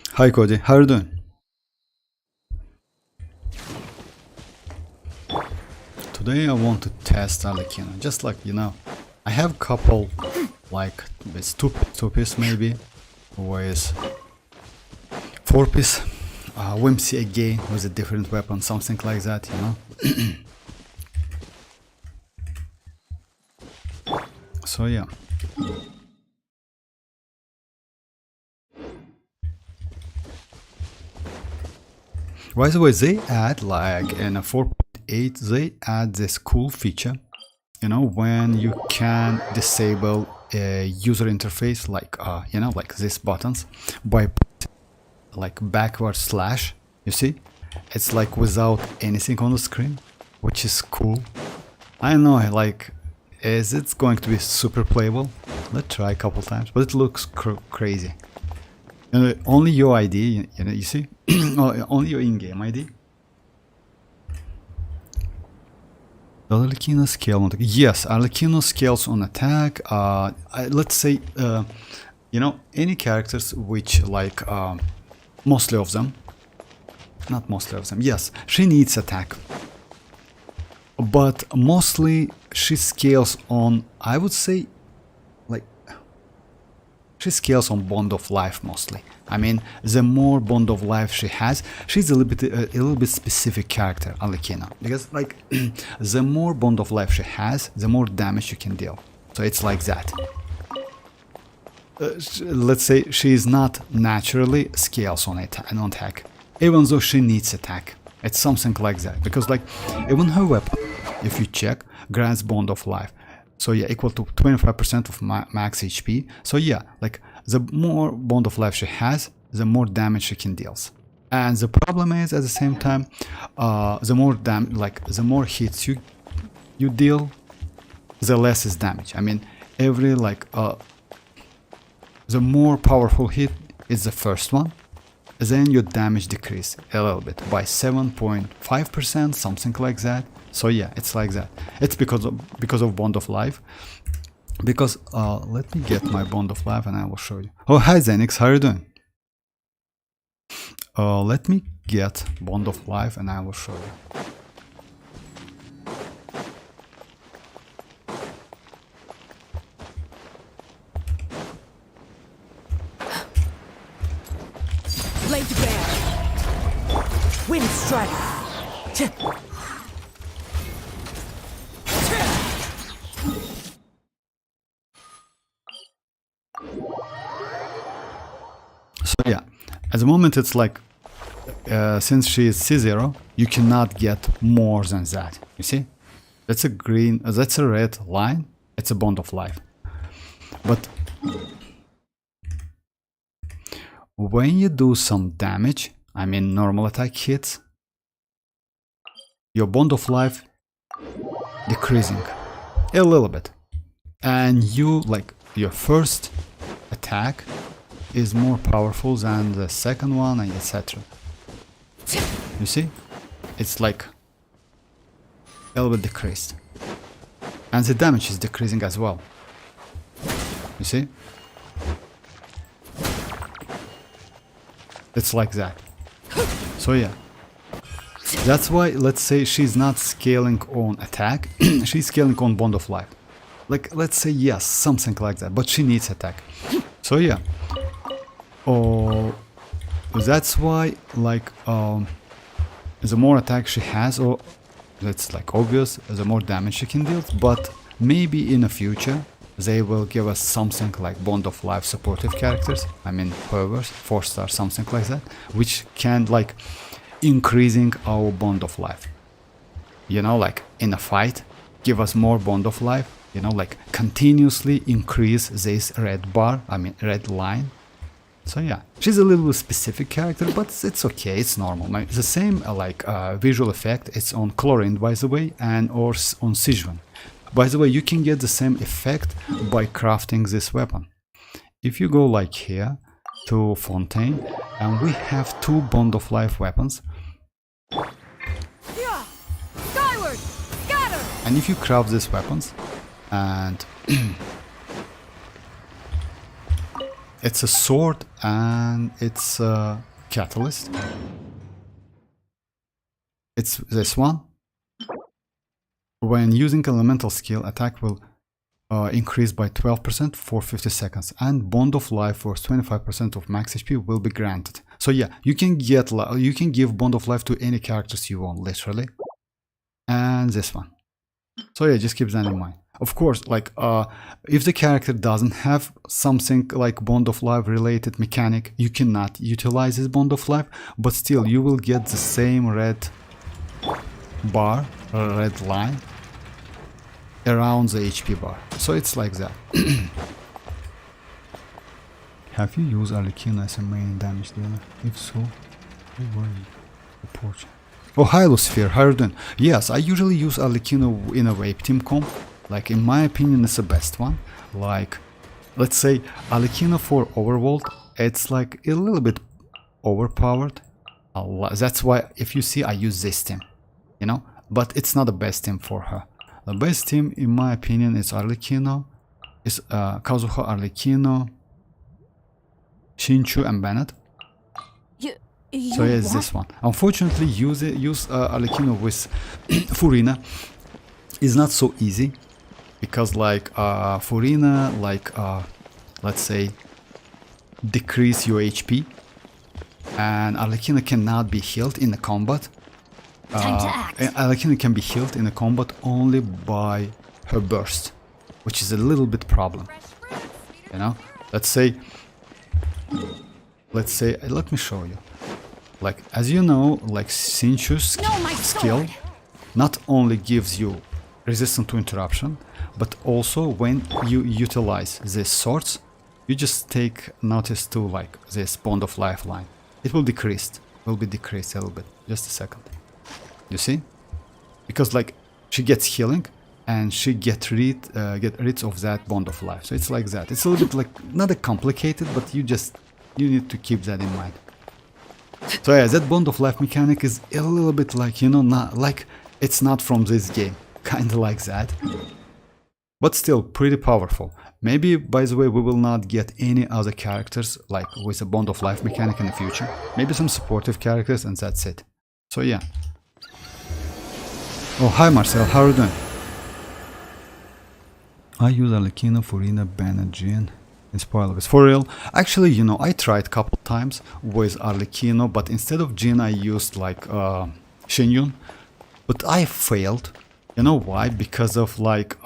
Hi Cody, how are you doing? Today I want to test Arlecchino, just like, I have a couple, like, with two-piece maybe, with four-piece, Whimsy again with a different weapon, something like that. So yeah. By the way, they add, like, in a 4.8, they add this cool feature, when you can disable a user interface, like, like these buttons, by like backward slash, you see? It's like without anything on the screen, which is cool. I don't know, like, is it going to be super playable? Let's try a couple times, but it looks crazy. Only your ID, you see? Only your in-game ID. Arlecchino scale on attack. Yes, Arlecchino scales on attack. Let's say, any characters which, like, mostly of them. Not mostly of them. Yes, she needs attack. But mostly she scales on, I would say, like, she scales on bond of life mostly. I mean, the more bond of life she has, she's a little bit specific character, Arlecchino, because, like, the more bond of life she has, the more damage you can deal. So it's like that. Let's say she is not naturally scales on attack, even though she needs attack. It's something like that, because, like, even her weapon, if you check, grants bond of life. So yeah, equal to 25% of max HP. So yeah, like, the more bond of life she has, the more damage she can deal. And the problem is, at the same time, the more hits you deal, the less is damage. I mean, every, like, the more powerful hit is the first one, then your damage decrease a little bit by 7.5%, something like that. So yeah, it's like that. It's because of bond of life. Because let me get my bond of life and I will show you. Oh, hi Zenix, how are you doing? Let me get bond of life and I will show you. Blade to bear. Wind strike. So yeah, at the moment it's like, since she is C0, you cannot get more than that. You see? That's a green, that's a red line. It's a bond of life. But when you do some damage, I mean normal attack hits, your bond of life decreasing a little bit. And you, like, your first attack is more powerful than the second one, and etc. You see? It's like a little bit decreased. And the damage is decreasing as well. You see? It's like that. So yeah. That's why, let's say, she's not scaling on attack, she's scaling on bond of life. Like, let's say, yes, something like that, but she needs attack. So yeah. Oh, that's why, like, the more attack she has, or that's, like, obvious, the more damage she can deal. But maybe in the future they will give us something like bond of life supportive characters. I mean, Hoyoverse, 4-star, something like that, which can, like, increasing our bond of life. Like, in a fight, give us more bond of life. Like, continuously increase this red bar, I mean red line. So yeah, she's a little specific character, but it's okay, it's normal. The same visual effect, it's on Chlorine, by the way, and or on Xianyun. By the way, you can get the same effect by crafting this weapon. If you go like here to Fontaine, and we have two bond of life weapons. Skyward, scatter. And if you craft these weapons, and It's a sword and it's a catalyst. It's this one. When using elemental skill, attack will increase by 12% for 50 seconds, and bond of life for 25% of max HP will be granted. So yeah, you can give bond of life to any characters you want, literally. And this one. So yeah, just keep that in mind. Of course, like if the character doesn't have something like bond of life related mechanic, you cannot utilize this bond of life, but still you will get the same red bar, red line around the HP bar. So it's like that. Have you used Arlecchino as a main damage dealer? If so, who were you? Report. Oh, hi Lucifer, how are you doing? Yes, I usually use Arlecchino in a Vape Team comp. Like, in my opinion, it's the best one. Like, let's say Arlecchino for Overworld, it's like a little bit overpowered. That's why, if you see, I use this team, you know? But it's not the best team for her. The best team, in my opinion, is Arlecchino, is Kazuha, Arlecchino, Shinchu, and Bennett. So yeah, it's this one. Unfortunately, use Arlecchino with Furina is not so easy, because like Furina, like let's say, decrease your HP, and Arlecchino cannot be healed in the combat. Arlecchino can be healed in a combat only by her burst, which is a little bit problem. You know, let's say, let me show you. Like, as you know, like Shinchu's skill not only gives you resistance to interruption, but also when you utilize these swords, you just take notice to like this bond of lifeline. It will be decreased a little bit. Just a second. You see? Because like she gets healing and she get rid of that bond of life. So it's like that. It's a little bit like not a complicated, but you need to keep that in mind. So yeah, that bond of life mechanic is a little bit like, you know, not like it's not from this game, kind of like that, but still pretty powerful. Maybe, by the way, we will not get any other characters like with a bond of life mechanic in the future. Maybe some supportive characters, and that's it. So yeah. Oh, hi Marcel, how are you doing? I use Arlecchino, Furina, Bennett, Jin in spoilers. For real, actually, you know, I tried couple times with Arlecchino, but instead of Jin I used like Xianyun, but I failed. You know why? Because of like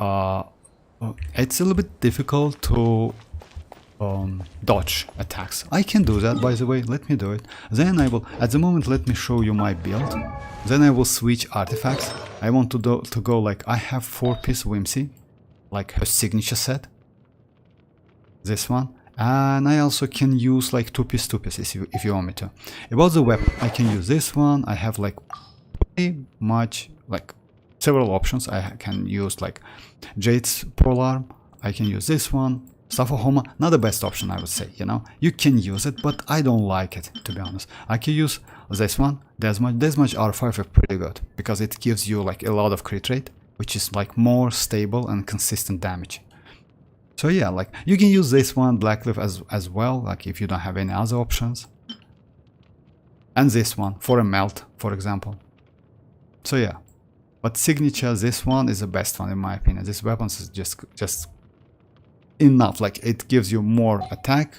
it's a little bit difficult to dodge attacks. I can do that, by the way. Let me do it. Then I will, at the moment, let me show you my build. Then I will switch artifacts. I want to go like, I have 4-piece Whimsy, like her signature set. This one. And I also can use like 2-piece if you want me to. About the weapon, I can use this one. I have like pretty much like several options. I can use like Jade's polearm. I can use this one. Safahoma, not the best option, I would say, you know. You can use it, but I don't like it, to be honest. I can use this one. Deathmatch R5 is pretty good, because it gives you like a lot of crit rate, which is like more stable and consistent damage. So yeah, like you can use this one, Blackleaf as well, like if you don't have any other options. And this one for a melt, for example. So yeah, but signature, this one is the best one in my opinion. This weapon is just enough, like it gives you more attack,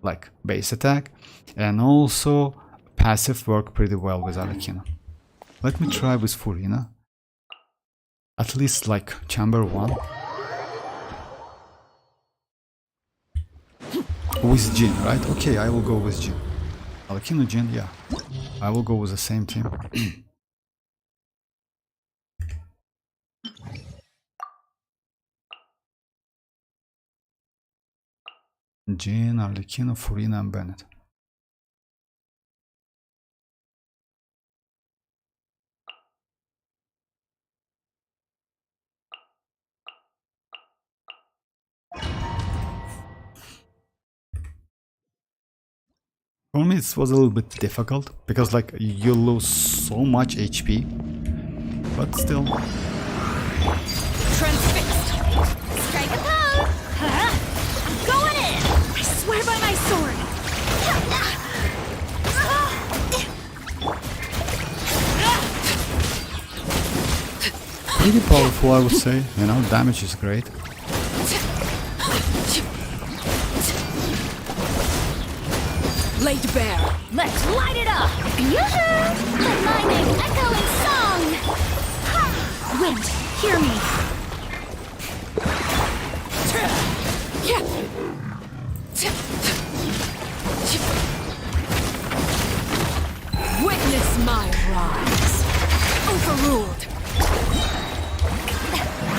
like base attack, and also passive work pretty well with Arlecchino. Let me try with Furina, at least like chamber 1. With Jin, right? Okay, I will go with Jin. Arlecchino, Jin, yeah. I will go with the same team. Jin, Arlecchino, Furina, and Bennett. For me it was a little bit difficult, because like you lose so much HP, but still. Transfixed. Strike a pose. I'm going in. I swear by pretty powerful, I would say. You know, damage is great. Laid bare. Let's light it up! Yoo-hoo! Let my name echo in song! Ha! Wind, hear me! Witness my rise. Overruled.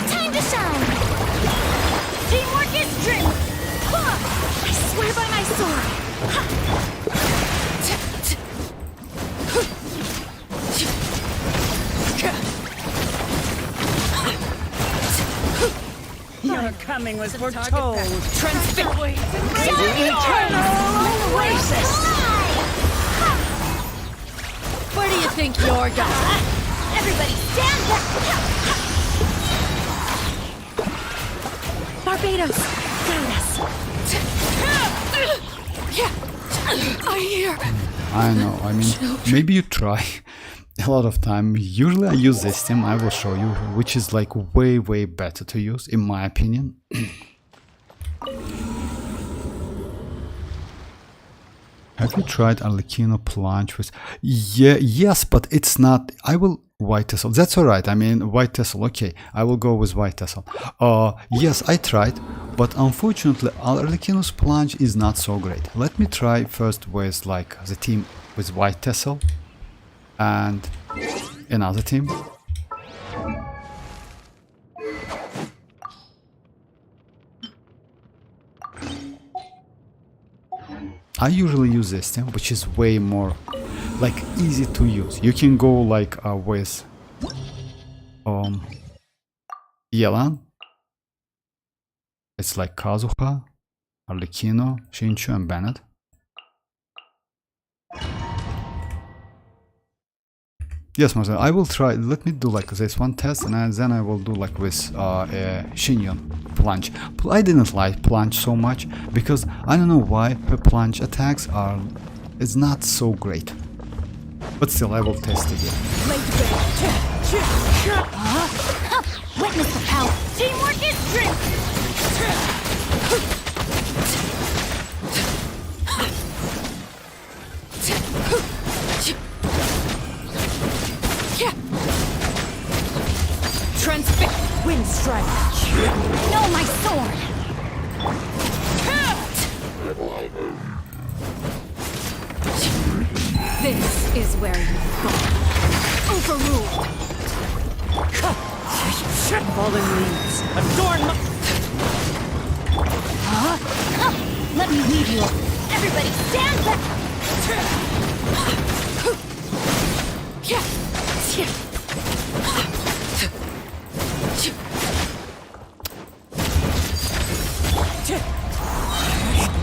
Time to shine! Teamwork is strength! I swear by my sword! Your coming was foretold. Transfix. Eternal oasis! Where do you think you're going? Everybody stand back! Barbados, guide us! I hear. I know, I mean, maybe you try. A lot of time, usually I use this team, I will show you, which is like way better to use, in my opinion. Have you tried Arlecchino plunge with... Yeah, yes, but it's not... I will... White Tassel, that's alright, I mean, White Tassel, okay, I will go with White Tassel. Yes, I tried, but unfortunately, Arlecchino's plunge is not so great. Let me try first with, like, the team with White Tassel. And another team. I usually use this team, which is way more like easy to use. You can go like with Yelan. It's like Kazuha, Arlecchino, Xianyun, and Bennett. Yes, Marcel, I will try. Let me do like this one test, and then I will do like with Xianyun plunge. I didn't like plunge so much because I don't know why her plunge attacks are is not so great. But still, I will test again. Witness the power! Teamwork is strength! Transfix. Wind strike. No, my sword! This is where you fall. Overruled. Fallen leaves, adorn my... Let me lead you. Everybody stand back!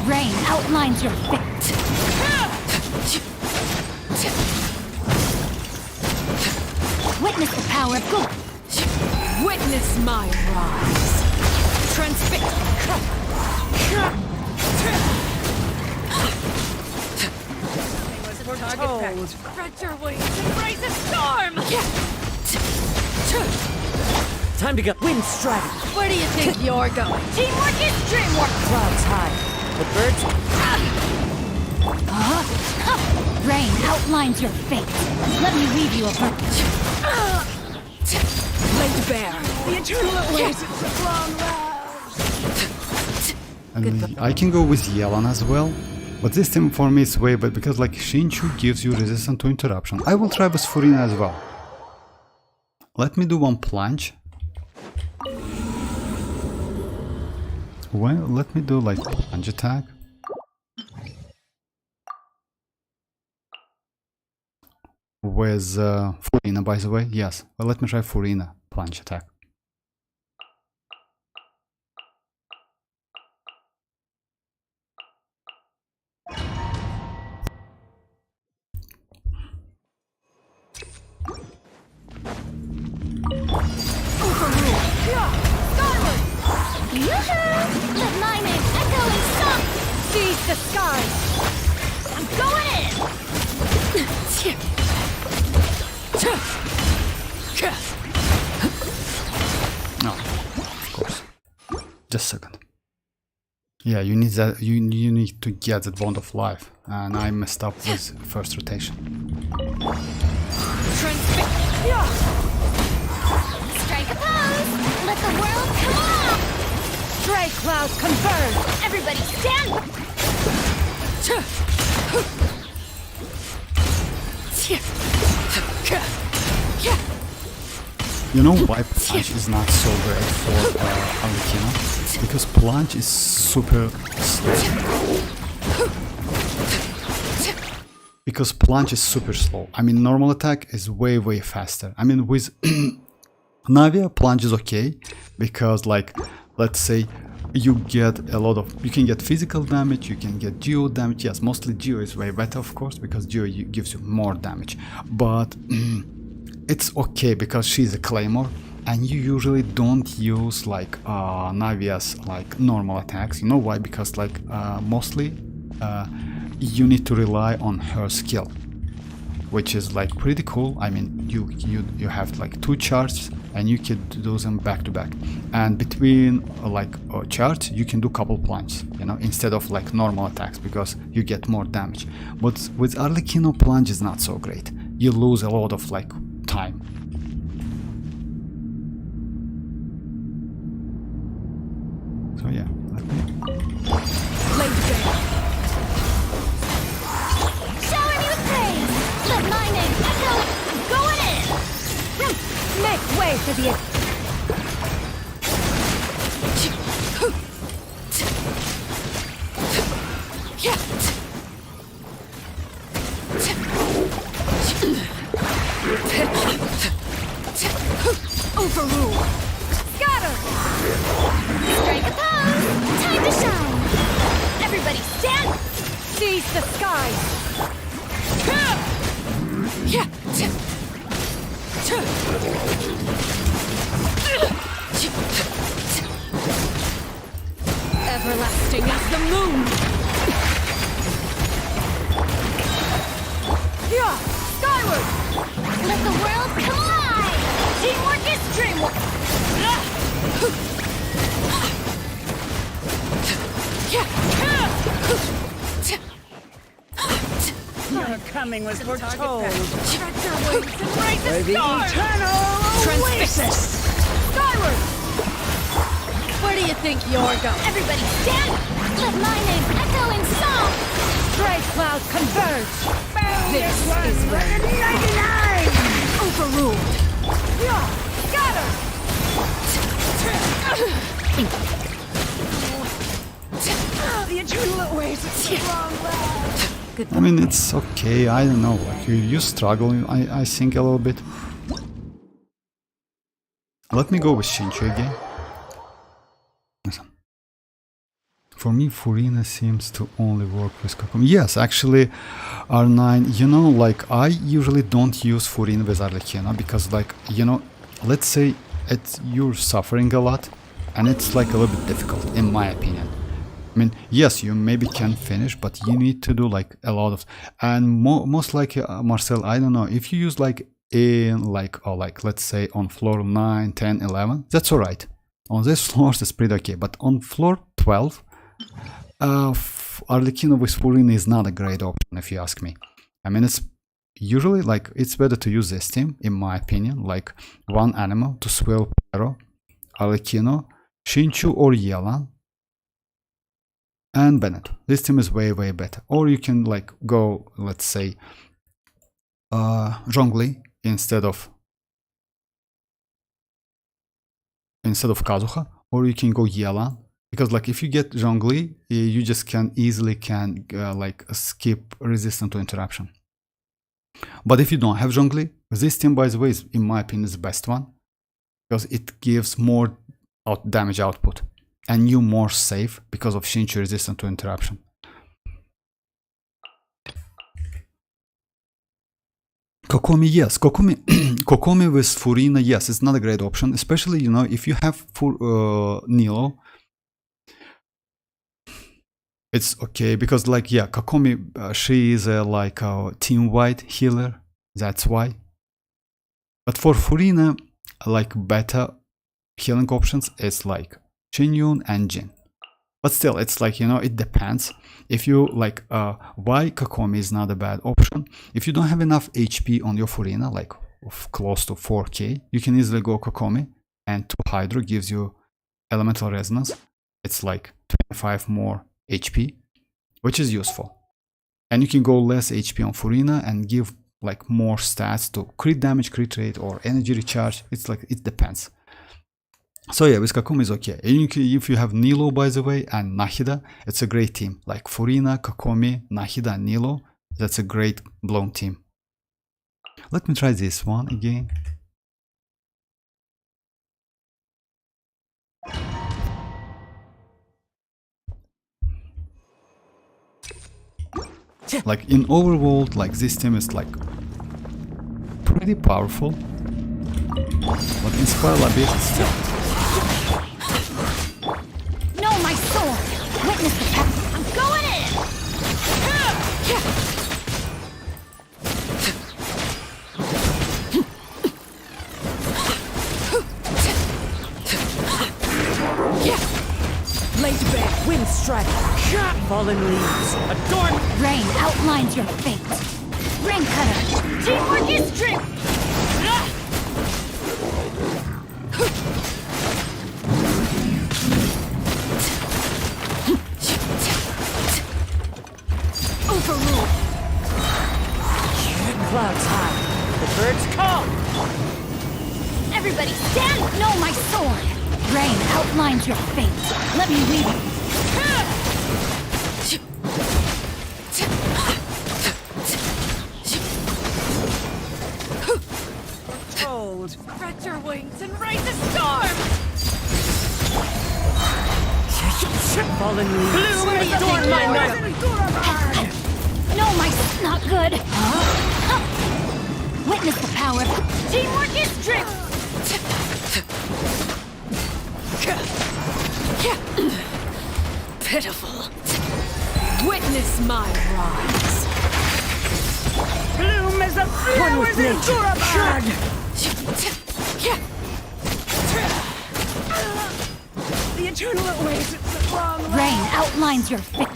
Rain outlines your fate. Witness the power of good. Witness my rise. Transfix. Foretold. Spread your wings and raise a storm. Time to get wind strike. Where do you think you're going? Teamwork is dreamwork. Clouds high. The birds... Rain outlines your fate. Let me leave you a purpose. Laid bare. The eternal oasis of long lives. And I can go with Yelan as well. But this team for me is way better because like Xianyun gives you resistance to interruption. I will try with Furina as well. Let me do one plunge. Well, let me do like plunge attack. With Furina, by the way, yes. Well, let me try Furina plunge attack. Yoo-hoo! Let my name echo in song! Seize the sky. I'm going in! Just a second. Yeah, you need that. You need to get that bond of life, and I messed up with first rotation. Strike a pose! Let the world come on! Stray clouds converge! Everybody stand! You know why plunge is not so great for Arlecchino? Because plunge is super slow. Because plunge is super slow. I mean, normal attack is way faster. I mean, with Navia, plunge is okay because, like, let's say you get a lot of, you can get physical damage, you can get geo damage. Yes, mostly geo is way better, of course, because geo gives you more damage. But it's okay because she's a claymore, and you usually don't use like Navia's like normal attacks. You know why? Because like mostly you need to rely on her skill, which is like pretty cool. I mean, you have like 2 charges and you can do them back to back, and between like charge you can do couple plunges, you know, instead of like normal attacks, because you get more damage. But with Arlecchino, plunge is not so great. You lose a lot of like time. So yeah, let me... Shower me with praise! Let my name echo! Going in! Make way for the... Overrule! Scatter! Strike a pose! Time to shine! Everybody stand! Seize the skies! Everlasting as the moon! Skyward! Let the world come alive! Teamwork is dreamwork! Your coming was foretold. Stretch your wings and raise By the the stars! eternal oasis. Skyward! Where do you think you're going? Everybody stand! Let my name echo in song! Stray clouds converge! This is where... 99! Overruled! Scatter! The eternal oasis is long last. I mean, it's okay. I don't know. Like you struggle. I think a little bit. Let me go with Xianyun again. For me, Furina seems to only work with Kokomi. Yes, actually, R9. You know, like I usually don't use Furina with Arlecchino because, like, you know, let's say you're suffering a lot, and it's like a little bit difficult, in my opinion. I mean, yes, you maybe can finish, but you need to do like a lot of, and most likely, Marcel, I don't know, if you use like in like, or like, let's say on floor 9, 10, 11, that's alright. On these floors, it's pretty okay, but on floor 12, Arlecchino with Furina is not a great option, if you ask me. I mean, it's usually like, it's better to use this team, in my opinion, like one animal to swell Pero, Arlecchino, Xianyun or Yelan, and Bennett. This team is way better. Or you can like go, let's say, Zhongli instead of Kazuha, or you can go Yelan, because like if you get Zhongli, you just can easily like skip resistance to interruption. But if you don't have Zhongli, this team, by the way, is, in my opinion, is the best one, because it gives more damage output. And you're more safe because of Xianyun resistant to interruption. Kokomi, yes, Kokomi with Furina, yes, it's not a great option, especially, you know, if you have Nilo, it's okay, because like, yeah, Kokomi, she is like a team-wide healer, that's why. But for Furina, like better healing options is like Xianyun and Jin. But still, it's like, you know, it depends. If you like, why Kokomi is not a bad option. If you don't have enough HP on your Furina, like close to 4k, you can easily go Kokomi, and 2 Hydro gives you Elemental Resonance. It's like 25 more HP, which is useful. And you can go less HP on Furina and give like more stats to crit damage, crit rate, or energy recharge. It's like, it depends. So yeah, with Kokomi is okay. And if you have Nilo, by the way, and Nahida, it's a great team. Like Furina, Kokomi, Nahida, and Nilo, that's a great blown team. Let me try this one again. Like in overworld, like this team is like pretty powerful, but in Spiral Abyss it's still. No, my sword! Witness the power! I'm going in! Blade Bear, Wind Strike, Fallen Leaves, Adorn! Rain outlines your fate. Ring cutter! Teamwork is strength! Overrule! Clouds high, the birds call! Everybody stand! No, my sword! Rain outlines your fate. Let me read it. Cold. Stretch your wings and raise a storm! Fallen Leaves. Blue Where do you adorn think my you knife. No, my not good. Witness the power. Teamwork is strength. Pitiful. Witness my rise. Bloom as a flower's endurable. The eternal awaits its long Rain outlines your fate.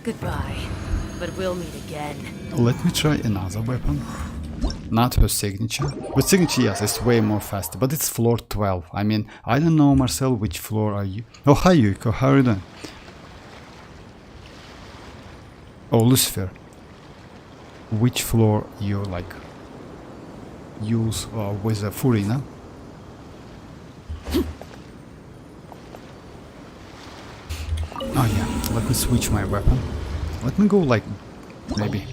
Goodbye, but we'll meet again. Let me try another weapon. Not her signature. With signature, yes, it's way more faster, but it's floor 12. I mean, I don't know, Marcel, which floor are you? Oh, hi, Yuko, how are you doing? Oh, Lucifer. Which floor you, like, use with a Furina? Oh yeah, let me switch my weapon. Let me go, like, maybe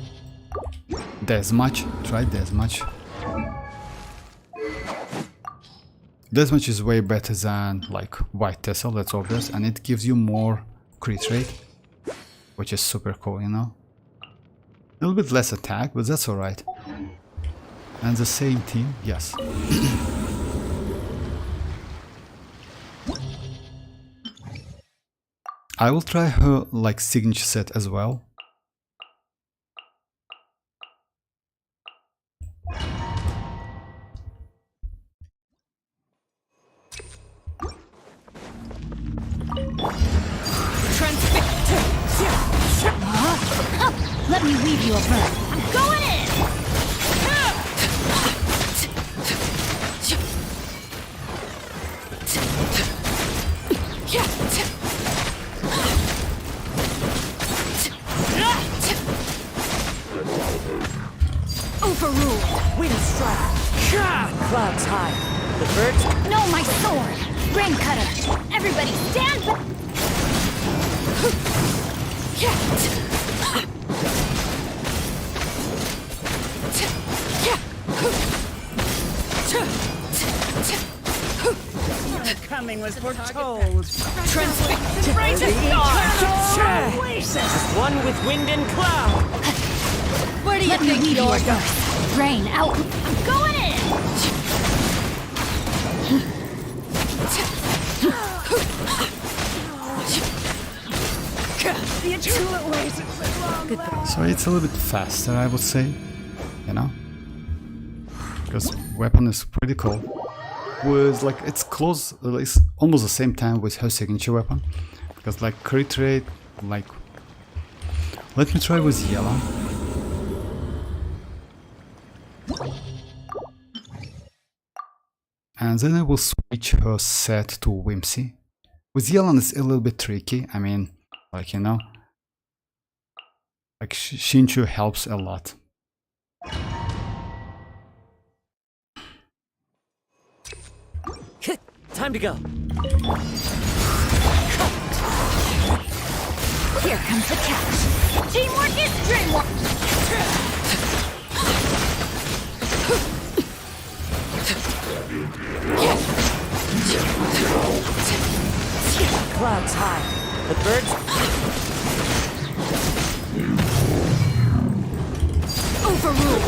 Deathmatch. Try Deathmatch. Deathmatch is way better than like White Tessel, that's obvious, and it gives you more crit rate, which is super cool, you know. A little bit less attack, but that's alright. And the same team, yes. I will try her like signature set as well. Let me weave you a bird. I'm going in! Overruled. Wind strike. Clouds high. The birds. No, my sword. Rain cutter. Everybody stand back. Coming was foretold. Transfixed. Raise a storm. One with wind and cloud. Where do you think you're going? Rain out. I'm going in. The eternal ways it's a long last. So it's a little bit faster, I would say, you know, because weapon is pretty cool. with like it's close, it's almost the same time with her signature weapon, because like crit rate, like let me try with Yelan. And then I will switch her set to Whimsy. With Yelan it's a little bit tricky, I mean, like, you know, like Xianyun helps a lot. Time to go. Here comes the catch. Teamwork is dreamwork. Clouds high. The birds. Overruled.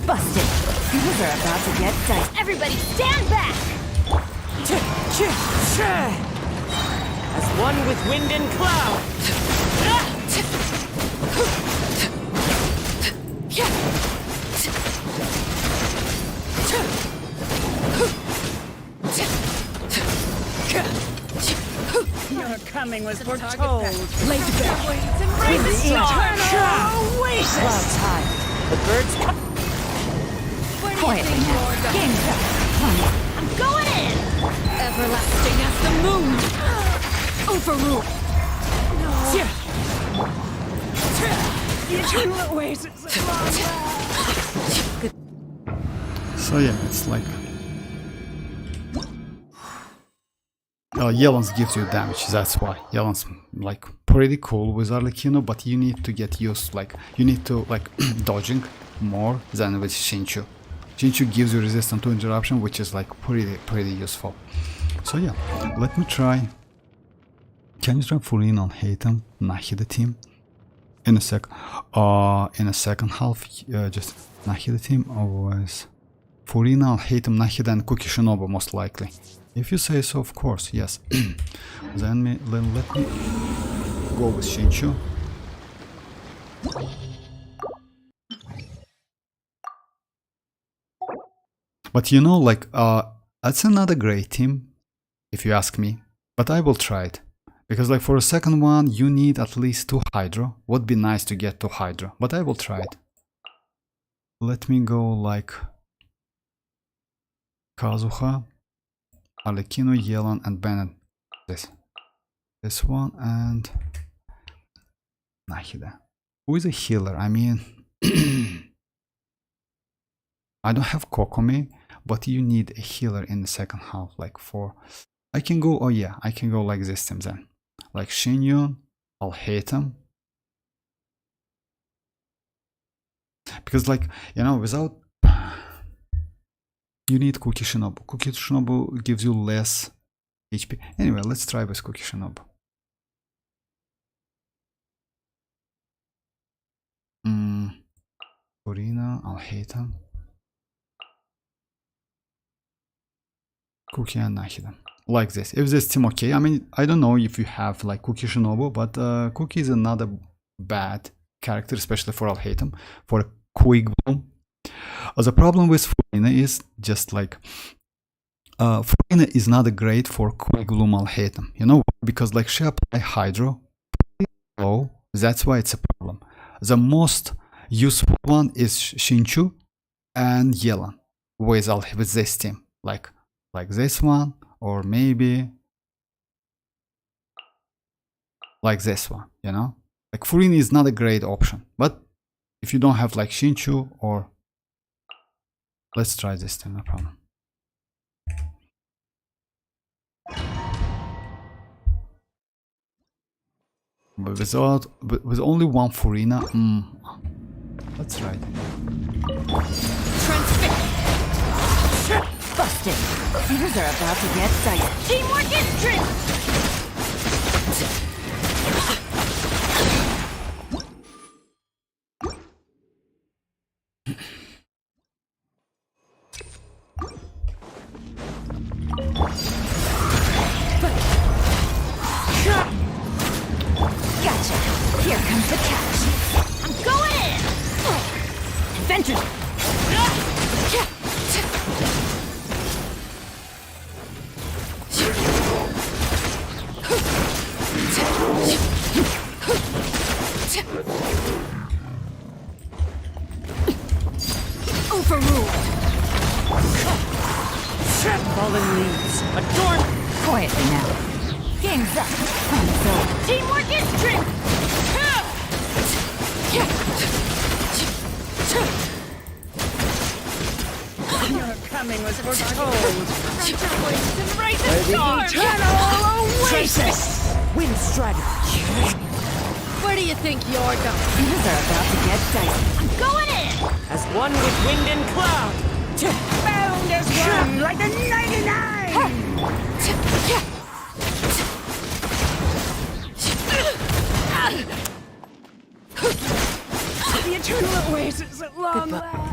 Busted. Things are about to get dicey. Everybody stand back! As one with wind and cloud. Your coming was foretold. Laid back. Embrace the eternal oasis. Clouds high. The birds come. Quietly now. Game's up. I'm going in! Everlasting as the moon! Overruled! The eternal oasis of long last. So yeah, it's like Yelan's gives you damage, that's why. Yelan's like pretty cool with Arlecchino, but you need to get used, like you need to like dodging more than with Xianyun. Xianyun gives you resistance to interruption, which is like pretty useful. So yeah, let me try. Can you try Furina on Haytham, Nahida team? In a second half, just Nahida team, or was Furina, Haytham, Nahida, and Cookie Shinobu most likely. If you say so, of course, yes. Then let me go with Xianyun. But you know, like, that's another great team, if you ask me. But I will try it. Because like for a second one, you need at least 2 Hydro. Would be nice to get 2 Hydro, but I will try it. Let me go like Kazuha, Arlecchino, Yelan, and Bennett. This one, and Nahida. Who is a healer? I mean, I don't have Kokomi, but you need a healer in the second half, like for... I can go, oh yeah, I can go like this team then. Like Xianyun, I'll hate him. Because like, you know, without... You need Cookie Shinobu. Cookie Shinobu gives you less HP. Anyway, let's try with Cookie Shinobu. Furina, I'll hate him. Cookie and Nahida. Like this. If this team okay, I mean, I don't know if you have like Cookie Shinobu, but Cookie is another bad character, especially for Alhatem, for a quick bloom. The problem with Furina is just like Furina is not great for quick bloom Alhatem. You know, because like she apply Hydro low, that's why it's a problem. The most useful one is Xianyun and Yelan with this team, like this one, or maybe like this one, you know? Like Furina is not a great option, but if you don't have like Xianyun, or let's try this thing, no problem. But with only one Furina, let's try it. Busted. Things are about to get dicey. Teamwork is true. Gotcha. Here comes the catch. I'm going in. Adventure. Adorn! Quietly now. Game's up. Friend's over. Teamwork is strength! Your coming was foretold. Embrace By the the storm! eternal oasis! Wind strider. Where do you think you're going? Things are about to get dicey. I'm going in! As one with wind and cloud. Bound as one like the 99! The eternal oasis at long last.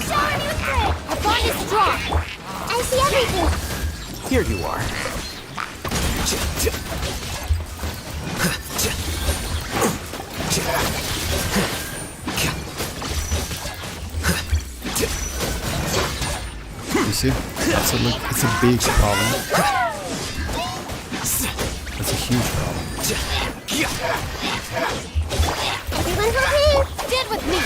Shower me with prayer! Our bond is strong! I see everything! Here you are. You see? That's it's a big problem. That's a huge problem. Everyone hurry! Stand with me!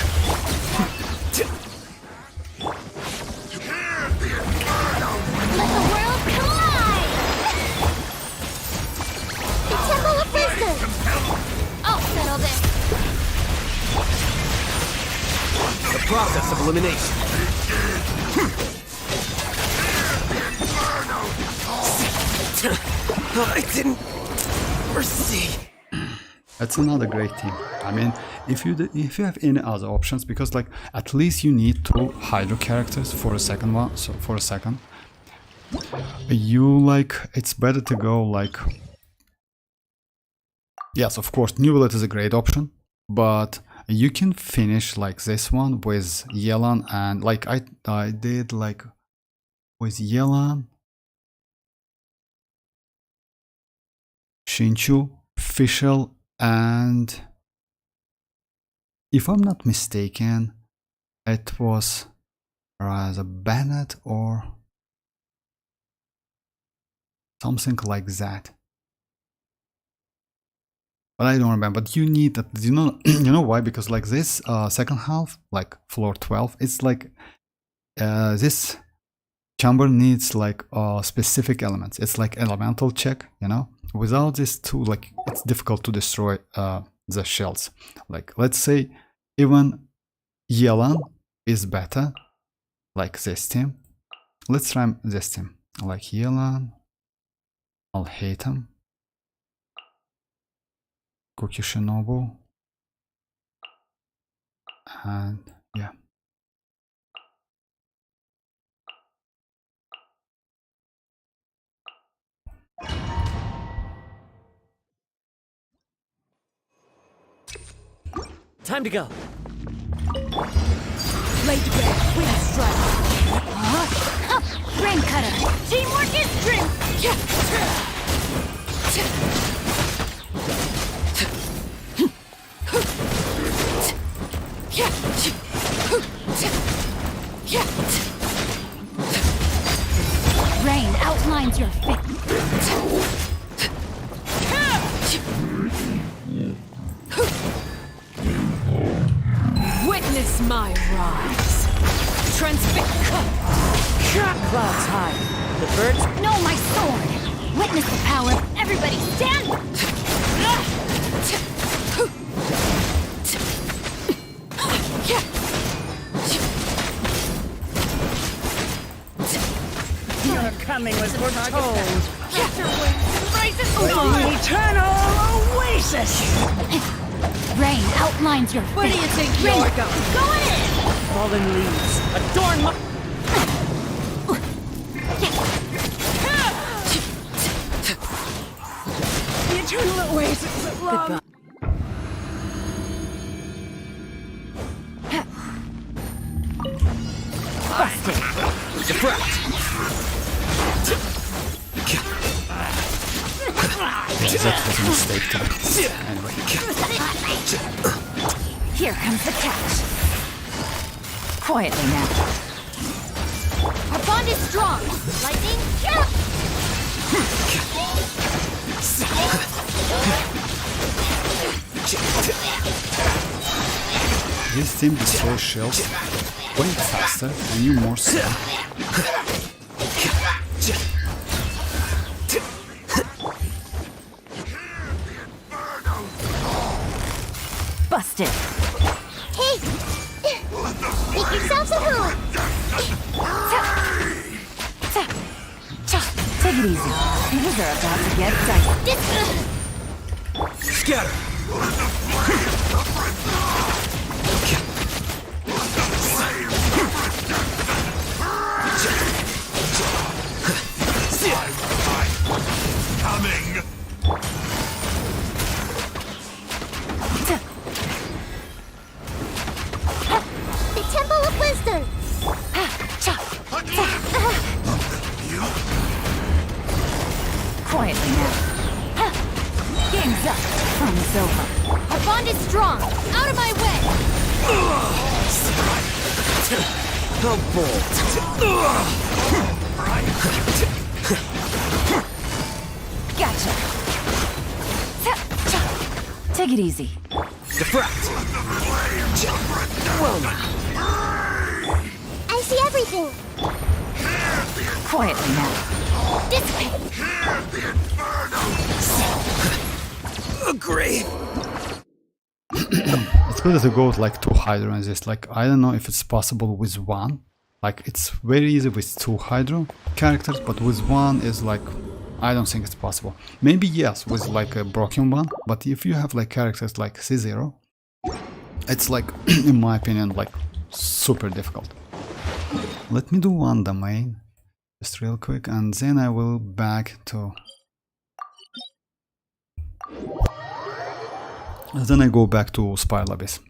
Let the world collide! The Temple of Wisdom! I'll settle this! The process of elimination. I didn't foresee. That's another great team. I mean, if you have any other options, because like at least you need 2 Hydro characters for a second one. So for a second, you like it's better to go like. Yes, of course, Neuvillette is a great option, but you can finish like this one with Yelan and like I did like with Yelan, Shinchu, Fischl, and if I'm not mistaken, it was either Bennett or something like that. But I don't remember. But you need that. You know why? Because like this second half, like floor 12, it's like this chamber needs like specific elements. It's like elemental check, you know. Without this two, like it's difficult to destroy the shells. Like let's say even Yelan is better, like this team. Let's try this team. Like Yelan, I'll hate him. Cookie Shinobu, and yeah. Time to go. Blade Red, Wind Strike. Rain Cutter. Teamwork is strength! Rain outlines your fate. Witness my rise! Transfix! Clouds high. The birds. No, my sword! Witness the power. Everybody stand! Your coming was foretold. Embrace the By storm! the eternal oasis. Rain outlines your fate. Where do you think you're going? Going in! Fallen leaves. Adorn my. The eternal oasis at long. Busted. Deflect. Yeah, that was a mistake too. Anyway, Here comes the catch. Quietly now. Our bond is strong! Lightning, yeah! This team destroys shields way faster and you more slow. Busted. Hey! Make yourselves at home! Take it easy. Things are about to get dicey. Scatter! Coming! The Temple of Wisdom! Quietly now. Game's up. Fun's over. Our bond is strong! Out of my way! How bold! Gotcha. Take it easy. Defract! Well now. I see everything! Quietly now. Dissipate! Agree! It's better to go with like 2 Hydro and this. Like, I don't know if it's possible with 1. Like, it's very easy with 2 Hydro characters, but with 1 is like, I don't think it's possible. Maybe yes, with like a broken one, but if you have like characters like C0, it's like, in my opinion, like super difficult. Let me do 1 domain, just real quick, and then I will back to... And then I go back to Spiral Abyss.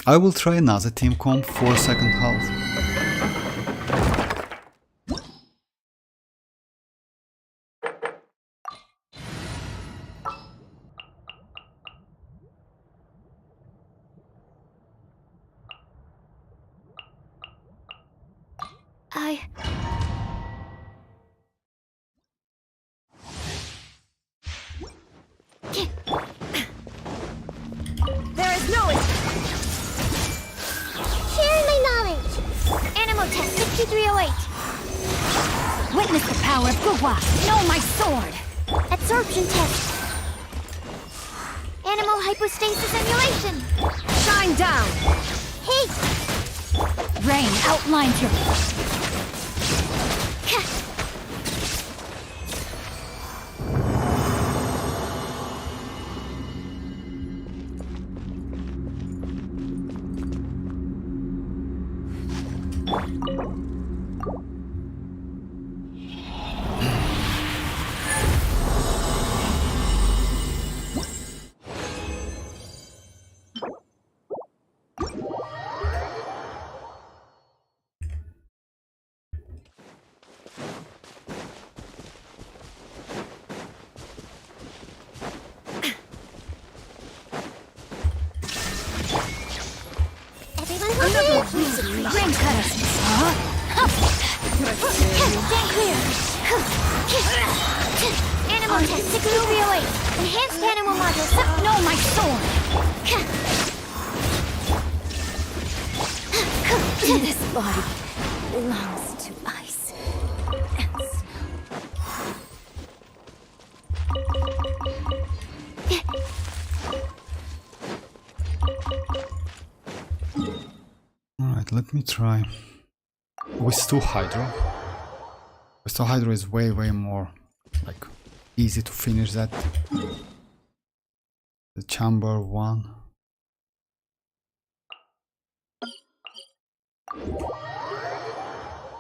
I will try another team comp for second half. There is no Sharing my knowledge! Animal test 6308! witness the power of Guwa. Know my sword. Absorption test! Animal hypostasis emulation! Shine down. Hey! Rain outlines your... Rain cutters. Stand clear! Animal test 6308! Enhanced animal module Know my sword. This body belongs to ice and snow. Alright, let me try. With 2 Hydro. With 2 Hydro is way more like easy to finish that. The chamber 1.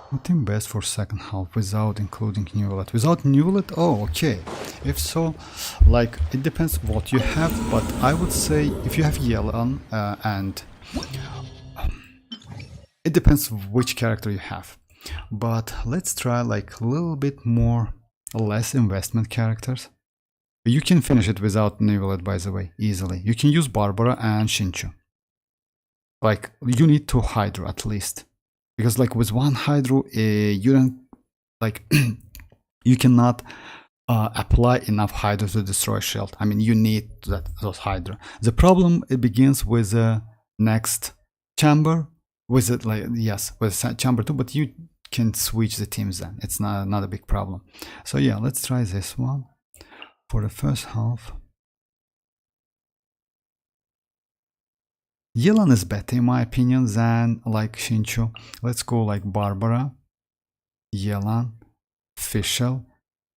I think best for second half without including Neuvillette. Without Neuvillette? Oh, okay. If so, like, it depends what you have, but I would say if you have Yelan and... it depends which character you have. But let's try like a little bit more, less investment characters. You can finish it without Neuvillette, by the way, easily. You can use Barbara and Xianyun. Like, you need 2 Hydro at least. Because like with 1 Hydro, you don't, like, you cannot apply enough Hydro to destroy a shield. I mean, you need those Hydro. The problem, it begins with the next chamber with it, like, yes, with chamber too, but you can switch the teams then. It's not a big problem. So yeah, let's try this one for the first half. Yelan is better in my opinion than like Shinchu. Let's go like Barbara, Yelan, Fischl,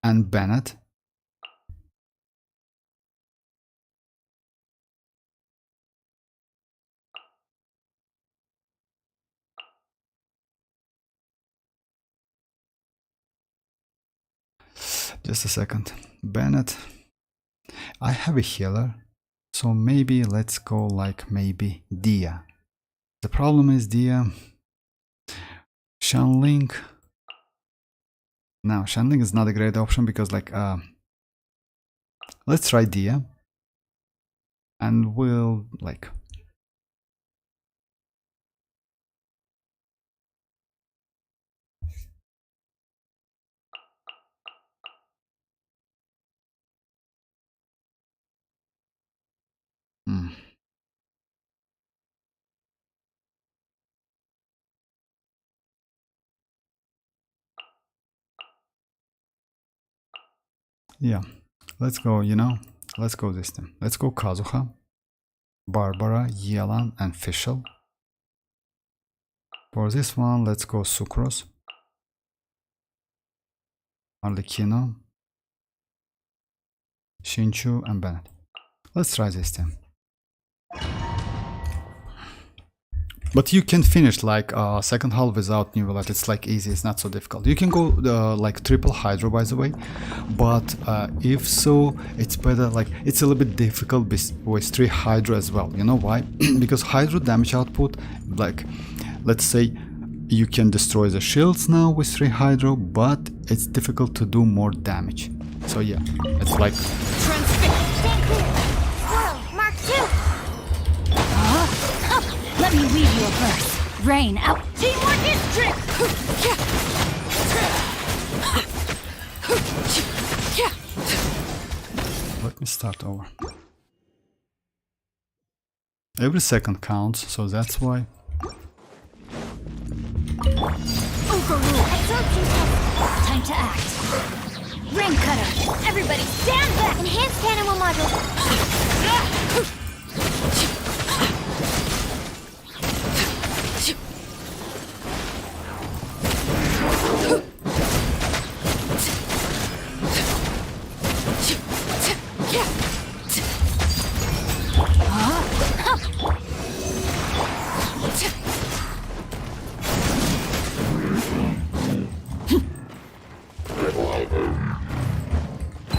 and Bennett. Just a second. Bennett. I have a healer, so maybe let's go like maybe Dia. The problem is Dia. Shanling. No, Shanling is not a great option because like let's try Dia. And we'll like yeah, let's go, let's go this time. Let's go Kazuha, Barbara, Yelan, and Fischl. For this one, let's go Sucrose, Arlecchino, Shinchu, and Bennett. Let's try this time. But you can finish like second half without Neuvillette. It's like easy, it's not so difficult. You can go like triple Hydro by the way, but if so, it's better, like it's a little bit difficult with 3 Hydro as well. You know why? Because Hydro damage output, like let's say you can destroy the shields now with 3 Hydro, but it's difficult to do more damage. So yeah, it's like... Stand clear. Whoa, Mark 2. Let me weave you a verse. Rain out. Teamwork is strength. Let me start over. Every second counts, so that's why. Overrule. Time to act. Ring cutter. Everybody stand back. Enhanced animal module.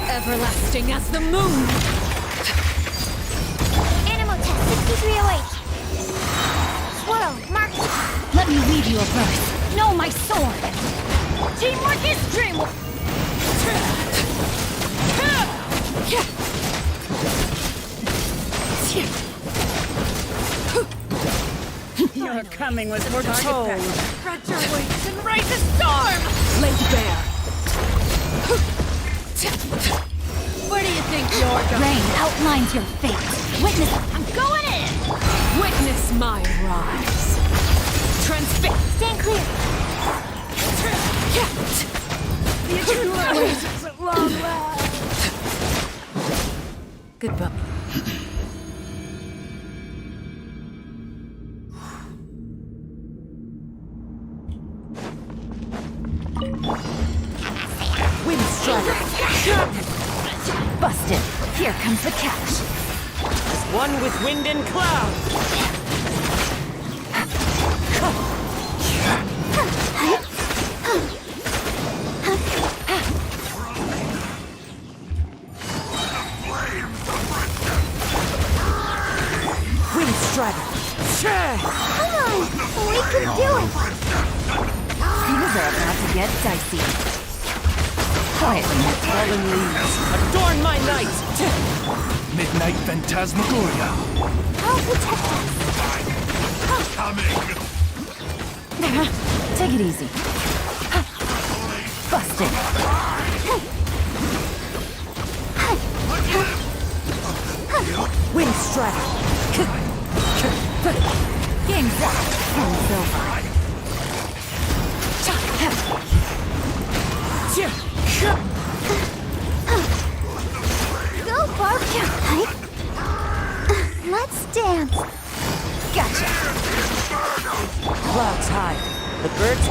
Everlasting as the moon! Animal test 6308. Swirl, Mark. Let me weave you a verse. Know my sword. Teamwork is dream. Your coming was foretold. Spread your wings and raise a storm! Laid bare. Where do you think you're going? Rain outlines your fate. Witness. I'm going in. Witness my rise. Transfix. Stand clear. The eternal oasis at long last. Goodbye. Windstrider. Busted. Here comes the catch. One with wind and cloud. Windstrider. Come on. We can do it. Things are about to get dicey. Quietly. Fallen leaves. Adorn my night. Midnight Phantasmagoria. I'll protect us. Take it easy. Busted. Windstrider. Game's up. Runs over. Go, Barb! Hike. Let's dance. Gotcha. Clouds high. The birds.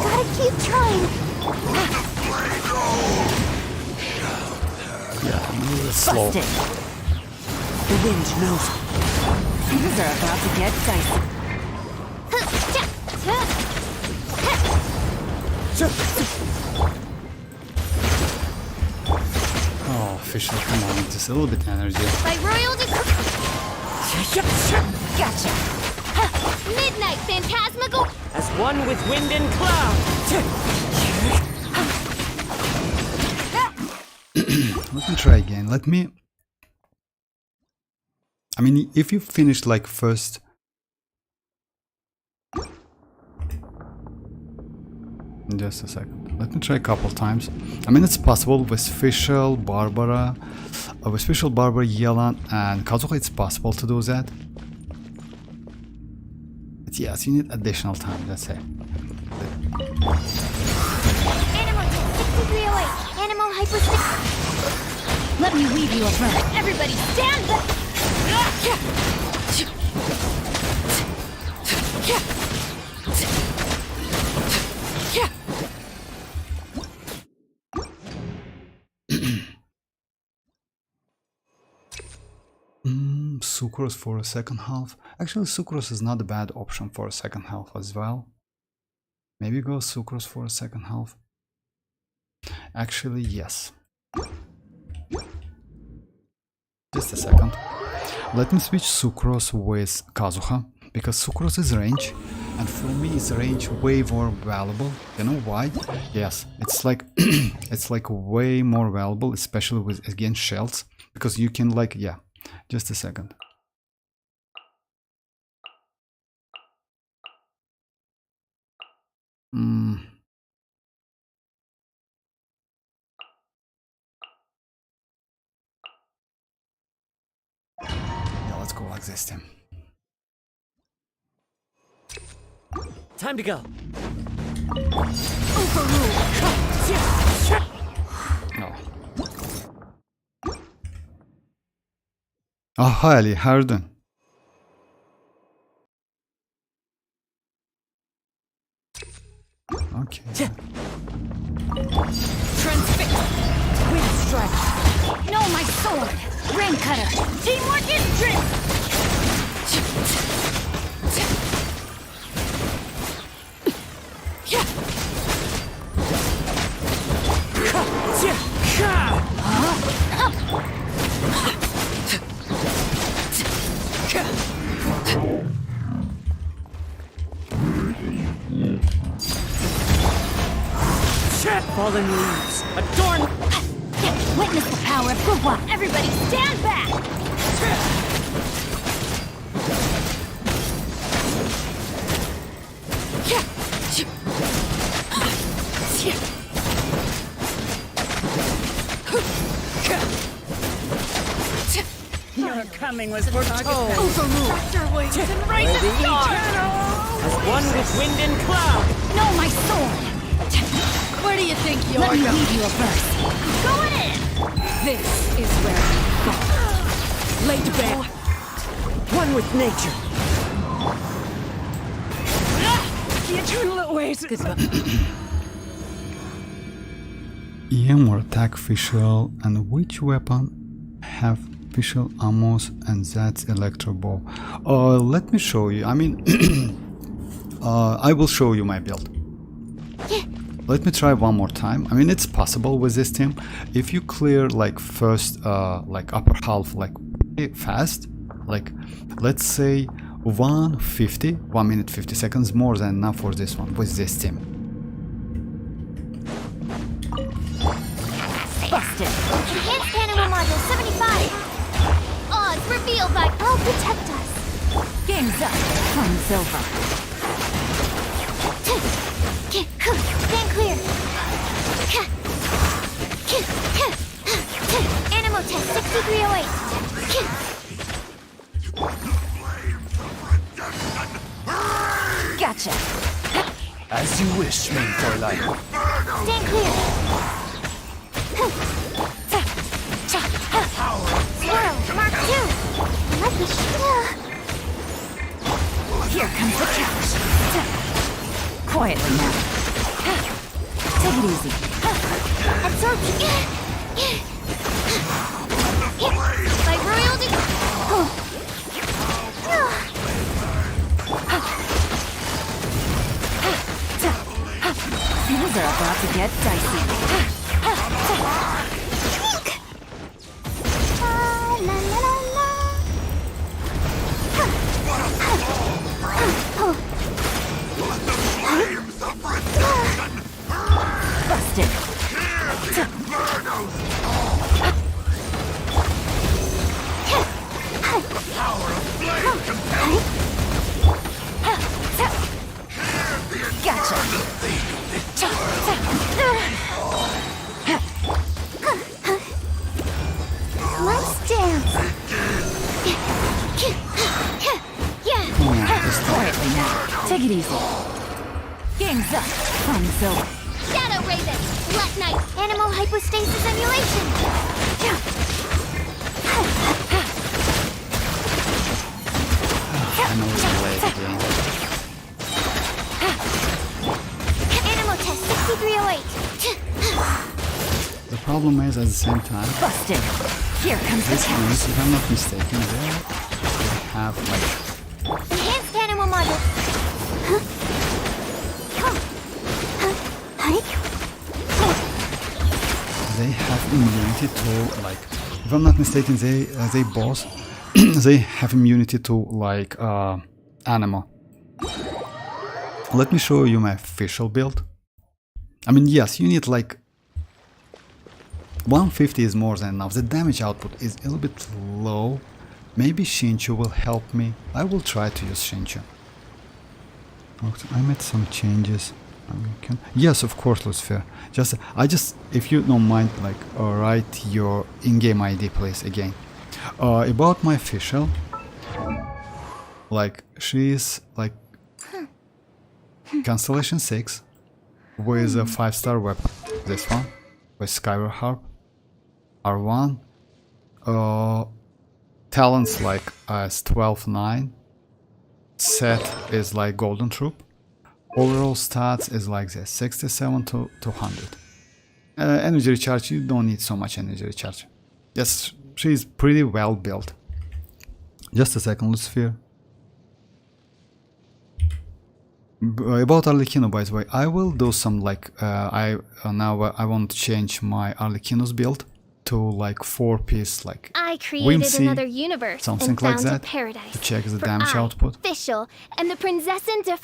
Gotta keep trying. Yeah, move it slow. Busted. The wind knows. Things are about to get dicey. Oh, official, come on, just a little bit energy. By royal decree. Gotcha. Midnight phantasmagal. As one with wind and cloud. Let me try again. I mean, if you finish like first... Just a second. Let me try a couple times. I mean, it's possible with Fischl, Barbara, Yelan, and Kazuha. It's possible to do that. But yes, you need additional time. That's it. Animal 6308. Animal hyperstick. Let me weave you a verse. Everybody stand back. Sucrose for a second half. Actually, sucrose is not a bad option for a second half as well. Maybe go sucrose for a second half. Actually, yes. Just a second. Let me switch sucrose with Kazuha, because sucrose is range, and for me it's range way more valuable. You know why? Yes, it's like it's like way more valuable, especially with against shells, because you can like, yeah. Just a second. Yeah, let's go like this then. Time to go. No. Oh, hi Ali, how are you doing? Okay. Transfix. Wind strike. No, my sword. Rain cutter. Teamwork is drill. Fallen leaves. Adorn. Witness the power of Gugwa. Everybody stand back. Your coming was foretold. Overruled. As one with wind and cloud. No, my sword. Where do you think you're Let me going? weave you a verse. Going in. This is where we go. Laid bare. One with nature. The eternal oasis. EM or attack Fischl, and which weapon have Fischl ammos, and that's electro bow. Let me show you. I mean, I will show you my build. Let me try one more time. I mean, it's possible with this team. If you clear like first, like upper half, like fast, like let's say 1 minute 50 seconds, more than enough for this one with this team. Busted. Enhanced animal module 75. Odds revealed by I'll protect us. Game's up. Runs over. Stand clear. Animal test 6308. Gotcha. As you wish, main Fräulein. Stand clear. Swirl, Mark 2. Like the Here comes the couch. Quietly now. Take it easy. absorption. By royal Things are about to get dicey. La la la la. Busted. Gotcha. Let's dance. Yeah. Quietly now. Take it easy. Game's up. Fun's over. Shadow Raven. Black Knight. Animal hypostasis emulation. I know it's late again. Animal test 6308. The problem is, at the same time, Busted. Here comes the this couch. means, if I'm not mistaken, they have like Enhanced animal model. they have immunity to like, if I'm not mistaken, they both they have immunity to like animal. Let me show you my official build. I mean, yes, you need like 150 is more than enough. The damage output is a little bit low. Maybe Xianyun will help me. I will try to use Xianyun. I made some changes. Yes, of course, Lucifer. If you don't mind, like, write your in-game ID, please, again. About my official, like, she's like Constellation 6 with a 5-star weapon. This one with Skyward Harp, R1. Talents like as 12-9. Set is like Golden Troop. Overall stats is like this, 67 to 100. Energy recharge, you don't need so much energy recharge. Yes, she's pretty well built. Just a second, Lucifer. About Arlecchino, by the way, I will do some like I want to change my Arlecchino's build to like 4-piece like I created Whimsy, another universe something and like found a that, paradise. to check the For damage I, output. Official, and the Prinzessin der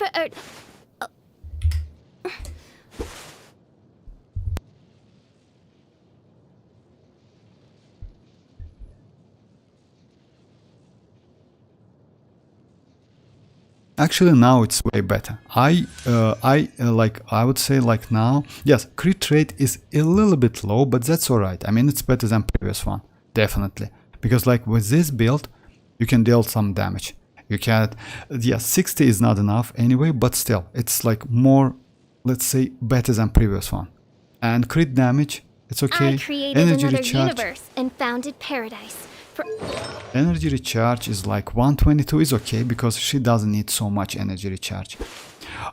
Actually, now it's way better. I would say like now, yes, crit rate is a little bit low, but that's alright. I mean, it's better than previous one, definitely. Because like with this build, you can deal some damage. You can, yes, 60 is not enough anyway, but still, it's like more, let's say, better than previous one. And crit damage, it's okay. I created Energy another recharge. universe and founded paradise. For Energy recharge is like 122 is okay because she doesn't need so much energy recharge.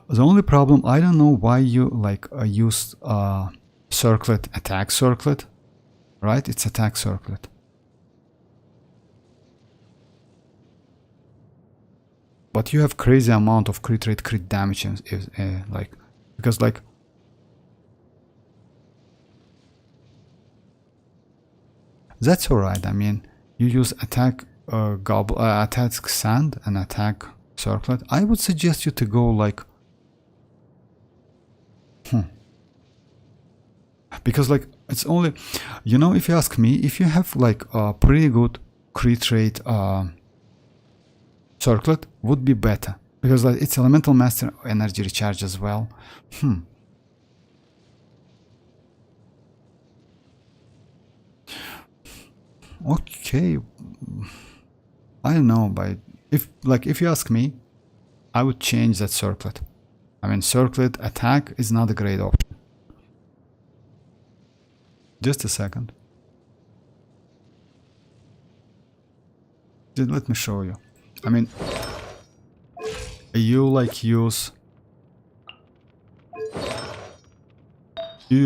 The only problem, I don't know why you like used circlet, attack circlet, right? It's attack circlet. But you have crazy amount of crit rate, crit damage, like because like that's alright. I mean, you use attack attack sand and attack circlet. I would suggest you to go like because like it's only, you know, if you ask me, if you have like a pretty good crit rate circlet would be better because like it's elemental master energy recharge as well. Okay, I don't know, but if you ask me, I would change that circlet. I mean, circlet attack is not a great option. Just a second. Just let me show you. I mean, you like use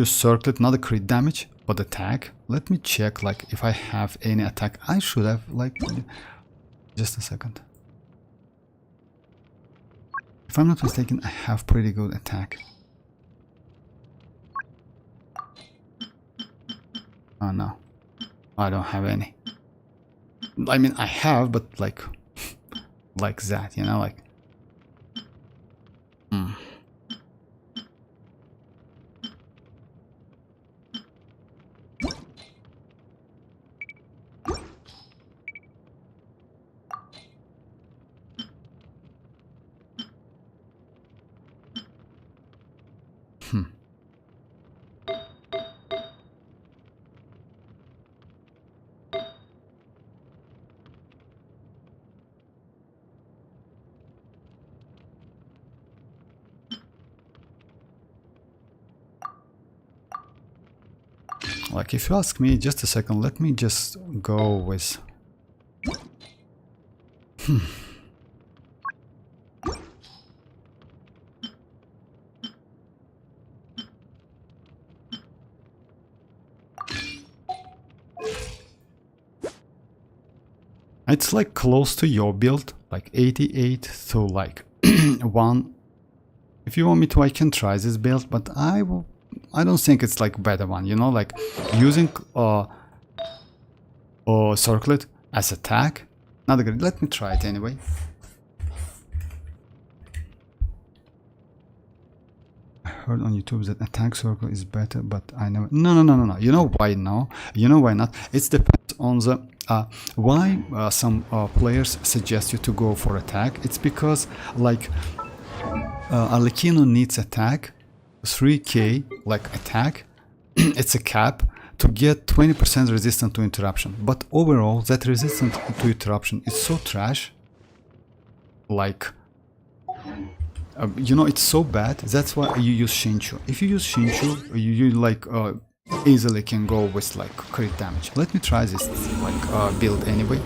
circlet, not a crit damage, but attack. Let me check like if I have any attack. I should have like, just a second. If I'm not mistaken, I have pretty good attack. Oh no, I don't have any. I mean, I have, but like, like that, you know, like. Like, if you ask me, just a second, let me just go with... It's like close to your build, like 88 to like 1. If you want me to, I can try this build, but I don't think it's like better one, you know, like using circlet as attack. Not a good. Let me try it anyway. I heard on YouTube that attack circle is better, but I never. No. You know why no? You know why not? It depends on the why some players suggest you to go for attack. It's because like Arlecchino needs attack. 3k like attack. It's a cap to get 20% resistant to interruption, but overall that resistance to interruption is so trash, like you know, it's so bad. That's why you use Xianyun. If you use Xianyun, you like easily can go with like crit damage. Let me try this like build anyway,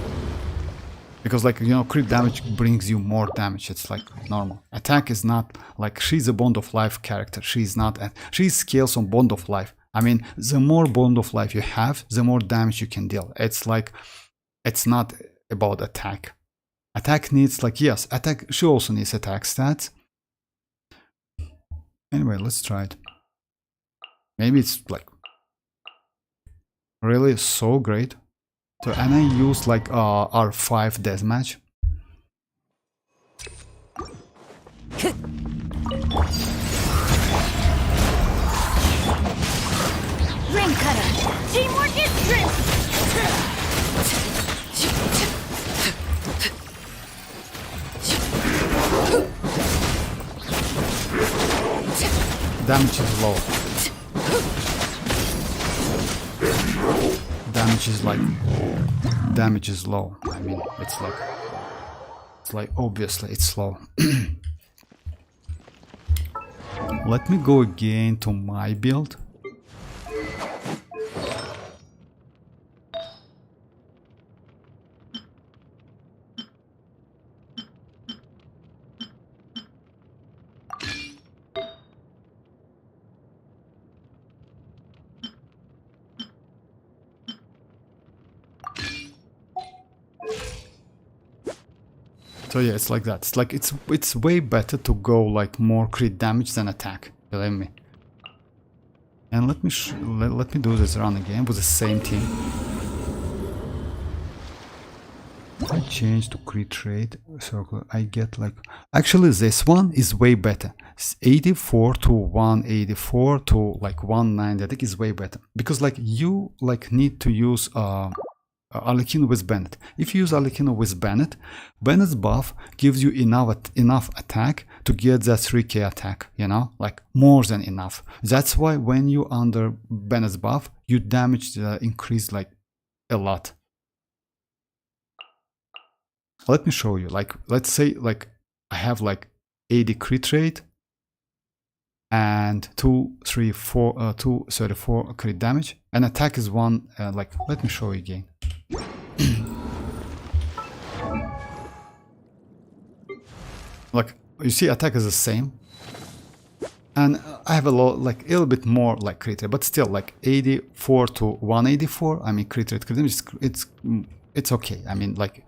because like, you know, crit damage brings you more damage. It's like normal. Attack is not like, she's a Bond of Life character. She's not, she scales on Bond of Life. I mean, the more Bond of Life you have, the more damage you can deal. It's like, it's not about attack. Attack needs like, yes, attack, she also needs attack stats. Anyway, let's try it. Maybe it's like really so great. So, and I use like R5 deathmatch. Ring cutter. Teamwork is strength. Damage is low. Damage is like, damage is low. I mean, it's like obviously it's slow. Let me go again to my build. So yeah, it's like that. It's like it's way better to go like more crit damage than attack. Believe me. And let me do this run again with the same team. If I change to crit rate circle, I get like, actually this one is way better. It's 84 to 184 to like 190. I think is way better, because like you like need to use Arlecchino with Bennett. If you use Arlecchino with Bennett, Bennett's buff gives you enough attack to get that 3k attack, you know, like more than enough. That's why when you under Bennett's buff, you damage increase like a lot. Let me show you. Like, let's say like I have like 80 crit rate and 234 crit damage, and attack is one like, let me show you again. Like, you see, attack is the same, and I have a lot, like a little bit more like crit rate, but still like 84 to 184. I mean, crit rate, it's okay. I mean, like,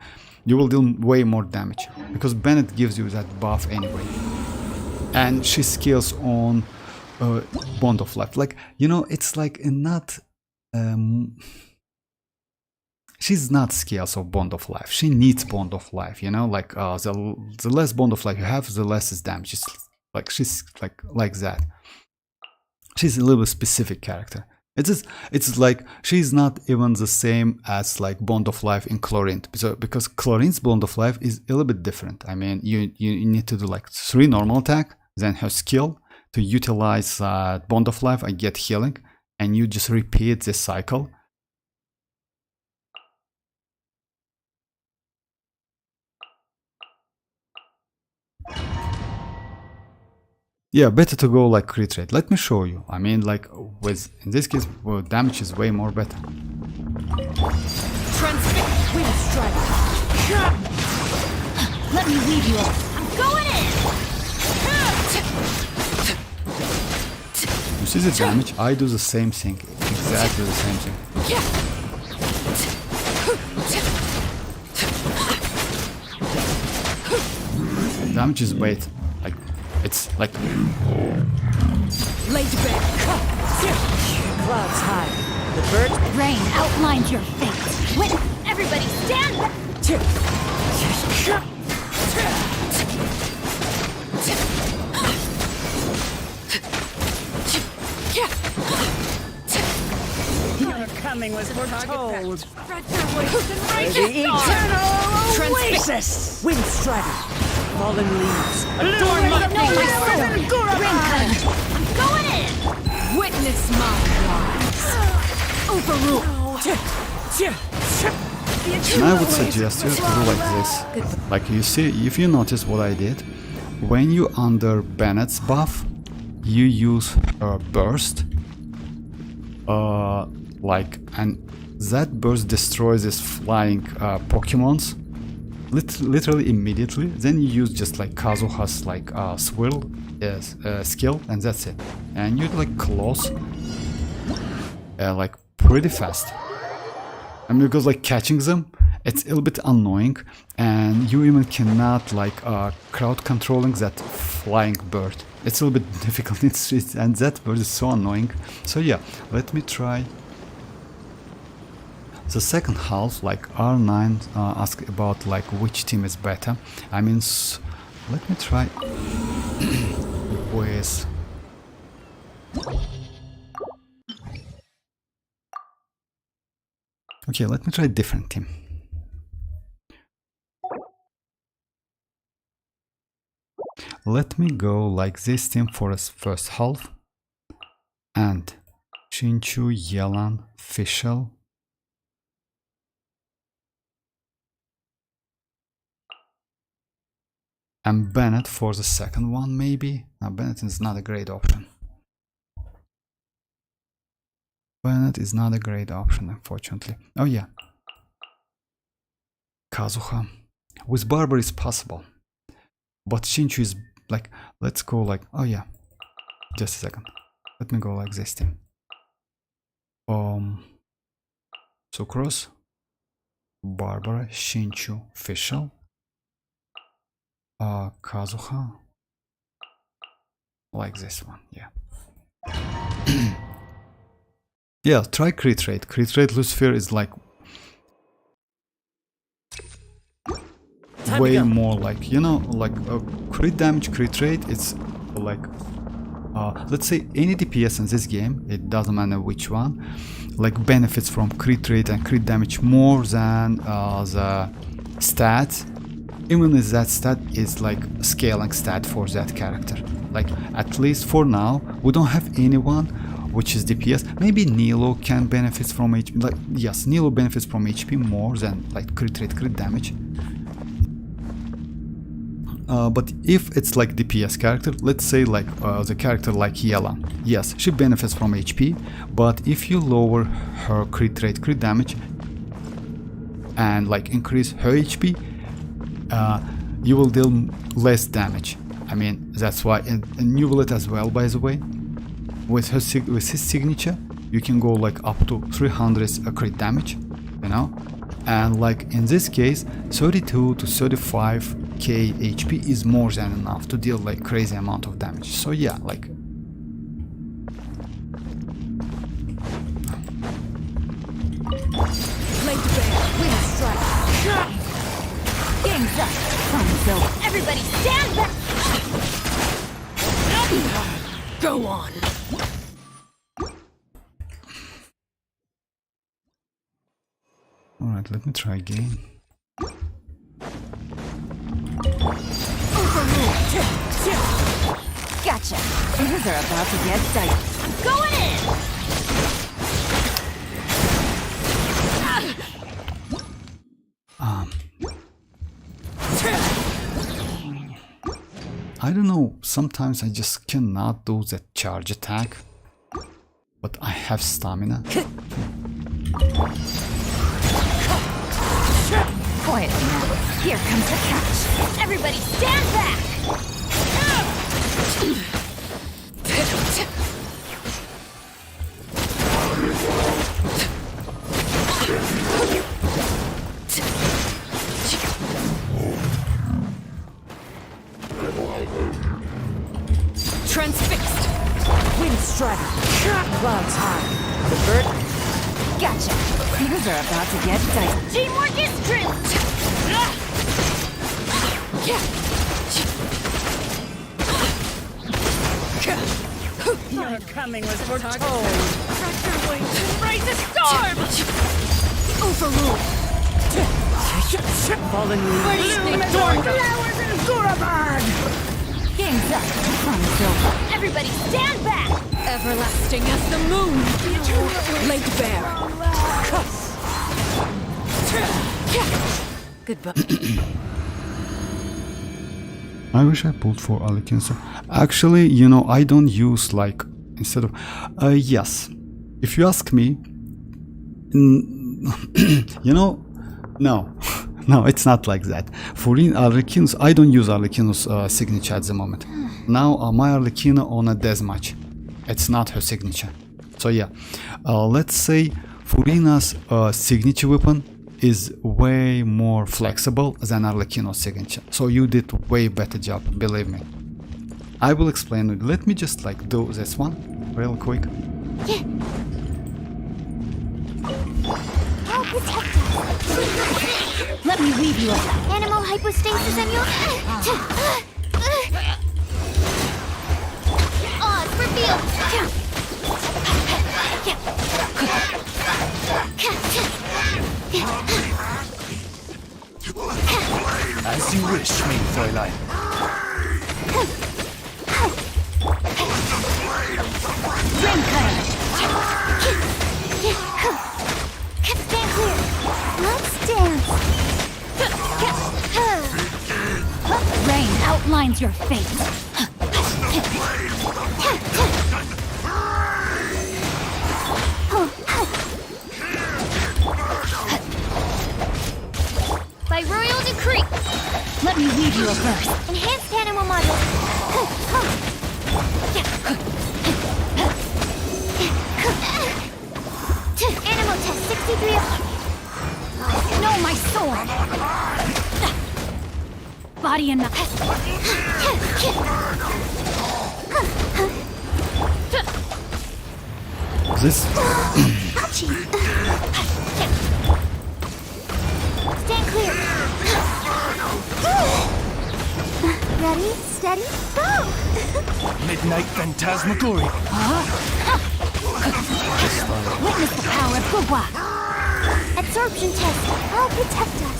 you will deal way more damage because Bennett gives you that buff anyway, and she scales on Bond of Life. Like, you know, it's like not. She's not scales of Bond of Life. She needs Bond of Life, you know, like the less Bond of Life you have, the less is damage. It's like she's like that. She's a little specific character. It's like she's not even the same as like Bond of Life in Chlorine, because Chlorine's Bond of Life is a little bit different. I mean, you need to do like 3 normal attack, then her skill to utilize Bond of Life. I get healing, and you just repeat this cycle. Yeah, better to go like crit rate. Let me show you. I mean, like, with in this case, damage is way more better. Transfix Wind Strike. Let me leave you all. I'm going in! You see the damage? I do the same thing. Exactly the same thing. Damage is weight. Like, it's like. Laid bare. Clouds high. The birds. Rain outlined your fate. Wait, everybody stand back! Your coming was foretold. Spread your wings and raise The it on! eternal oasis. Wind Strider. Fallen leaves. Adorn my No, my fingers. sword! Ring cut! I'm going in! Witness my rise. Overrule! And I would suggest you to do like this. Like, you see, if you notice what I did, when you under Bennett's buff, you use burst. Like, and that burst destroys these flying Pokemons literally immediately. Then you use just like Kazuha's like swirl skill, and that's it. And you like close like pretty fast. I mean, because like catching them, it's a little bit annoying, and you even cannot like crowd controlling that flying bird. It's a little bit difficult, and that bird is so annoying. So yeah, let me try. The second half, like R9 asked about like which team is better. I mean, let me try with. Okay, let me try a different team. Let me go like this team for us first half. And Chinchu, Yelan, Fischl. And Bennett for the second one, maybe? Now, Bennett is not a great option. Bennett is not a great option, unfortunately. Oh yeah. Kazuha. With Barber is possible. But Chinchu is like, let's go like, oh yeah. Just a second. Let me go like this team. Sucrose, Barbara, Chinchu, Fischl, Kazuha. Like this one, yeah. Yeah, try crit rate. Crit rate Lucifer is like way more like, you know, like crit damage, crit rate. It's like let's say any DPS in this game, it doesn't matter which one, like benefits from crit rate and crit damage more than the stat, even if that stat is like scaling stat for that character. Like, at least for now, we don't have anyone which is DPS. Maybe Nilo can benefit from HP. Like, yes, Nilo benefits from HP more than like crit rate, crit damage. but if it's like DPS character, let's say like the character like Yella, yes, she benefits from HP, but if you lower her crit rate, crit damage, and like increase her HP, you will deal less damage. I mean, that's why in Neuvillette as well, by the way, with his signature, you can go like up to 300 crit damage, you know, and like in this case 32 to 35k HP is more than enough to deal like crazy amount of damage. So yeah, like Game's up. Time's over. Everybody stand back! Go on. alright, let me try again. Gotcha. Things are about to get dicey. I'm going in! I don't know, sometimes I just cannot do that charge attack, but I have stamina. Quietly now. Here comes the catch. Everybody stand back! Transfixed. Wind strider. Clouds high. The bird. Gotcha. Things are about to get dicey. Teamwork is true! Your coming was foretold. Tractor wings and raise a storm! Overruled. Fallen leaves. Flowers and Gurabard! Game's up. Time's over. Everybody stand back! Everlasting as the moon. Laid bare. Goodbye. I wish I pulled for Arlecchino. Actually, you know, I don't use like instead of yes. If you ask me, you know, no, no, it's not like that. For Arlecchino's, I don't use Arlecchino's signature at the moment. Now my Arlecchino on a deathmatch, it's not her signature. So yeah, let's say Furina's signature weapon is way more flexible than Arlecchino's signature. So you did way better job, believe me. I will explain it. Let me just like do this one real quick. I'll protect us! Let me leave you. Animal hypostasis and you... Oz revealed! As you wish, mein Fräulein. Ring cutter. Stand clear! Let's dance! Rain outlines your fate. By royal decree! Let me weave you a verse. Enhanced animal model! Animal test 63 of... Know my sword. Body enough. This Stand clear! Ready, steady, go! Midnight Phantasmagoria. Witness the power of Gugwa. Absorption test. I'll protect us.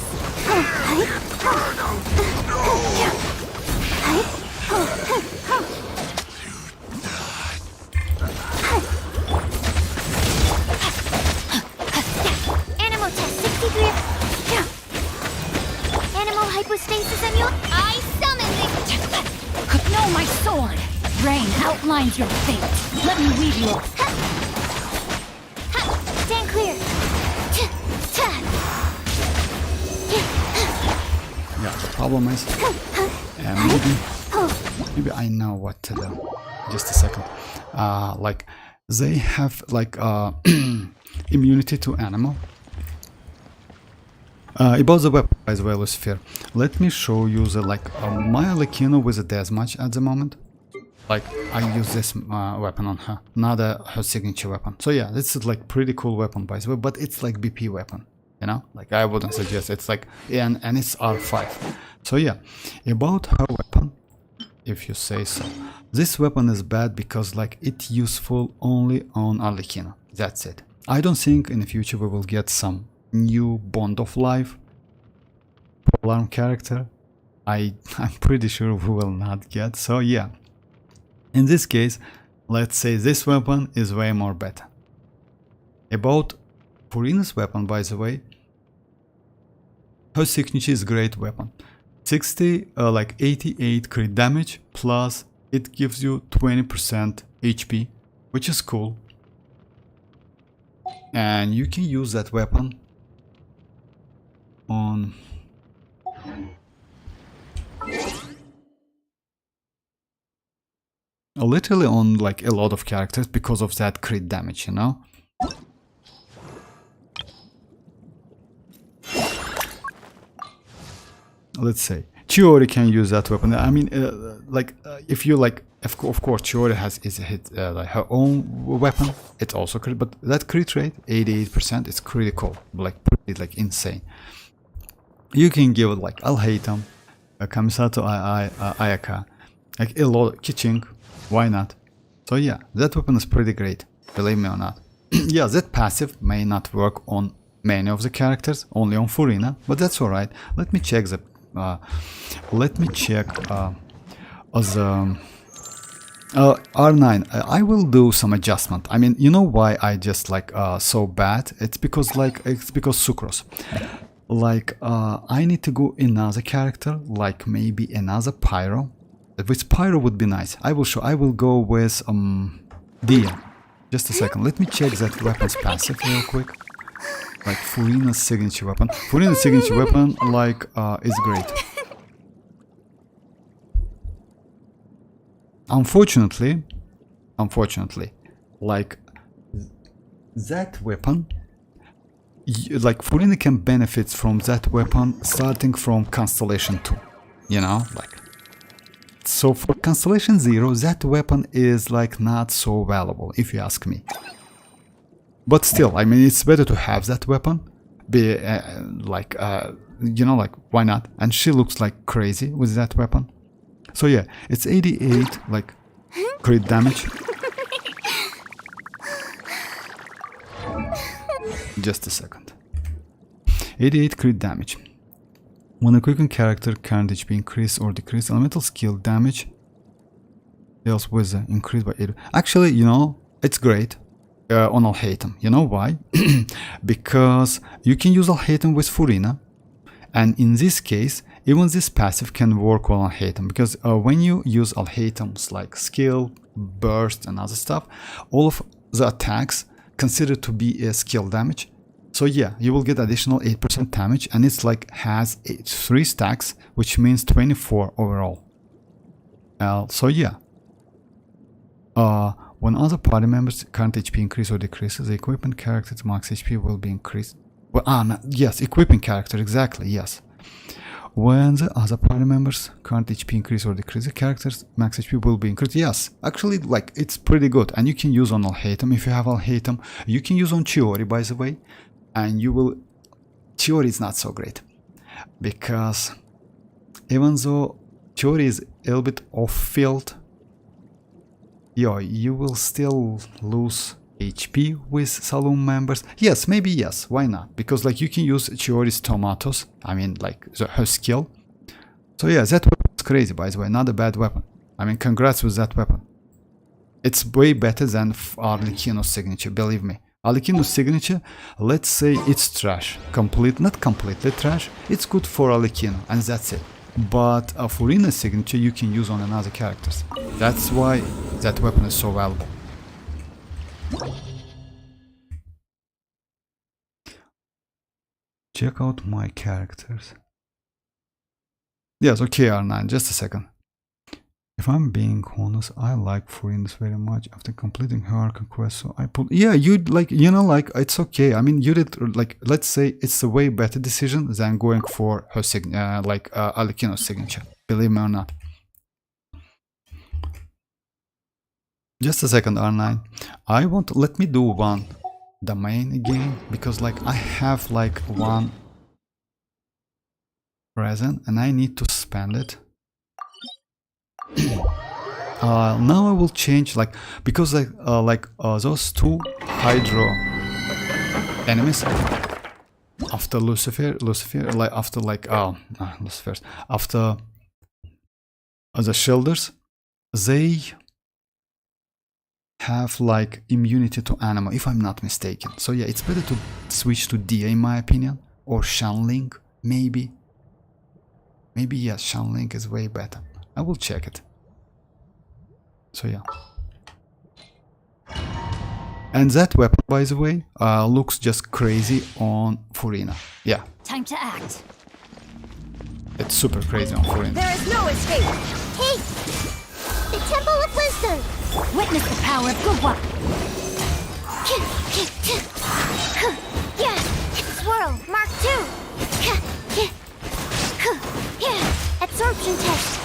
Animal test 63. Animal hypostasis and you. I summon the Feel my sword! Rain outlines your fate. Let me weave you up. Stand clear. Yeah, the problem is, maybe I know what to do. Just a second. Like they have like immunity to animal. About the weapon, by the way, Lucifer. Let me show you the like my Arlecchino with a deathmatch at the moment. Like I use this weapon on her, not her signature weapon. So yeah, this is like pretty cool weapon by the way, but it's like BP weapon. You know, like I wouldn't suggest it's like and it's R5. So yeah, about her weapon, if you say so, this weapon is bad because like it's useful only on Arlecchino. That's it. I don't think in the future we will get some new Bond of Life alarm character. I'm pretty sure we will not get. So yeah, in this case, let's say this weapon is way more better. About Furina's weapon, by the way, her signature is great weapon. 88 crit damage plus it gives you 20% HP, which is cool. And you can use that weapon on literally on like a lot of characters because of that crit damage, you know. Let's say Chiori can use that weapon. I mean, if you like, of course, Chiori has like her own weapon. It's also crit, but that crit rate, 88%, is critical, like pretty like insane. You can give it like Alhaitham, Kamisato Ayaka, like a lot Kiching. Why not? So yeah, that weapon is pretty great. Believe me or not. Yeah, that passive may not work on many of the characters, only on Furina, but that's alright. Let me check the. As R9. I will do some adjustment. I mean, you know why I just like so bad? It's because Sucrose. Like I need to go another character, like maybe another Pyro. With Pyro would be nice. I will go with Dia. Just a second. Let me check that weapon's passive real quick. Like Furina's signature weapon. Furina's signature weapon, like, is great. Unfortunately, like that weapon, like Furina can benefit from that weapon starting from Constellation 2. You know, like. So for Constellation 0, that weapon is like not so valuable, if you ask me. But still, I mean, it's better to have that weapon. Be you know, like why not? And she looks like crazy with that weapon. So yeah, it's 88 like crit damage. Just a second. 88 crit damage. When a quickened character current HP increase or decrease, elemental skill damage deals with the increase by 8. Actually, you know, it's great. On Alhaitham. You know why? Because you can use Alhaitham with Furina, and in this case, even this passive can work on Alhaitham, because when you use Alhaitham's like skill, burst, and other stuff, all of the attacks considered to be a skill damage. So yeah, you will get additional 8% damage, and it's like has 3 stacks, which means 24 overall. So yeah. When other party members' current HP increase or decreases, the equipment character's max HP will be increased. Well, yes, equipping character, exactly, yes. When the other party members' current HP increase or decrease, the character's max HP will be increased. Yes, actually, like, it's pretty good. And you can use on Alhaitham. If you have Alhaitham, you can use on Chiori, by the way. And you will... Chiori is not so great. Because even though Chiori is a little bit off-field, you will still lose HP with Saloon members. Yes, maybe yes, why not? Because like you can use Chiori's tomatoes, I mean like her skill. So yeah, that weapon is crazy, by the way, not a bad weapon. I mean, congrats with that weapon. It's way better than Arlecchino's signature, believe me. Arlecchino's signature, let's say it's trash. Not completely trash, it's good for Arlecchino, and that's it. but a Furina signature you can use on another characters. That's why that weapon is so valuable. Check out my characters. Yes, okay, R9, just a second. If I'm being honest, I like Furina's very much. After completing her quest, so I put, yeah, you like, you know, like, it's okay. I mean, you did, like, let's say it's a way better decision than going for her Arlecchino's signature, believe me or not. Just a second, R9. I want to, let me do one domain again, because like I have like one present and I need to spend it. Now I will change, like, because those two Hydro enemies after Lucifer, like after like Lucifer's, after the shielders, they have like immunity to animal, if I'm not mistaken. So yeah, it's better to switch to Dia in my opinion, or Shanling maybe. Maybe yes, Shanling is way better. I will check it. So yeah. And that weapon, by the way, looks just crazy on Furina. Yeah, Time to act. it's super crazy on Furina. There is no escape. Hey! The Temple of Wisdom! Witness the power of Gugwa! Yeah! Swirl! Mark 2! Yeah! Absorption test!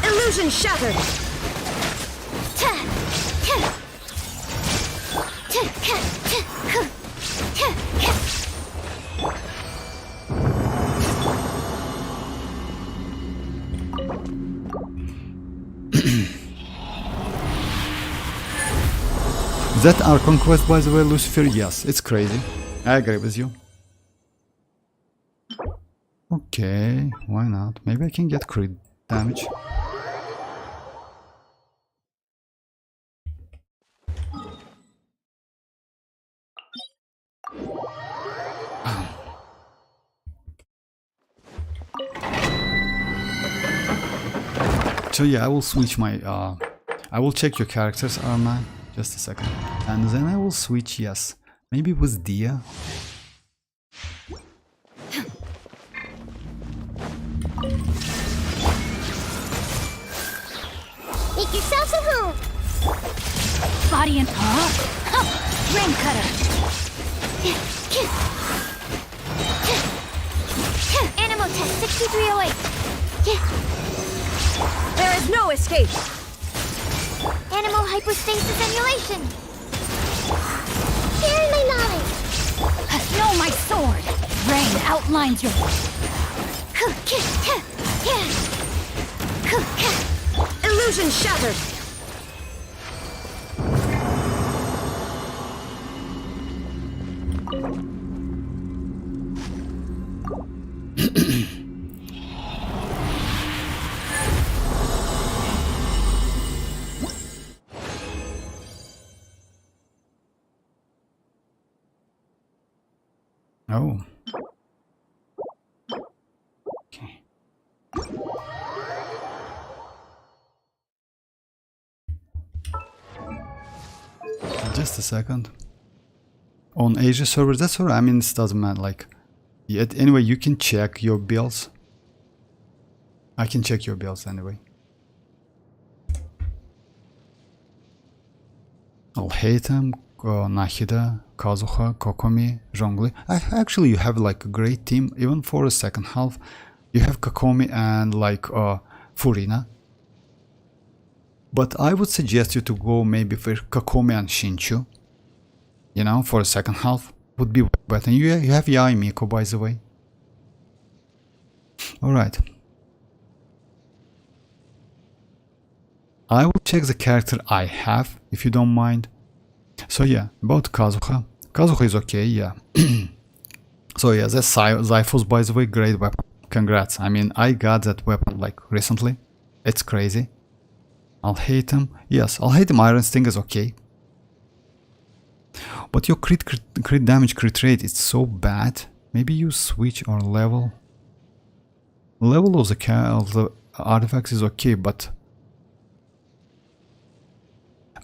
Illusion shattered. That our conquest, by the way, Lucifer, yes, it's crazy. I agree with you. Okay, why not? Maybe I can get crit damage. So yeah, I will switch my I will check your characters, R9. Just a second. And then I will switch, yes. Maybe with Dia. Make yourselves at home! Body and Rain cutter. Animal test 6308. There is no escape. Animal hypostasis emulation. Share my knowledge. Know my sword. Rain outlines your. Illusion shattered. Oh. Okay. Just a second. On Asia server, that's alright. I mean, it doesn't matter. Like, yet anyway, you can check your bills. I can check your bills anyway. I'll hate them. Nahida, Kazuha, Kokomi, Zhongli. Actually, you have like a great team. Even for the second half, you have Kokomi and like Furina. But I would suggest you to go maybe for Kokomi and Shinchu. You know, for the second half would be better. You have Yai Miko, by the way. Alright. I will check the character I have, if you don't mind. So yeah, about Kazuha. Kazuha is okay, yeah. So yeah, that's Zyphos, by the way, great weapon. Congrats. I mean, I got that weapon like recently. It's crazy. I'll hate him. Yes, I'll hate him. Iron Sting is okay. But your crit damage, crit rate is so bad. Maybe you switch or level. Level of the artifacts is okay, but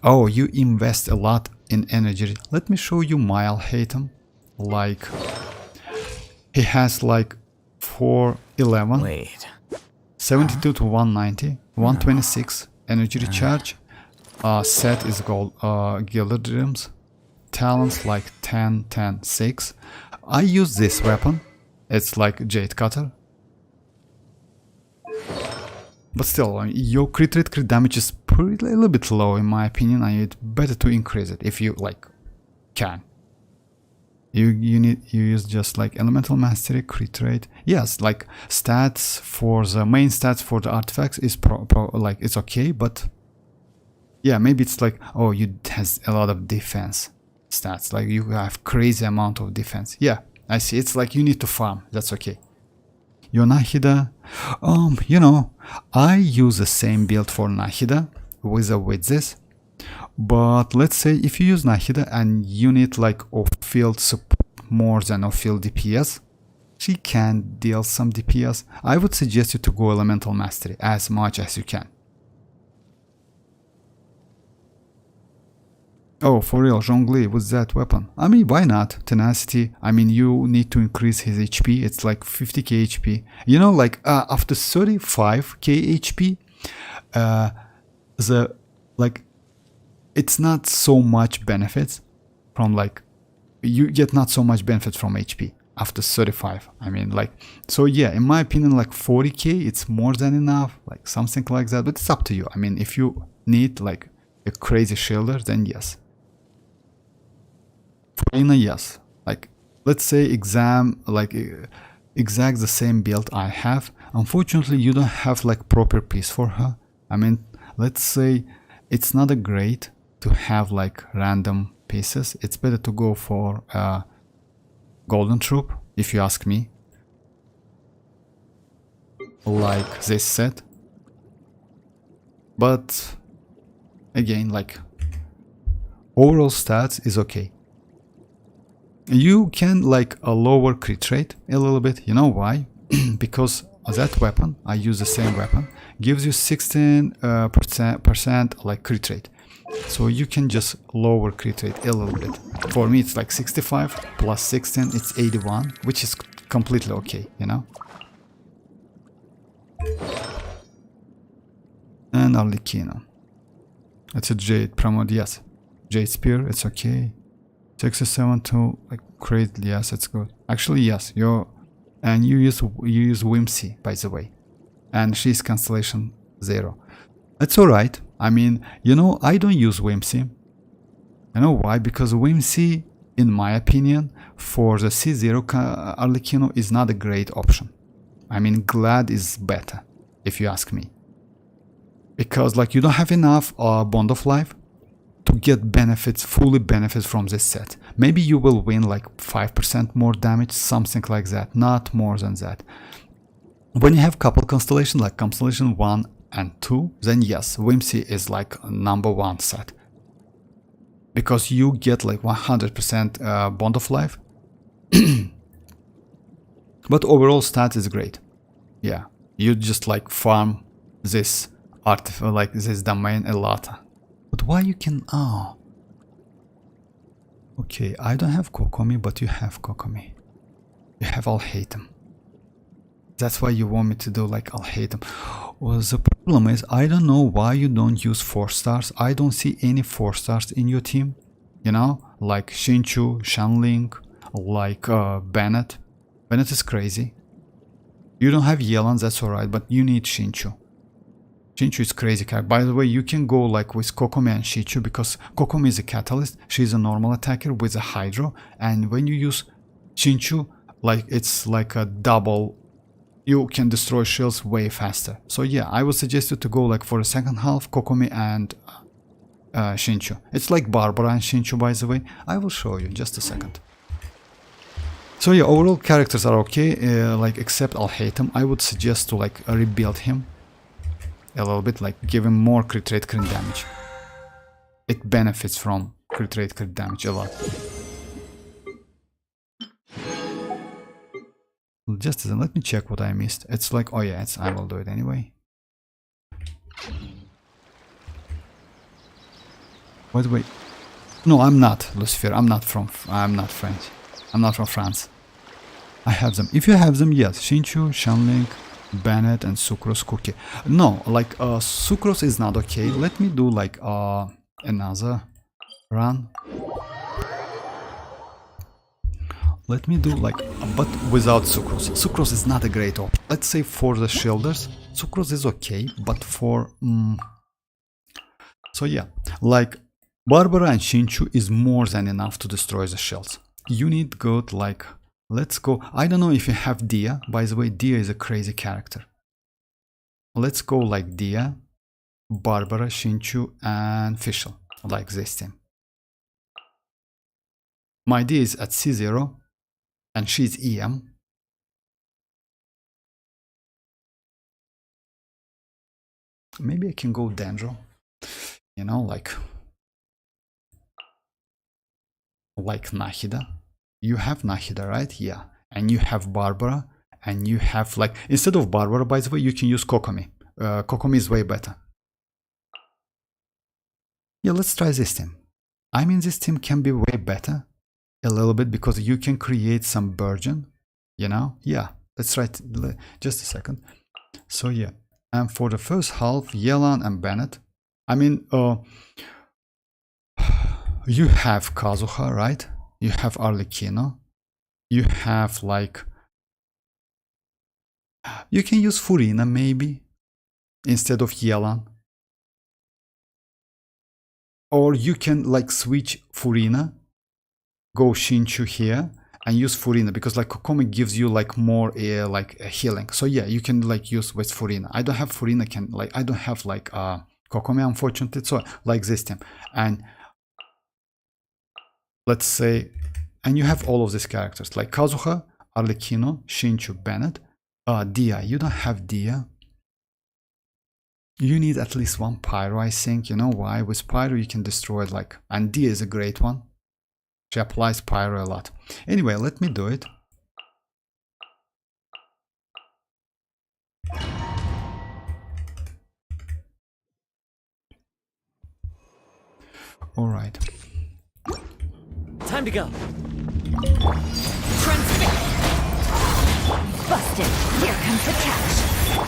oh, you invest a lot in energy. Let me show you my Alhaitham. Like, he has like 411, Wait. 72 to 190, 126 energy recharge. Set is gold, gilded rims. Talents like 10, 10, 6. I use this weapon. It's like Jade Cutter. But still, your crit rate, crit damage is a little bit low in my opinion, and it's better to increase it if you like can. You use just like elemental mastery, crit rate. Yes, like stats for the main stats for the artifacts is like it's okay, but yeah, maybe it's like, oh, you has a lot of defense stats, like you have crazy amount of defense. Yeah, I see. It's like you need to farm. That's okay. Your Nahida, you know, I use the same build for Nahida with this, but let's say if you use Nahida and you need like off-field support more than off-field DPS, she can deal some DPS. I would suggest you to go elemental mastery as much as you can. Oh, for real, Zhongli with that weapon. I mean, why not? Tenacity. I mean, you need to increase his HP. It's like 50k HP. You know, like after 35k HP, it's not so much benefits from like, you get not so much benefit from HP after 35. I mean, like, so yeah, in my opinion, like 40k, it's more than enough, like something like that. But it's up to you. I mean, if you need like a crazy shielder, then yes. Furina, yes. Like, let's say exact the same build I have. Unfortunately, you don't have like proper piece for her. I mean, let's say it's not a great to have like random pieces. It's better to go for golden troop, if you ask me. Like this set. But again, like overall stats is okay. You can like a lower crit rate a little bit. You know why? Because that weapon, I use the same weapon, gives you 16% like crit rate. So you can just lower crit rate a little bit. For me, it's like 65 plus 16, it's 81, which is completely okay, you know? And Arlecchino. It's a Jade promote, yes. Jade Spear, it's okay. 67 to like crit, yes, it's good. Actually, yes, you use Whimsy, by the way, and she's Constellation 0. That's alright. I mean, you know, I don't use Whimsy. You know why? Because Whimsy, in my opinion, for the C0 Arlecchino is not a great option. I mean, Glad is better, if you ask me. Because like you don't have enough Bond of Life to get benefits, fully benefits from this set. Maybe you will win like 5% more damage, something like that, not more than that. When you have couple constellation, like Constellation 1 and 2, then yes, Whimsy is like #1 set. Because you get like 100% Bond of Life. But overall stat is great. Yeah, you just like farm this like this domain a lot. But why you can... oh. Okay, I don't have Kokomi, but you have Kokomi. You have Alhaitham. That's why you want me to do like Alhaitham. Well, the problem is, I don't know why you don't use 4 stars. I don't see any 4 stars in your team. You know, like Xinchu, Shanling, like Bennett. Bennett is crazy. You don't have Yelan, that's alright, but you need Xinchu. Xinchu is crazy character. By the way, you can go like with Kokomi and Xinchu, because Kokomi is a catalyst. She's a normal attacker with a Hydro, and when you use Xinchu, like it's like a double. You can destroy shields way faster. So yeah, I would suggest you to go like for the second half, Kokomi and Xinchu. It's like Barbara and Xinchu, by the way. I will show you in just a second. So yeah, overall characters are okay, like except Alhaitham. I would suggest to like rebuild him a little bit, like give him more crit rate, crit damage. It benefits from crit rate, crit damage a lot. just a second, let me check what I missed. It's like, oh yeah, I will do it anyway. Wait. No, I'm not, Lucifer. I'm not French. I'm not from France. I have them. If you have them, yes. Shinchu, Shanling, Bennett, and Sucrose Cookie. No, like, Sucrose is not okay. Let me do, like, another run. Let me do, like, but without Sucrose. Sucrose is not a great option. Let's say for the shielders, Sucrose is okay, but for... So yeah, like, Barbara and Shinchu is more than enough to destroy the shields. You need good, like, let's go. I don't know if you have Dia. By the way, Dia is a crazy character. Let's go like Dia, Barbara, Shinchu, and Fischl, like this team. My Dia is at C0, and she's EM. Maybe I can go Dendro, you know, like Nahida. You have Nahida, right? Yeah. And you have Barbara, and you have, like, instead of Barbara, by the way, you can use Kokomi. Kokomi is way better. Yeah, let's try this team. I mean, this team can be way better a little bit because you can create some burgeon, you know? Yeah, let's try it. Just a second. So yeah, and for the first half, Yelan and Bennett. I mean, you have Kazuha, right? You have Arlecchino. You have, like, you can use Furina maybe instead of Yelan. Or you can, like, switch Furina, go Shinchu here, and use Furina, because, like, Kokomi gives you, like, more like healing. So yeah, you can, like, use with Furina. I don't have Furina, I don't have, like, Kokomi, unfortunately. So like this team, and let's say, and you have all of these characters like Kazuha, Arlecchino, Shinchu, Bennett, Dia. You don't have Dia. You need at least one Pyro, I think. You know why? With Pyro you can destroy it, like, and Dia is a great one. She applies Pyro a lot. Anyway, let me do it. All right. Time to go. Busted. Here comes the catch.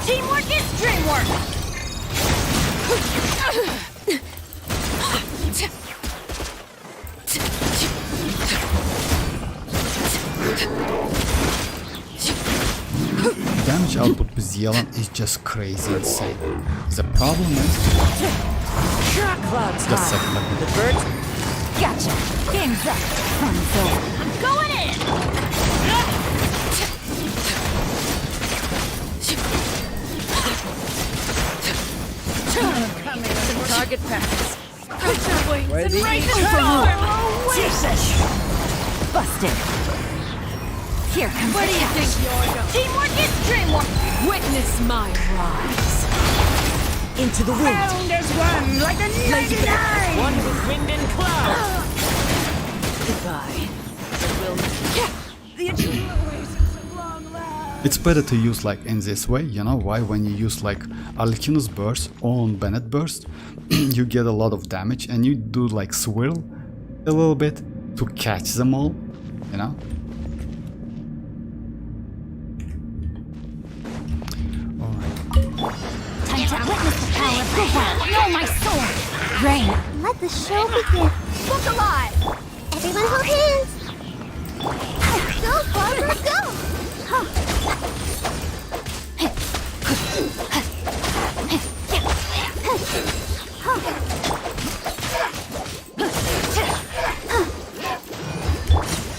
Teamwork is dreamwork! Damage output with Yelan is just crazy insane. The problem is... Clouds Just a high. second, let me... The birds. Gotcha. Game's up. Fun's over. I'm going in! Target practice. Where the Busted. Here comes Where the do you think catch. you're going? Teamwork is dreamwork! Witness my rise. into the wind. Round as one, like a 99! One with wind and cloud. Goodbye. The oasis of long last. It's better to use like in this way, you know why? When you use like Arlecchino's burst on Bennett burst, you get a lot of damage and you do like swirl a little bit to catch them all, you know? Time to witness the power of the hell. No, my sword! Rain, Let the show begin. look alive! Everyone hold hands. Go, Barbara, go!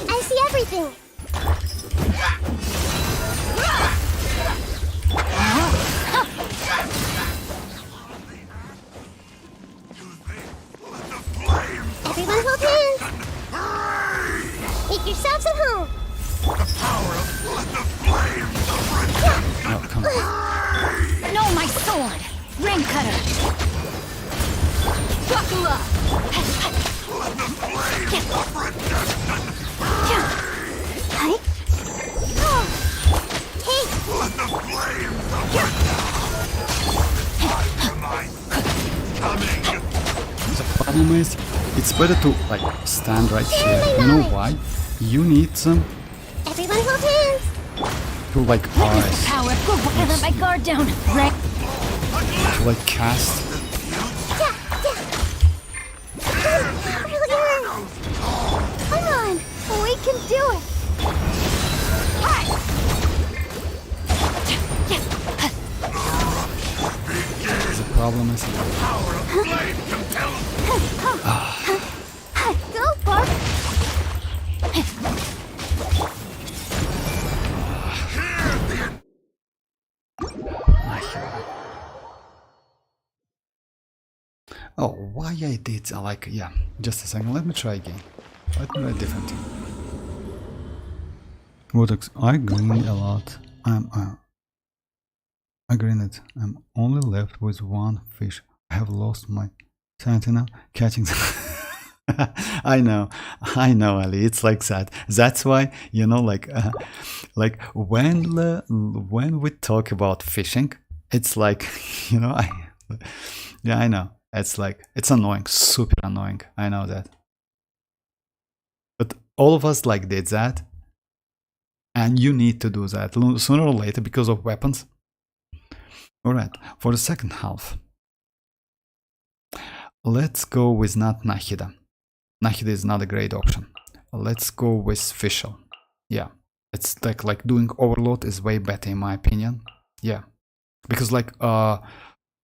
I see everything. Everyone hold hands. Make yourselves at home. Oh, come on. No, my sword! Rain cutter! Buckle up! Hi. The problem is, it's better to like stand right here. You know why? You need some Everyone hold hands. to like eyes, Power, go and let my guard down. Right. to like cast. Come on, we can do it. The problem is, Go, Barb. oh, why I did like yeah. Just a second. Let me try again. Let me try different. What I green a lot. I green it. I'm only left with one fish. I have lost my sentinel catching. I know, Ali. It's like that. That's why like when we talk about fishing, it's like I know. It's like it's annoying, super annoying. I know that, but all of us like did that, and you need to do that sooner or later because of weapons. All right, for the second half, let's go with not Nahida. Nahida is not a great option. Let's go with Fischl. Yeah, it's like doing Overload is way better in my opinion. Yeah, because like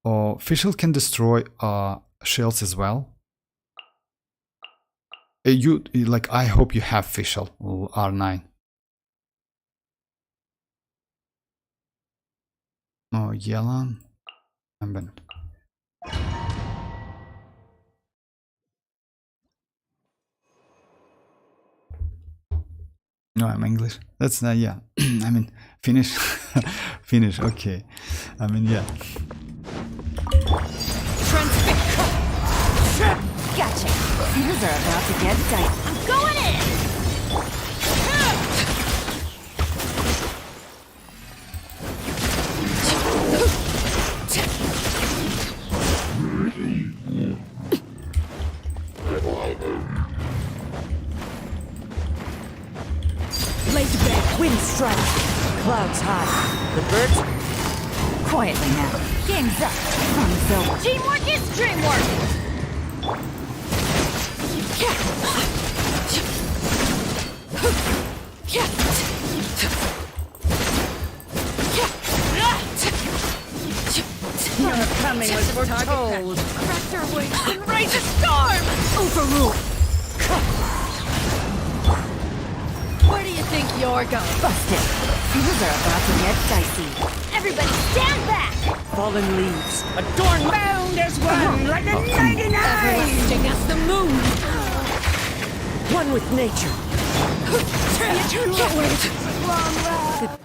Fischl can destroy shells as well. You like I hope you have Fischl R9. Oh, Yelan and Ben. No, I'm English. That's not, yeah. I mean, Finnish. Finnish, okay. I mean, yeah. Gotcha. Things are about to get dicey. I'm going in. Blade bank, wind strike. Clouds high. The birds. Quietly now. Game's up. Fun's over. Teamwork is dreamwork. Your coming was foretold. Crack your wings and raise a storm. Overruled. Where do you think you're going? Busted. Things are about to get dicey. Everybody stand back. Fallen leaves. Adorn bound as one, like the 99! Everlasting as the moon. One with nature. Eternal wait. Long ride.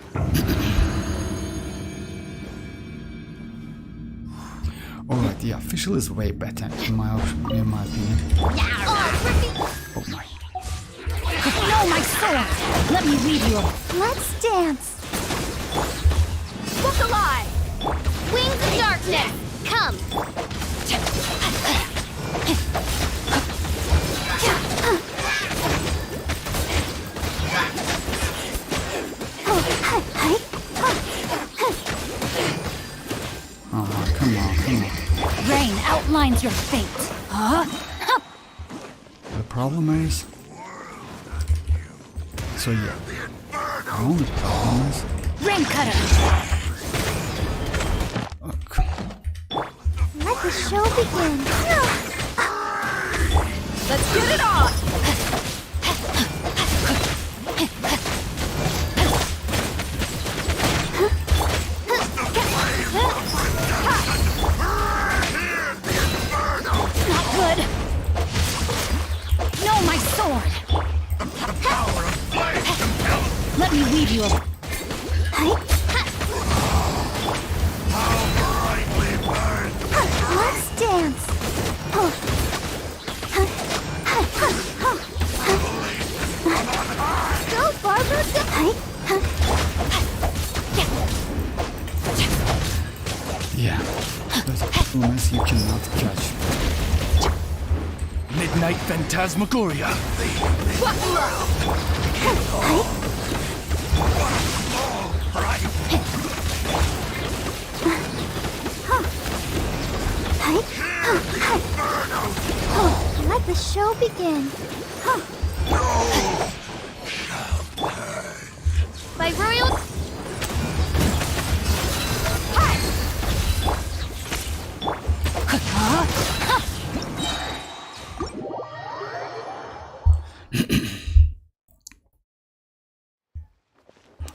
Alright, yeah, Fischl is way better in my opinion. Oh my. No, my sword. Let me lead you. Let's dance. Look alive. Wings of darkness. Come. Oh, come on. Rain outlines your fate. The problem is... So yeah, the only problem is... Rain cutter. Let the show begin. Let's get it on. Not good. No, my sword. Let me weave you a... Let's dance. Go, Barbara, go. cannot catch me. Midnight Phantasmagoria. Let the show begin. By royal.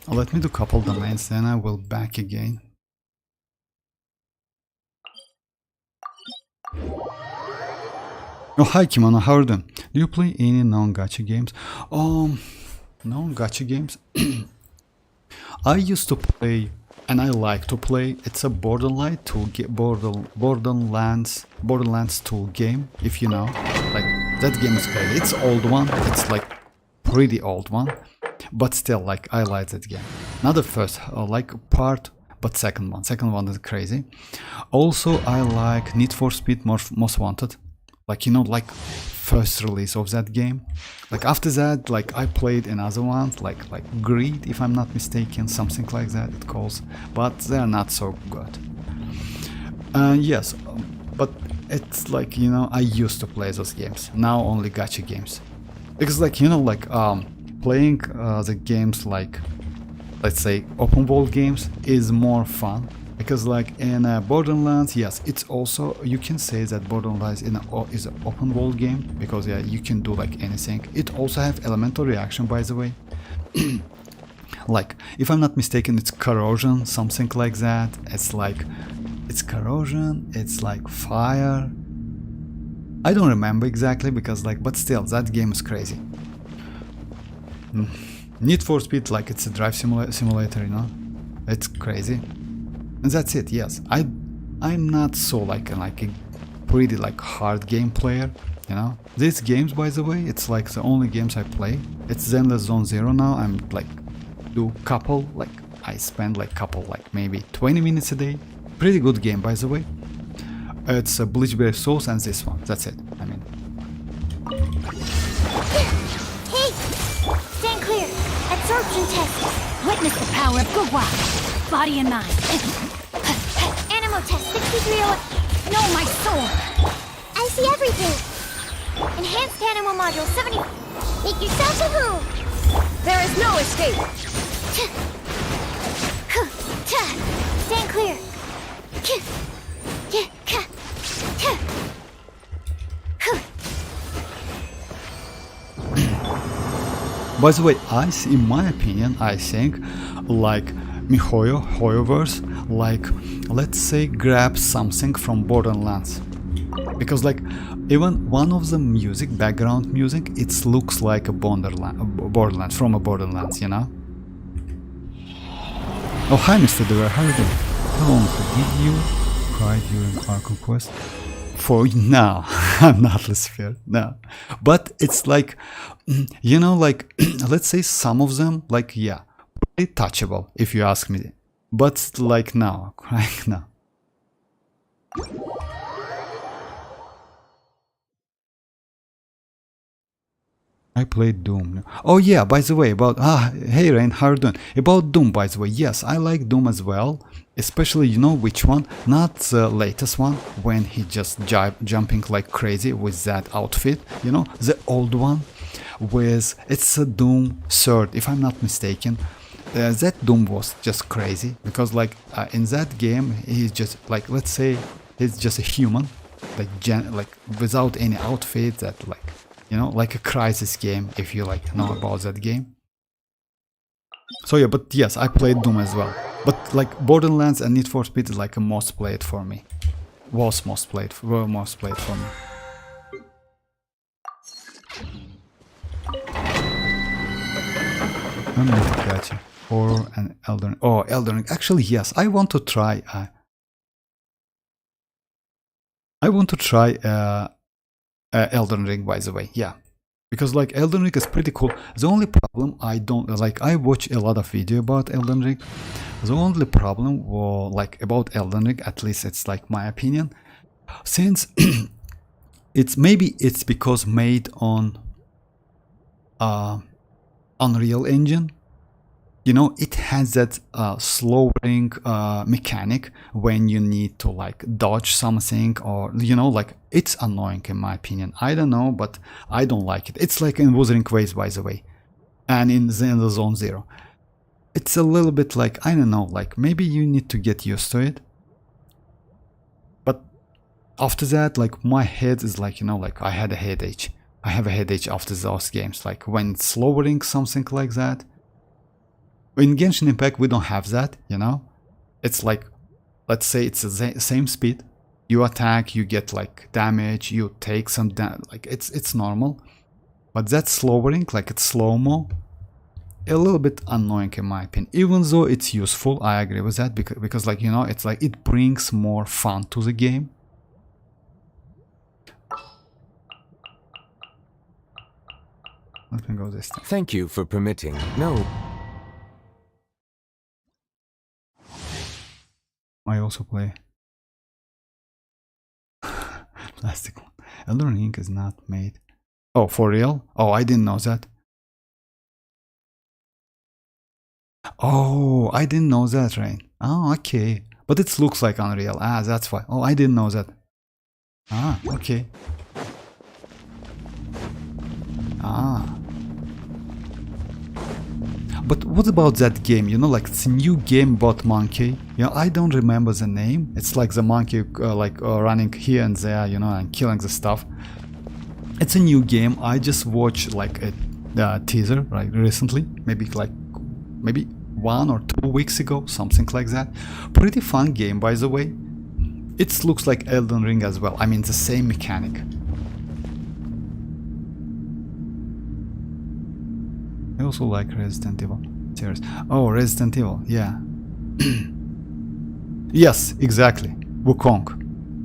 Let me do couple domains, then I will back again. Oh, hi Kimono, how are you doing? Do you play any non-gacha games? Non-gacha games? I used to play, and I like to play, it's a Borderlands 2 game, if you know. Like, that game is great. It's old one, it's like pretty old one, but still, like, I like that game. Not the first, like, part, but second one is crazy. Also, I like Need for Speed Most Wanted. Like, you know, like first release of that game. Like after that, like I played another ones like Greed, if I'm not mistaken, something like that it calls, but they're not so good. Yes, but it's like, you know, I used to play those games. Now only gacha games, because like, you know, like playing the games like, let's say, open world games is more fun. Because like in Borderlands, yes, it's also, you can say that Borderlands is an open world game, because yeah, you can do like anything. It also have elemental reaction, by the way. Like, if I'm not mistaken, it's corrosion, something like that. It's like, it's corrosion, it's like fire. I don't remember exactly, because like, but still, that game is crazy. Need for Speed, like it's a drive simulator, you know, it's crazy. And that's it. Yes, I'm not so like a pretty like hard game player, you know. These games, by the way, it's like the only games I play. It's Zenless Zone Zero now. I'm like do couple, like I spend like couple, like maybe 20 minutes a day. Pretty good game, by the way. It's a Bleachberry Souls and this one. That's it. I mean. Hey, stand clear. Absorption test. Witness the power of Gugwa. Body and mind. Animal test 6301. No, my soul. I see everything. Enhanced animal module 70. Make yourself a home. There is no escape. Stand clear. By the way, in my opinion, I think like Hoyoverse, like let's say grab something from Borderlands, because like even one of the music, background music, it looks like a Borderlands, from a Borderlands, you know. Oh, hi Mr. Dever, how are you doing? How long did you cry during our conquest? For now, I'm not Lucifer, no. But it's like, you know, like let's say some of them, like, yeah, pretty touchable if you ask me, but like now, crying now. I played Doom. Oh yeah, by the way, about hey Rain, how are you doing? About Doom, by the way, yes, I like Doom as well, especially, you know which one? Not the latest one when he just jumping like crazy with that outfit, you know, the old one with, it's a Doom 3rd, if I'm not mistaken. That Doom was just crazy, because like in that game he's just like, let's say he's just a human, like without any outfit, that like, you know, like a Crisis game, if you like know about that game. So yeah, but yes, I played Doom as well. But like Borderlands and Need for Speed is like a most played for me. Were most played for me. I'm going to catch it. Horror and Elden Ring. Oh, Elden Ring. Actually, yes, I want to try. Elden Ring, by the way, yeah, because like Elden Ring is pretty cool. The only problem, I don't like, I watch a lot of video about Elden Ring. The only problem like about Elden Ring, at least it's like my opinion, Since it's because made on Unreal Engine, you know, it has that slowing mechanic when you need to like dodge something, or you know, like it's annoying in my opinion. I don't know, but I don't like it. It's like in Wuthering Waves, by the way, and in the Zone Zero. It's a little bit like, I don't know, like maybe you need to get used to it. But after that, like my head is like, you know, like I had a headache. I have a headache after those games, like when it's lowering something like that. In Genshin Impact, we don't have that, you know? It's like, let's say it's the same speed. You attack, you get like damage, you take some damage, like it's normal. But that's lowering, like it's slow-mo, a little bit annoying in my opinion. Even though it's useful, I agree with that, because like, you know, it's like it brings more fun to the game. Let me go this time. Thank you for permitting. No. I also play plastic one. Elden Ring is not made. Oh, for real? Oh, I didn't know that. Oh, I didn't know that, right? Oh, okay. But it looks like Unreal. Ah, that's why. Oh, I didn't know that. Ah, okay. Ah. But what about that game? You know, like it's a new game about monkey. You know, I don't remember the name. It's like the monkey running here and there, you know, and killing the stuff. It's a new game. I just watched like a teaser, right, recently, maybe 1 or 2 weeks ago, something like that. Pretty fun game, by the way. It looks like Elden Ring as well. I mean, the same mechanic. I also like Resident Evil series. Oh, Resident Evil, yeah. Yes, exactly. Wukong.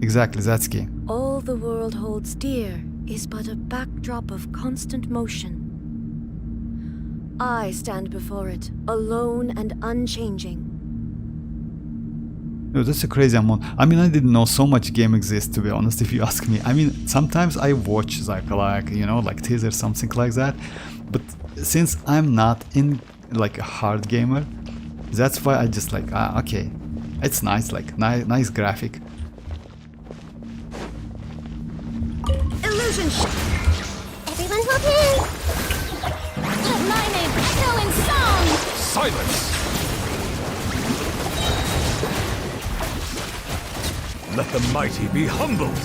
Exactly, that's game. All the world holds dear is but a backdrop of constant motion. I stand before it, alone and unchanging. No, that's a crazy amount. I mean, I didn't know so much game exists, to be honest, if you ask me. I mean, sometimes I watch like you know, like teaser, something like that. But since I'm not in like a hard gamer, that's why I just like, okay, it's nice, like nice graphic. Illusion shot. Everyone's okay. Let my name echo in song! Silence! Let the mighty be humbled!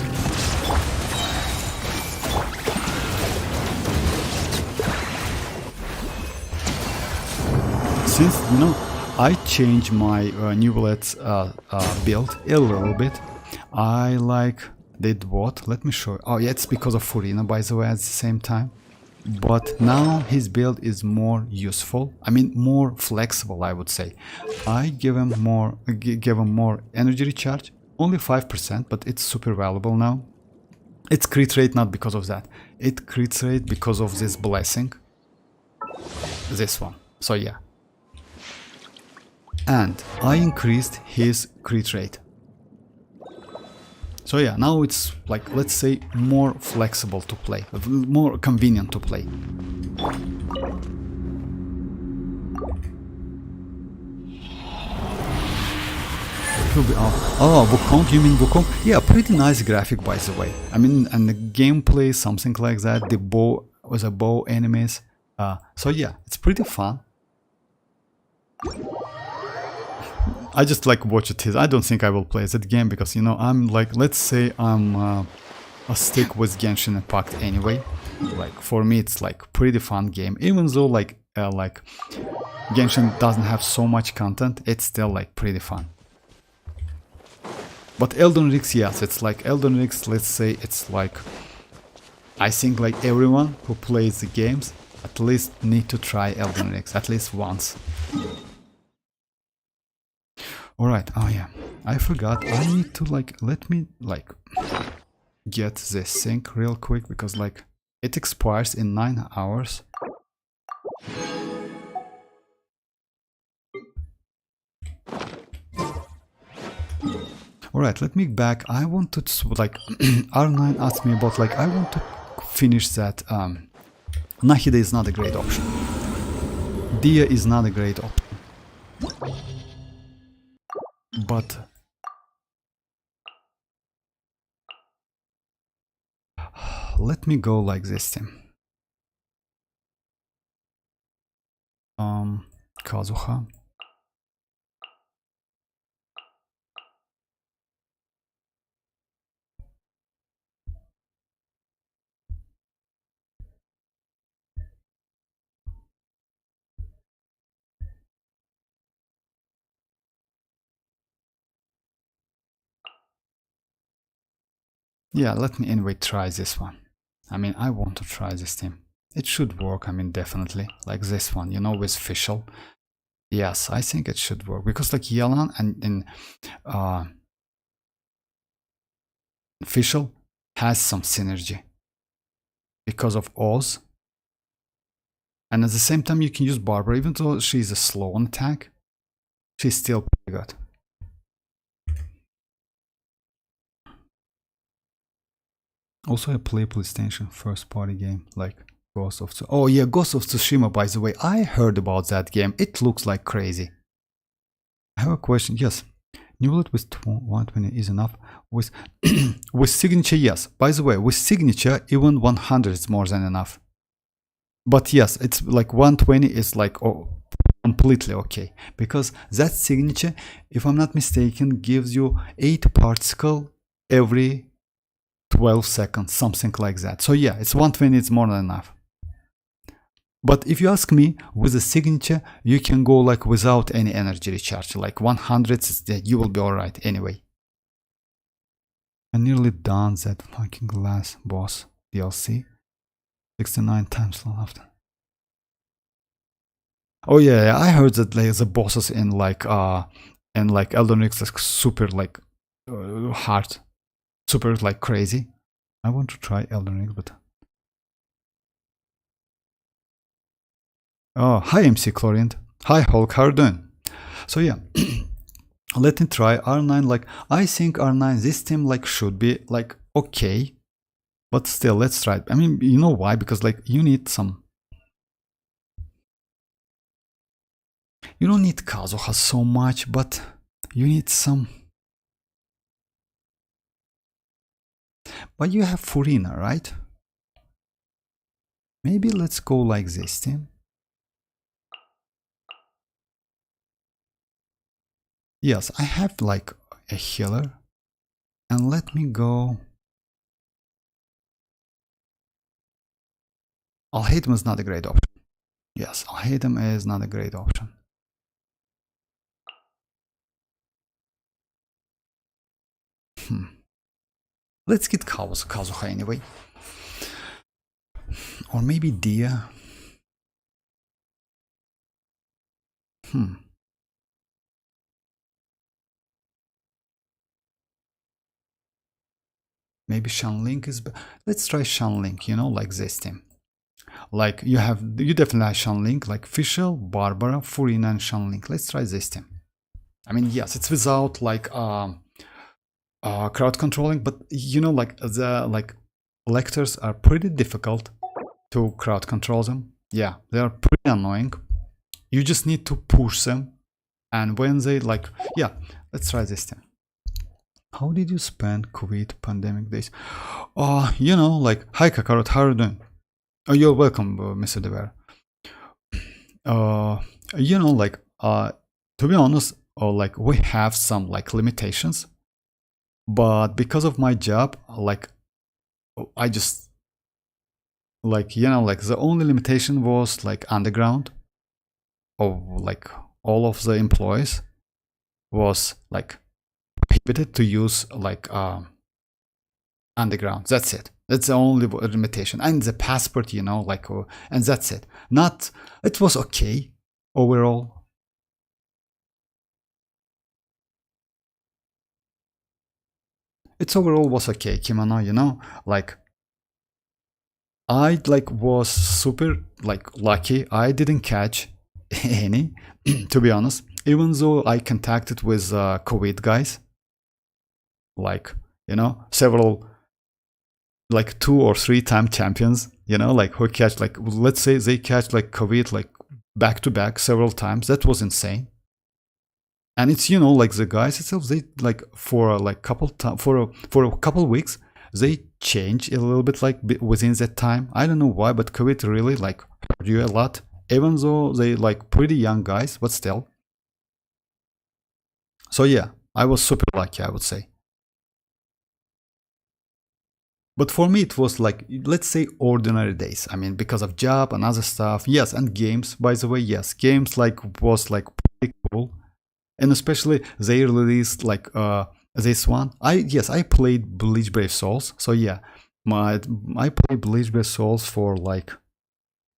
Since, you know, I changed my Neuvillette build a little bit. I did what? Let me show you. Oh yeah, it's because of Furina, by the way, at the same time. But now his build is more useful. I mean, more flexible, I would say. I give him more energy recharge, only 5%, but it's super valuable now. It's crit rate not because of that. It crit rate because of this blessing. This one. So yeah. And I increased his crit rate. So yeah, now it's like, let's say, more flexible to play, more convenient to play. Oh, Wukong, you mean Wukong? Yeah, pretty nice graphic, by the way. I mean, and the gameplay, something like that, the bow, with a bow enemies. So yeah, it's pretty fun. I just like watch it. I don't think I will play that game because, you know, I'm like, let's say I'm a stick with Genshin Impact anyway. Like for me, it's like pretty fun game. Even though like Genshin doesn't have so much content, it's still like pretty fun. But Elden Ring, yes, it's like Elden Ring. Let's say it's like, I think like everyone who plays the games at least need to try Elden Ring at least once. Alright, oh yeah, I forgot, I need to like, let me like get this thing real quick because like it expires in 9 hours. Alright, let me back. I want to, like, R9 asked me about, like, I want to finish that. Nahida is not a great option. Dia is not a great option. But let me go like this team. Kazuha. Yeah, let me anyway try this one. I mean, I want to try this team. It should work, I mean, definitely. Like this one, you know, with Fischl. Yes, I think it should work. Because like Yelan and Fischl has some synergy. Because of Oz. And at the same time, you can use Barbara. Even though she's a slow on attack, she's still pretty good. Also, I play PlayStation first party game like Ghost of Tsushima. Oh yeah, Ghost of Tsushima, by the way. I heard about that game. It looks like crazy. I have a question. Yes, Neuvillette with 120 is enough. With with signature, yes. By the way, with signature, even 100 is more than enough. But yes, it's like 120 is like completely okay. Because that signature, if I'm not mistaken, gives you 8 particle every 12 seconds, something like that. So yeah, it's 120, it's more than enough. But if you ask me, with the signature, you can go like without any energy recharge, like 100, you will be alright anyway. I nearly done that fucking last boss DLC. 69 times long after. Oh yeah, I heard that like the bosses in like Elden Ring is like super like hard. Super like crazy. I want to try Elden Ring, but oh, hi MC Chlorient. Hi Hulk, how are you doing? So yeah, let me try R9. Like I think R9 this team like should be like okay, but still let's try it. I mean, you know why? Because like you need some. You don't need Kazuha so much, but you need some. But you have Furina, right? Maybe let's go like this team. Yes, I have like a healer. And let me go. Alhaitham is not a great option. Yes, Alhaitham is not a great option. Let's get Kazuha anyway. Or maybe Dia. Maybe Shanlink is. Let's try Shanlink, you know, like this team. Like you definitely have Shanlink, like Fischl, Barbara, Furina, and Shanlink. Let's try this team. I mean, yes, it's without like crowd controlling, but you know, like the lectors are pretty difficult to crowd control them. Yeah, they are pretty annoying. You just need to push them, and when they like, yeah, let's try this team. How did you spend COVID pandemic days? You know, like, hi Kakarot, how are you doing? Oh, you're welcome, Mr. Dever. You know, like, to be honest, like, we have some like limitations, but because of my job, like, I just, like, you know, like, the only limitation was like underground, of like all of the employees was like prohibited to use like underground. That's it. That's the only limitation. And the passport, you know, like, and that's it. Not, it was okay overall. It's overall was okay, Kimono, you know, like, I like was super like lucky. I didn't catch any, to be honest, even though I contacted with COVID guys. like, you know, several, like 2 or 3 time champions, you know, like who catch, like, let's say they catch like COVID like back to back several times. That was insane. And it's, you know, like the guys itself, they like for like for a couple weeks, they change a little bit like within that time. I don't know why, but COVID really like hurt you a lot, even though they like pretty young guys, but still. So yeah, I was super lucky, I would say. But for me, it was like, let's say, ordinary days. I mean, because of job and other stuff. Yes, and games, by the way, yes, games like was like pretty cool. And especially they released like this one. I played Bleach Brave Souls. So yeah, I played Bleach Brave Souls for like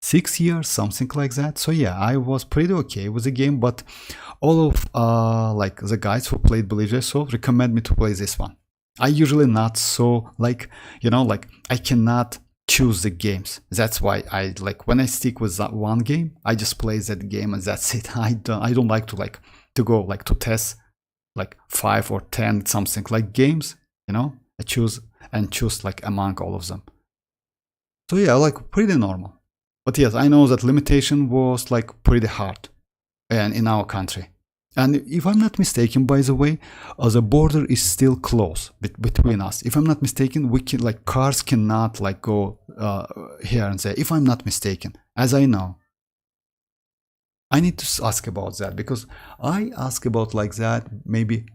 6 years, something like that. So yeah, I was pretty okay with the game. But all of like the guys who played Bleach Brave Souls recommend me to play this one. I usually not so like, you know, like I cannot choose the games. That's why I like when I stick with that one game, I just play that game and that's it. I don't like to like to go like to test like 5 or 10 something like games, you know. I choose like among all of them. So yeah, like pretty normal. But yes, I know that limitation was like pretty hard and in our country. And if I'm not mistaken, by the way, the border is still closed between us. If I'm not mistaken, we can like cars cannot like go here and there. If I'm not mistaken, as I know, I need to ask about that because I ask about like that maybe.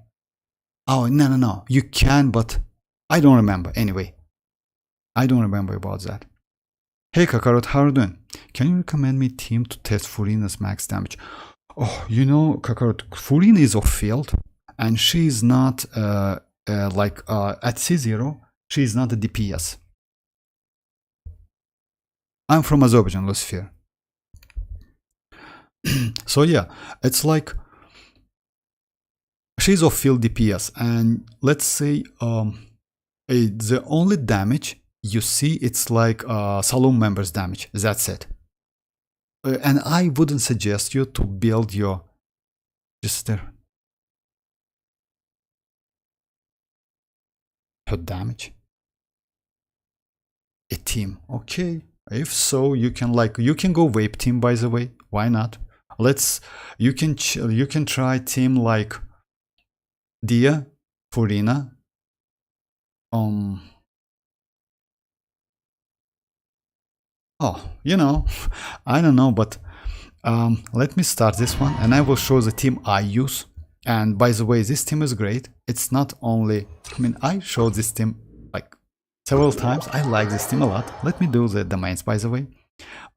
Oh no, you can, but I don't remember. Anyway, I don't remember about that. Hey Kakarot, how are you doing? Can you recommend me team to test Furina's max damage? Oh, you know, Kakarot, Furina is off field, and she is not like at C0. She is not a DPS. I'm from Azerbaijan, Lucifer. So yeah, it's like she's off field DPS, and let's say the only damage you see it's like saloon members damage. That's it. And I wouldn't suggest you to build your just there. Her damage. A team, okay. If so, you can go vape team. By the way, why not? You can try team like Dia, Furina. Oh, you know, I don't know, but let me start this one and I will show the team I use. And by the way, this team is great. It's not only, I mean, I showed this team like several times. I like this team a lot. Let me do the domains, by the way.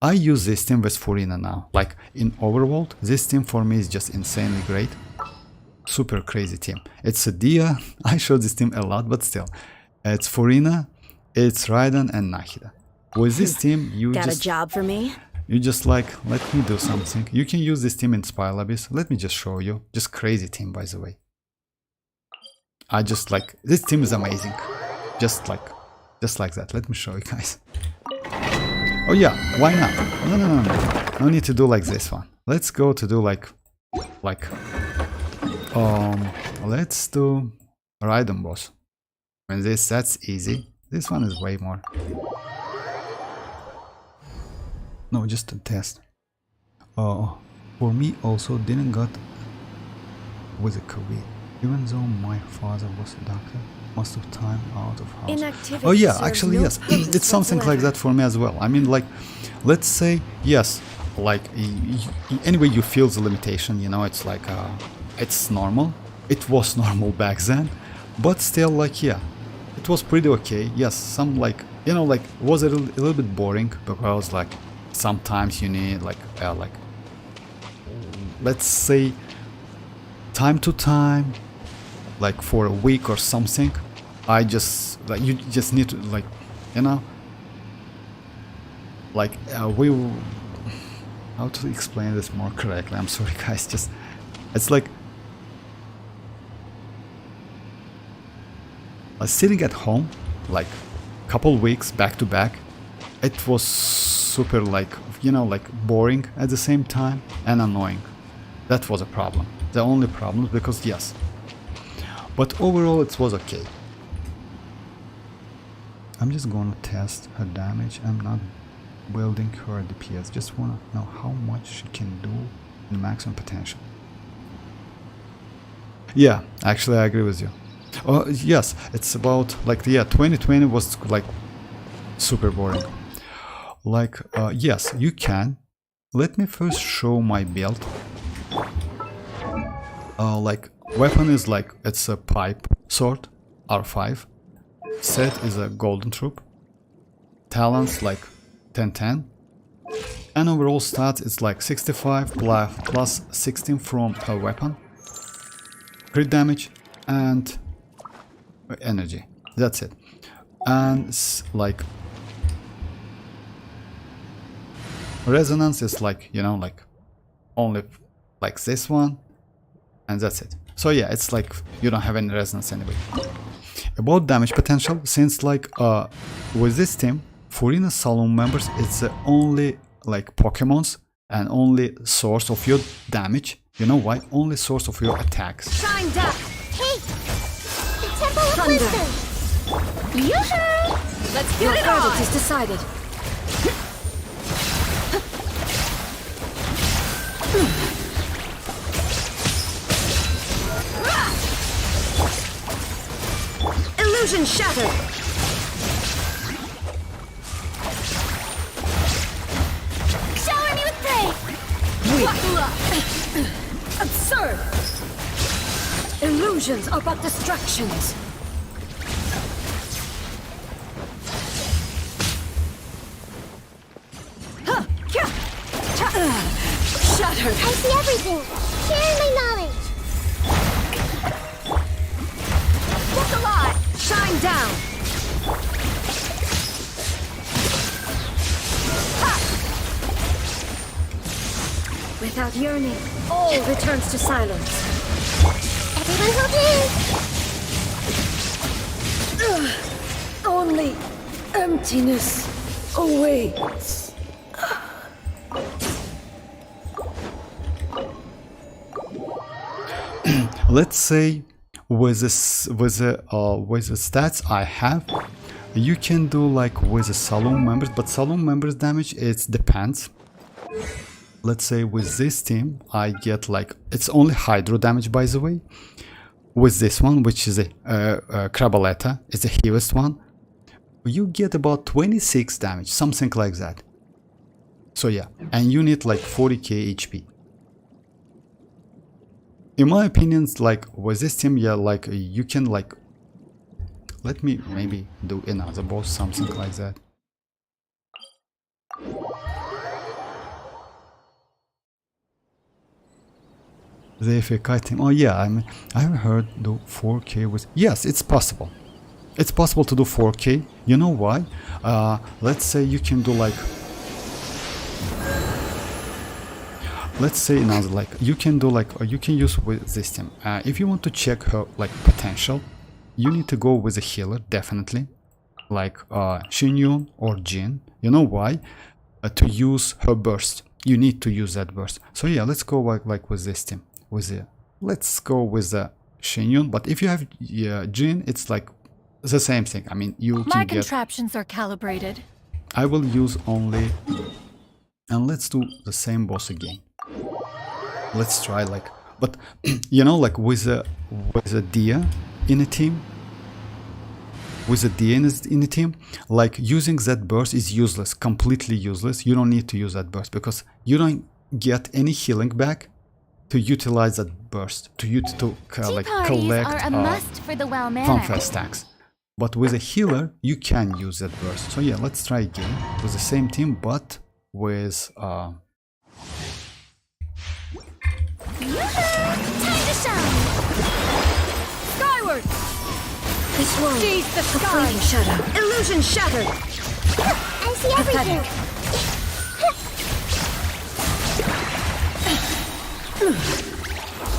I use this team with Furina now. Like in Overworld, this team for me is just insanely great. Super crazy team. It's a Dia. I showed this team a lot, but still. It's Furina, it's Raiden and Nahida. With this team, you got a job for me? You just like, let me do something. You can use this team in Spy Abyss. Let me just show you. Just crazy team, by the way. I just like, this team is amazing. Just like that. Let me show you guys. Oh yeah, why not? No. No need to do like this one. Let's go to do let's do Raiden boss. And that's easy. This one is way more. No, just a test. For me also didn't got with the COVID. Even though my father was a doctor, most of the time out of house. Inactivity Oh yeah, serves actually no yes. purpose It's something like whatsoever. that for me as well. I mean, like, let's say yes, like anyway you feel the limitation, you know, it's like it's normal. It was normal back then, but still, like, yeah, it was pretty okay. Yes, some like, you know, like was a little bit boring because like sometimes you need like let's say time to time, like for a week or something. I just like, you just need to, like, you know, like how to explain this more correctly? I'm sorry guys, just it's like sitting at home like couple weeks back to back. It was super, like, you know, like boring at the same time and annoying. That was a problem. The only problem, because yes, But overall it was okay. I'm just gonna test her damage. I'm not building her DPS, just wanna know how much she can do in maximum potential. Yeah, actually I agree with you. Oh yes, it's about like, yeah, 2020 was like super boring. Like yes, you can. Let me first show my build. Like weapon is like, it's a pipe sword, R5. Set is a golden troop. Talents like 10-10. And overall stats is like 65 plus 16 from a weapon. Crit damage and energy. That's it. And like resonance is like, you know, like only like this one, and that's it. So yeah, it's like you don't have any resonance anyway. About damage potential, since like with this team, Furina Saloon members, it's the only like Pokemons and only source of your damage. You know why? Only source of your attacks. Shine down. Hey! The Temple of Thunder. Wisdom! Yoo-hoo! Let's Your get it verdict on! is decided. Illusion shattered. Shower me with praise! Absurd. Illusions are but distractions. Shattered. I see everything. Sharing my knowledge. Look alive. Shine down. Ha! Without yearning, all returns to silence. Everyone hold hands. Only emptiness awaits. Let's say with the stats I have, you can do like with the Saloon members, but Saloon members damage, it depends. Let's say with this team I get like, it's only Hydro damage by the way. With this one, which is a Crabaletta, it's the heaviest one, you get about 26 damage, something like that. So yeah, and you need like 40k HP. In my opinion, like with this team, yeah, like you can like, let me maybe do another boss, something like that. The FAK team, oh yeah, I mean, I've heard do 4k with, yes, it's possible. It's possible to do 4k, you know why? Let's say you can do like, let's say another, like you can do like, or you can use with this team. If you want to check her like potential, you need to go with a healer, definitely, like Xianyun or Jin. You know why? To use her burst, you need to use that burst. So yeah, let's go like with this team. Let's go with the Xianyun. But if you have Jin, it's like the same thing. I mean, you My can get. contraptions are calibrated. I will use only, and let's do the same boss again. Let's try like, but you know, like with a Dia in a team, with a Dia in a team, like using that burst is useless, completely useless. You don't need to use that burst because you don't get any healing back to utilize that burst to like collect are a must for the well-mannered. fanfare stacks. But with a healer, you can use that burst. So yeah, let's try again with the same team, but with Time to shine! Skyward. This world. Seize the sky! Fleeting shadow. Illusion shattered. I see everything.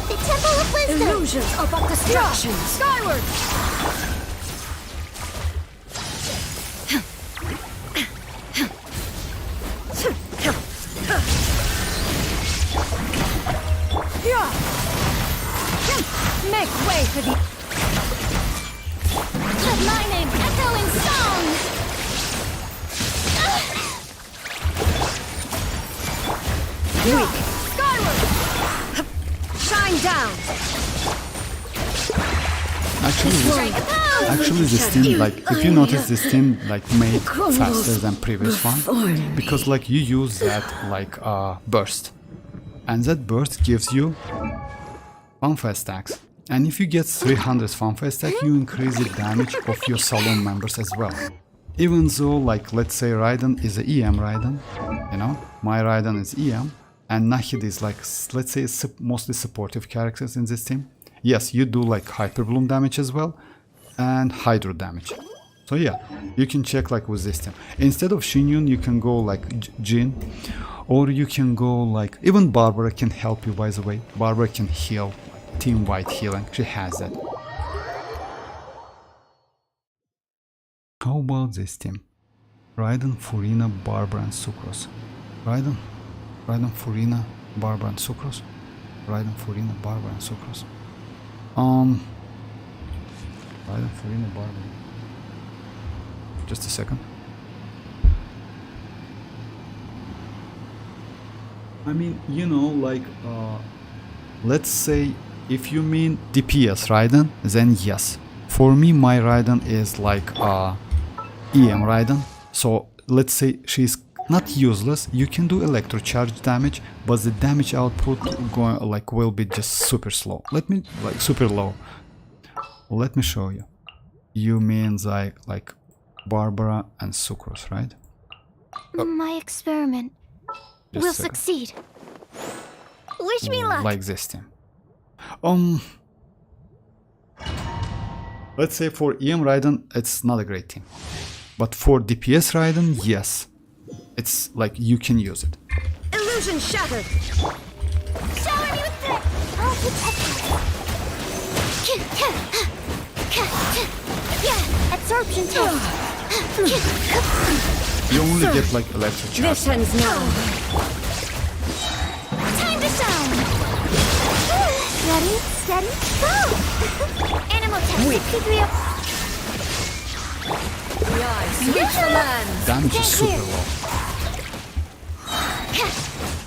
The Temple of Wisdom. Illusions are but distractions. Skyward! Make way for the... Weak. Skyward! Shine down. Actually this team, like, if you notice, this team like made faster than previous one, because like you use that like burst, and that burst gives you fanfare stacks, and if you get 300 fanfare stack, you increase the damage of your salon members as well. Even though, like, let's say Raiden is a EM Raiden, you know, my Raiden is EM, and Nahid is like, let's say, mostly supportive characters in this team. Yes, you do like Hyper Bloom damage as well, and Hydro damage. So yeah, you can check like with this team. Instead of Xianyun, you can go like Jin, or you can go like, even Barbara can help you, by the way. Barbara can heal, team white healing, she has that. How about this team? Raiden, Furina, Barbara and Sucrose. Raiden, Furina, Barbara and Sucrose. Raiden, Furina, Barbara and Sucrose. Raiden, Furina, Barbara. Just a second. I mean, you know, like, let's say if you mean DPS Raiden, then yes. For me, my Raiden is like EM Raiden. So let's say she's not useless. You can do electro charge damage, but the damage output going like will be just super slow. Let me like super low. Let me show you. You mean like Barbara and Sucrose, right? My experiment Just will a second. succeed. Wish me luck. Like this team. Let's say for EM Raiden, it's not a great team. But for DPS Raiden, yes. It's like you can use it. Illusion shattered. Shower me with threat. I'll protect you. Yeah, absorption test. You only get like electric charge. This ends now. Time to shine. Ready, steady, go. Animal test. Weak. The eyes sweep the land. Damage is super Clear. low.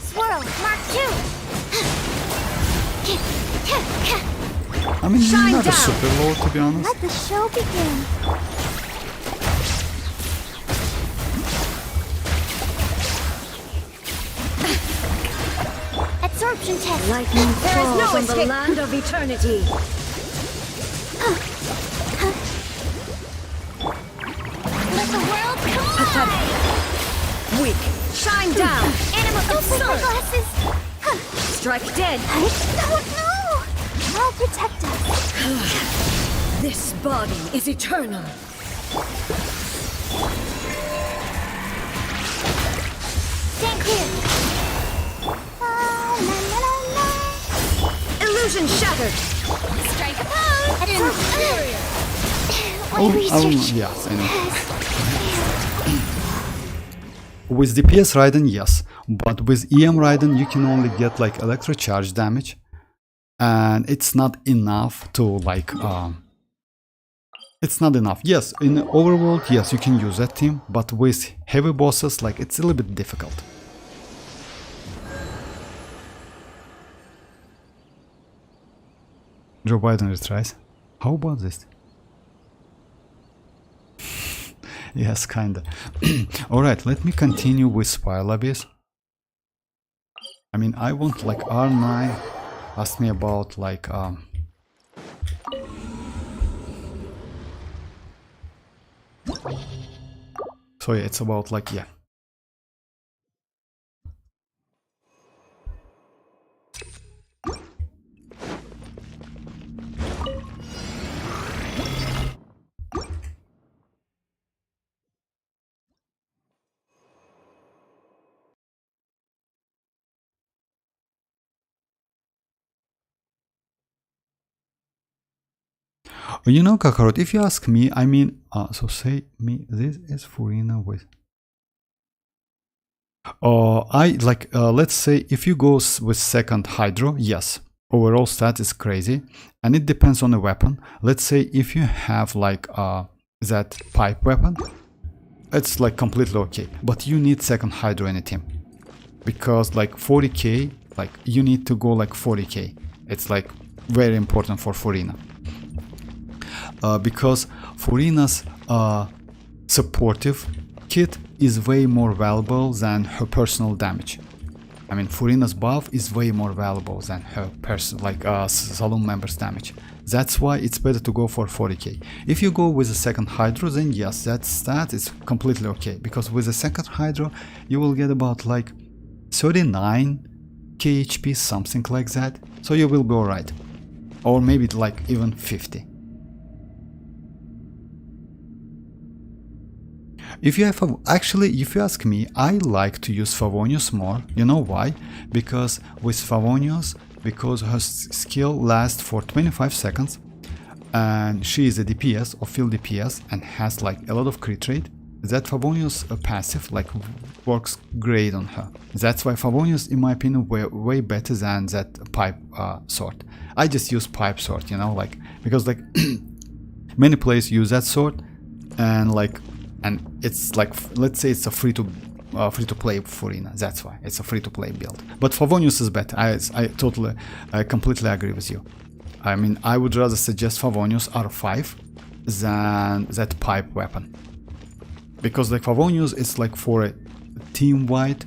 Swirl, Mark 2. I mean, Shine not a down. super low, to be honest. Let the show begin. Absorption test. Lightning There is falls no on the escape. land of eternity. Let the world collide. Weak. Shine down. Animal absorb glasses. Strike dead. No. I'll protect us. This body is eternal. Stand clear. La, la, la, la. Illusion shattered. Strike a pose. Inferior. Yes, I know. With DPS Raiden, yes, but with EM Raiden, you can only get like electro charge damage, and it's not enough to like. It's not enough. Yes, in the overworld, yes, you can use that team, but with heavy bosses, like it's a little bit difficult. Joe Biden retries. How about this? Yes, kinda. Alright, let me continue with Spire Abyss. I mean, I want like R9 asked me about like so yeah, it's about like yeah. You know, Kakarot, if you ask me, I mean, so say me, this is Furina with. I like, let's say if you go with second Hydro, yes, overall stat is crazy, and it depends on the weapon. Let's say if you have like that pipe weapon, it's like completely okay, but you need second Hydro in a team. because like 40k, like you need to go like 40k. It's like very important for Furina. Because Furina's supportive kit is way more valuable than her personal damage. I mean, Furina's buff is way more valuable than her saloon member's damage. That's why it's better to go for 40k. If you go with the second Hydro, then yes, that stat is completely okay, because with the second Hydro you will get about like 39k HP, something like that, so you will be alright, or maybe like even 50. If you have actually, if you ask me, I like to use Favonius more. You know why? Because with Favonius, because her skill lasts for 25 seconds and she is a DPS or field DPS and has like a lot of crit rate, that Favonius passive like works great on her. That's why Favonius, in my opinion, way better than that pipe sword. I just use pipe sword, you know, like, because like many players use that sword, and like, and it's like, let's say it's a free to play Furina. That's why it's a free to play build. But Favonius is better. I completely agree with you. I mean, I would rather suggest Favonius R5 than that pipe weapon, because like Favonius is like for a team-wide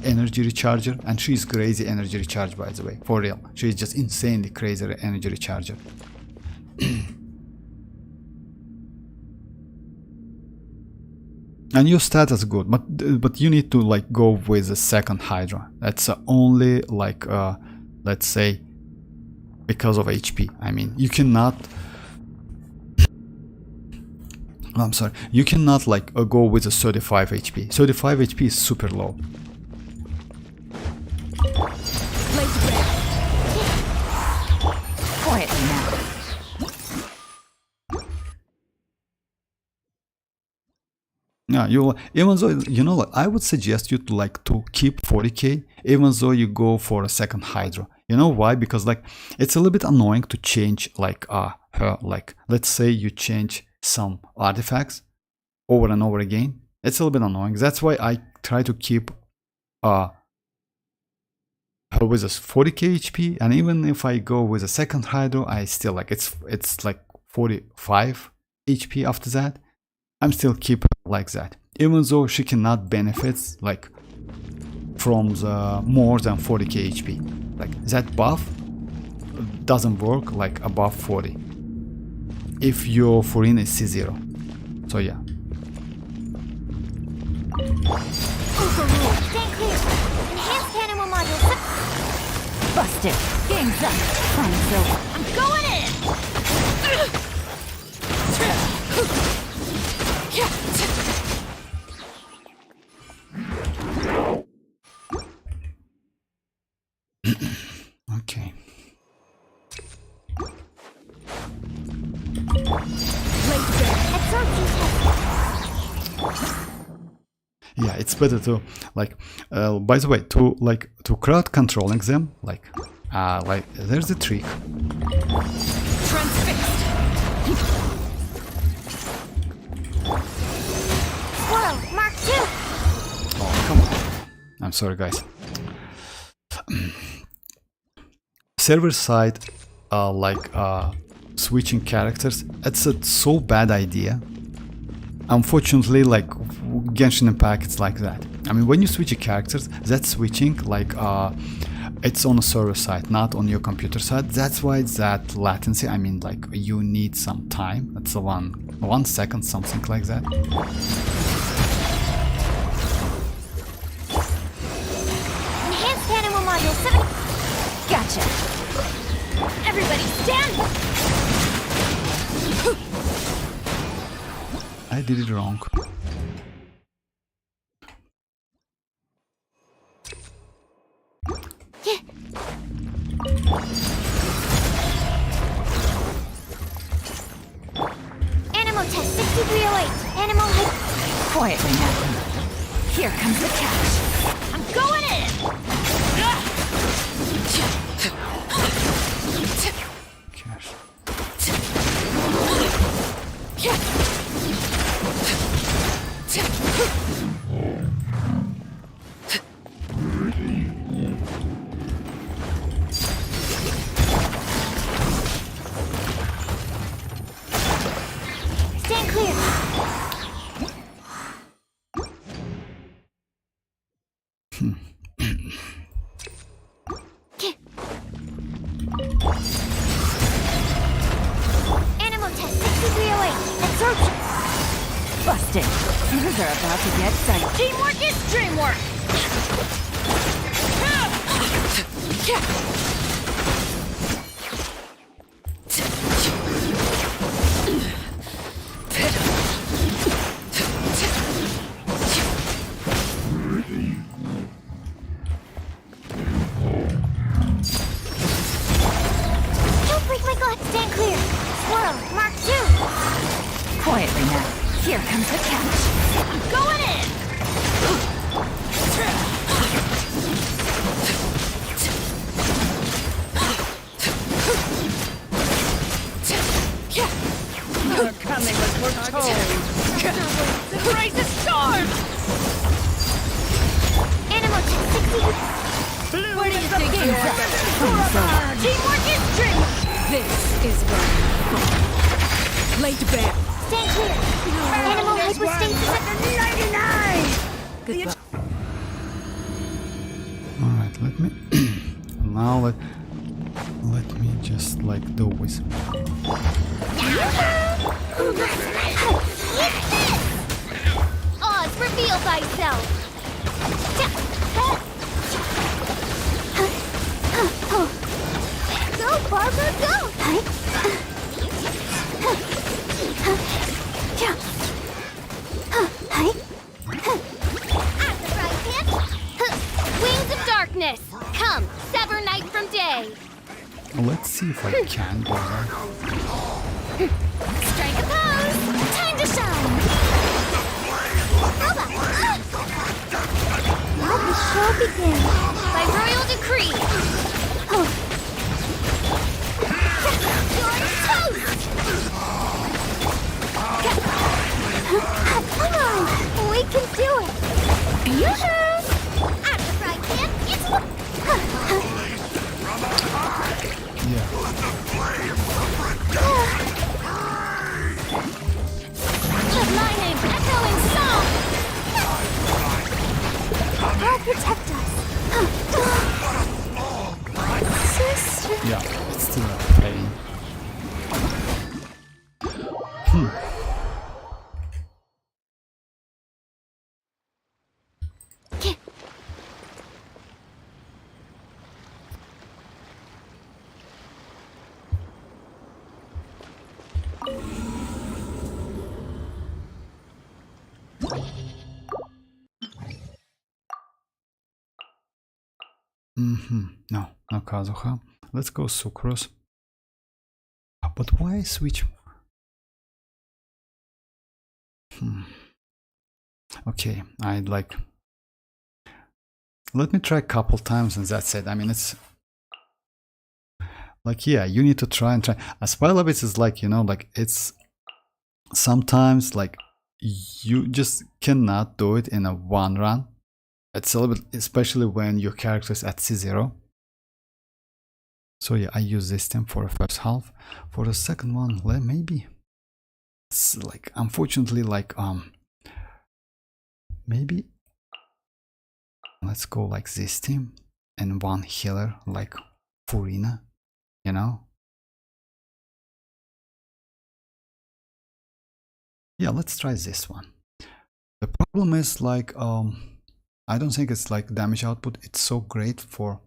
energy recharger, and she's crazy energy recharge, by the way, for real. She's just insanely crazy energy recharger. And your stat is good, but you need to like go with the second Hydra. That's only like let's say because of HP. I mean, you cannot. I'm sorry, you cannot like go with a 35 HP. 35 HP is super low. Quietly now. Yeah, even though, you know, I would suggest you to like to keep 40k, even though you go for a second Hydra. You know why? Because like it's a little bit annoying to change like her, like let's say you change some artifacts over and over again. It's a little bit annoying. That's why I try to keep her with a 40k HP, and even if I go with a second Hydra, I still like it's like 45 HP after that. I'm still keep her like that, even though she cannot benefit like from the more than 40k HP. Like that buff doesn't work like above 40 if your Furina is C0. So yeah. Stand clear. Enhanced animal module. Busted. Game's up. Time's over. I'm going in! Okay. Yeah, it's better to like. By the way, to crowd controlling them, like there's a trick. Transfixed! Whoa, Mark 2! Oh, come on. I'm sorry, guys. Server side, switching characters, it's a so bad idea. Unfortunately, like Genshin Impact, it's like that. I mean, when you switch your characters, that switching, like, it's on a server side, not on your computer side. That's why it's that latency. I mean, like, you need some time. It's a one second, something like that. Enhanced animal module 7. Gotcha. Everybody stand! I did it wrong. Animal test 6308. Animal height. Quietly now. Here comes the catch. I'm going in! Cash. Animal test 6308. Absorption. Busted. Things are about to get dicey. Teamwork is dreamwork! Don't break my glass. Stand clear. Swirl. Mark 2. Quietly now. Here comes the catch. I'm going in! You're coming as we're told. Raise a storm! Animal test 60. Where do you think you're at? Teamwork is dreamwork! This is where lay to bear. Stand clear. Animal hypostasis at 99. Goodbye. Alright, let me now let me just like do with Oz, reveal thyself. Go, Barbara, go. At the right hand. Wings of darkness. Come, sever night from day. let's see if I can do that. Strike a pose. Time to shine. Let the show begin. By royal decree. You're toast. Come on, we can do it. Yoo-hoo! At the right hand, it's Yeah. Let my name echo in song. God protect us. Sister. Yeah, it's still a pain. No, no Kazuha. Let's go Sucrose. But why switch? Okay, I'd like. Let me try a couple times and that's it. I mean, it's like, yeah, you need to try and try. A Spylabits is like, you know, like it's sometimes like you just cannot do it in a one run. It's a little bit, especially when your character is at C0. So yeah, I use this team for the first half. For the second one, maybe it's like, unfortunately, like maybe let's go like this team and one healer like Furina, you know. Yeah, let's try this one. The problem is like I don't think it's like damage output. It's so great for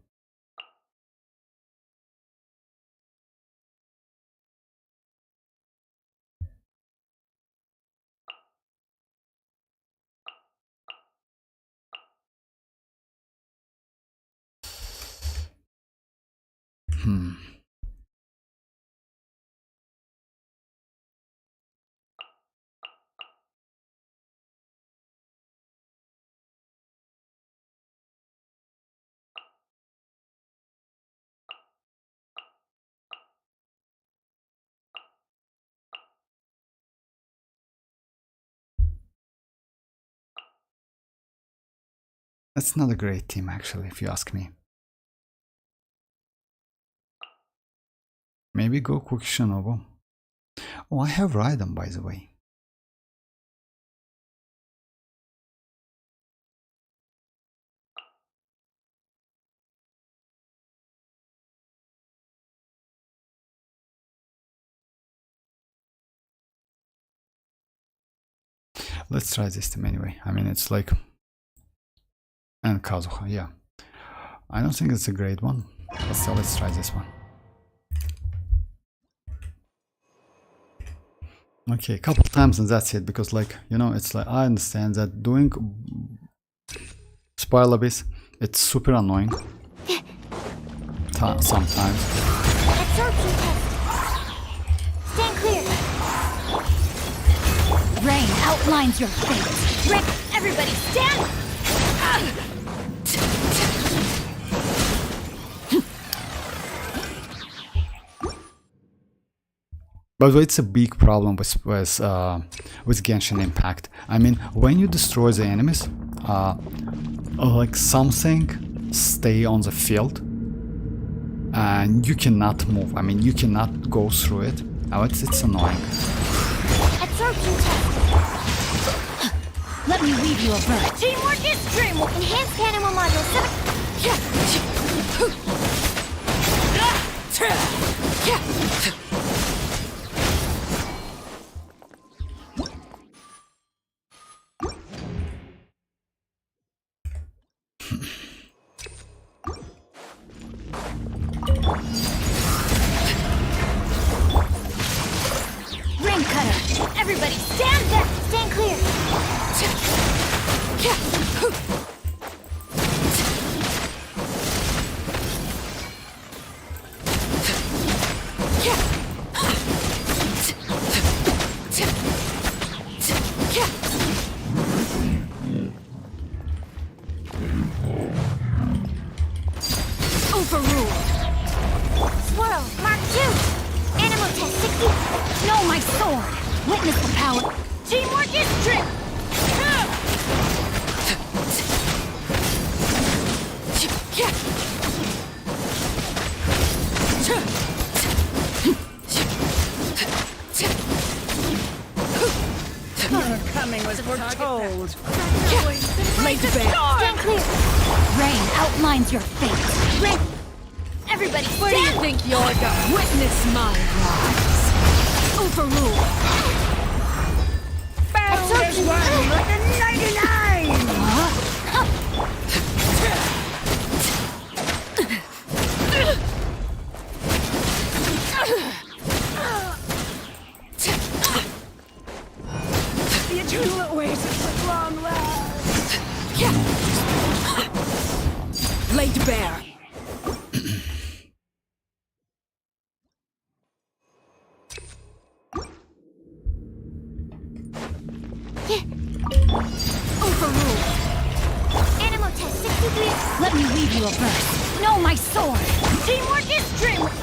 That's not a great team, actually, if you ask me. Maybe go Quick Shinobu. Oh, I have Raiden, by the way. Let's try this team anyway. I mean, it's like, and Kazuha, yeah. I don't think it's a great one, but still, let's try this one. Okay, a couple times and that's it, because like, you know, it's like, I understand that doing Spoil Abyss, it's super annoying sometimes. Absorption test. Stand clear. Rain outlines your fate. Rick, everybody stand. But it's a big problem with Genshin Impact. I mean, when you destroy the enemies, like something stay on the field, and you cannot move. I mean, you cannot go through it. It's annoying. Absorption test. Let me weave you a verse. Teamwork is dreamwork. Enhanced animal module 7. Rain cutter. Everybody stand back. Stand clear. Overruled. Swirl. Mark 2. Animal test 60. Know my sword. Witness the power. Teamwork is strength. Your coming was foretold. Laid to bear. Stand clear. Rain outlines your fate. Rick, everybody Where do you stand. think you're going? Witness my rise. Overruled. Bound as one like a 99! The eternal oasis at long last. Laid bare. Overruled. Animal test 63. Let me weave you a verse. Know my sword. Teamwork is dreamwork.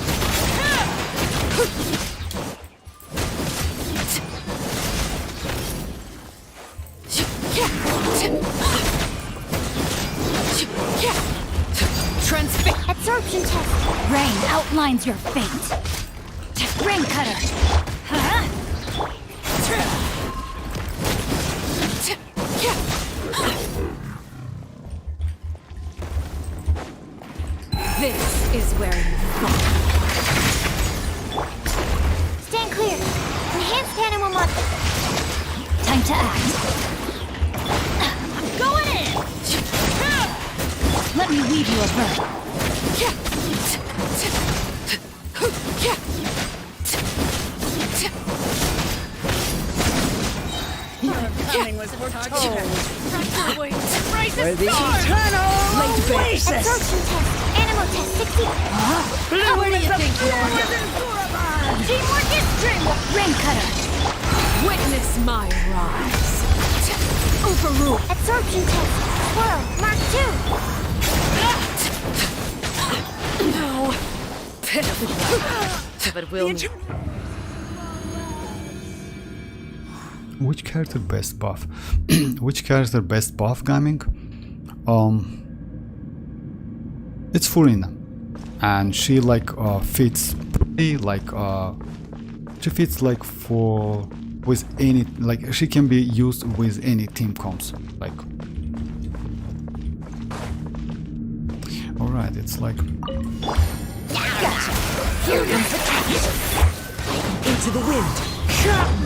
Transfix. Absorption test. Rain outlines your fate. Rain cutter. Huh? This is where you fall. Stand clear. Enhanced animal module. Time to act. Going in. Let me weave you a verse. Your coming was foretold. Embrace For the the storm. eternal Laid bare. oasis. Absorption test. Animal test 60. Where do you think you're going? Teamwork is dreamwork. Rain cutter. Witness my rise. Overruled. Absorption test. Swirl. Mark 2. No. Pitiful. But we'll Which character best buff? Which character best buff gaming? It's Furina, and she like fits pretty like she fits like for with any, like she can be used with any team comps, like. All right, it's like. Into the wind.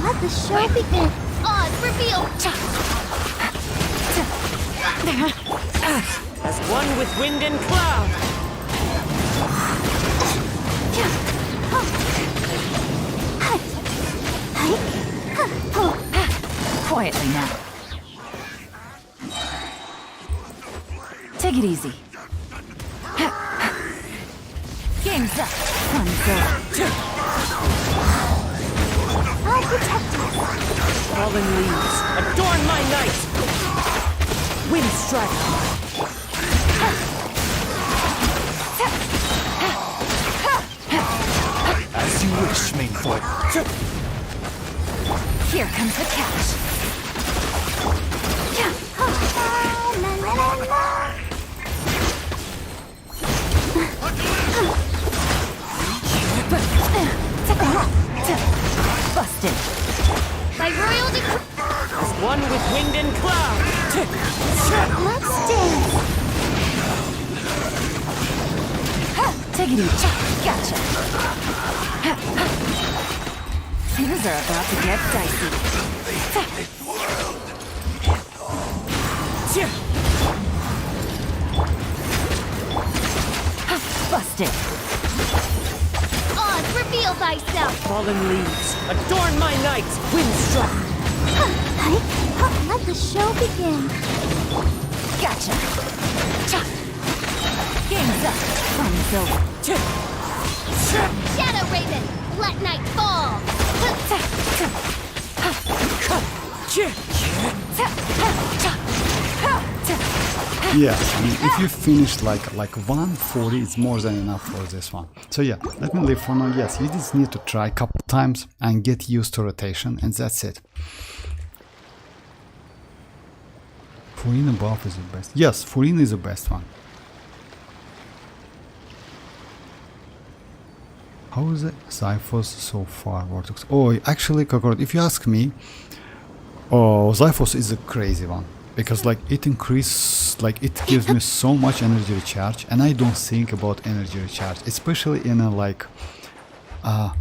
Let the show begin. Oz, reveal! As one with wind and cloud. Quietly now. Take it easy. Game's up. Sun's over. I'll protect you. Fallen leaves, adorn my night. Wind strike. As you wish, main foot. Here comes the catch. La, la, la, la. Busted. By royal decree. As one with wind and cloud. Let's dance. Take it easy. Gotcha. Things are about to get dicey. Busted. Oz, reveal thyself! Fallen leaves, adorn my night. Wind strike. Let the show begin. Gotcha. Game's up. Fun's over. Shadow Raven, let night fall! Yeah, I mean, if you finish like 140, it's more than enough for this one. So yeah, let me leave for now. Yes, you just need to try a couple times and get used to rotation, and that's it. Furina buff is the best. Yes, Furina is the best one. How is it? Xiphos so far, Vortex. Oh, actually, Kakarot, if you ask me, oh, Xiphos is a crazy one. Because like it it gives me so much energy recharge, and I don't think about energy recharge, especially in a like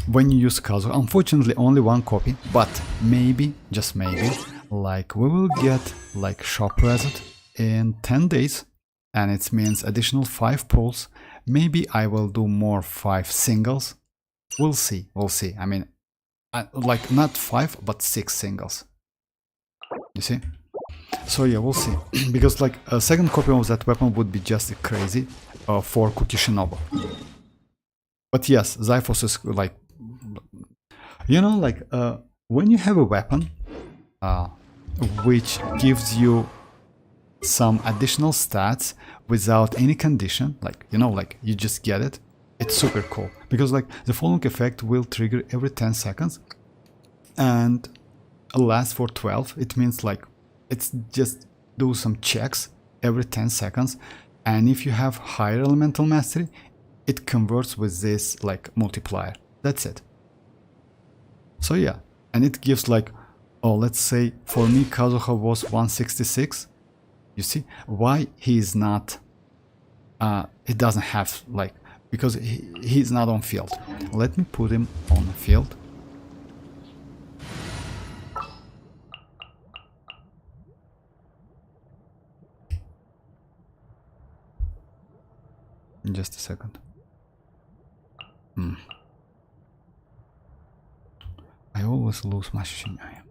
when you use Kazuha. Unfortunately, only one copy, but maybe, just maybe, like we will get like shop reset in 10 days, and it means additional 5 pulls. Maybe I will do more 5 singles. We'll see. I mean, like not 5 but 6 singles. You see? So yeah, we'll see. Because like a second copy of that weapon would be just crazy for Kukishinobu. But yes, Xiphos is like, you know, like when you have a weapon which gives you some additional stats without any condition, like, you know, like you just get it, it's super cool. Because like the following effect will trigger every 10 seconds and lasts for 12. It means like it's just do some checks every 10 seconds, and if you have higher elemental mastery, it converts with this like multiplier. That's it. So yeah, and it gives like, oh, let's say for me Kazuha was 166. You see why he is not he doesn't have like, because he's not on field. Let me put him on the field. In just a second. I always lose my Xianyun.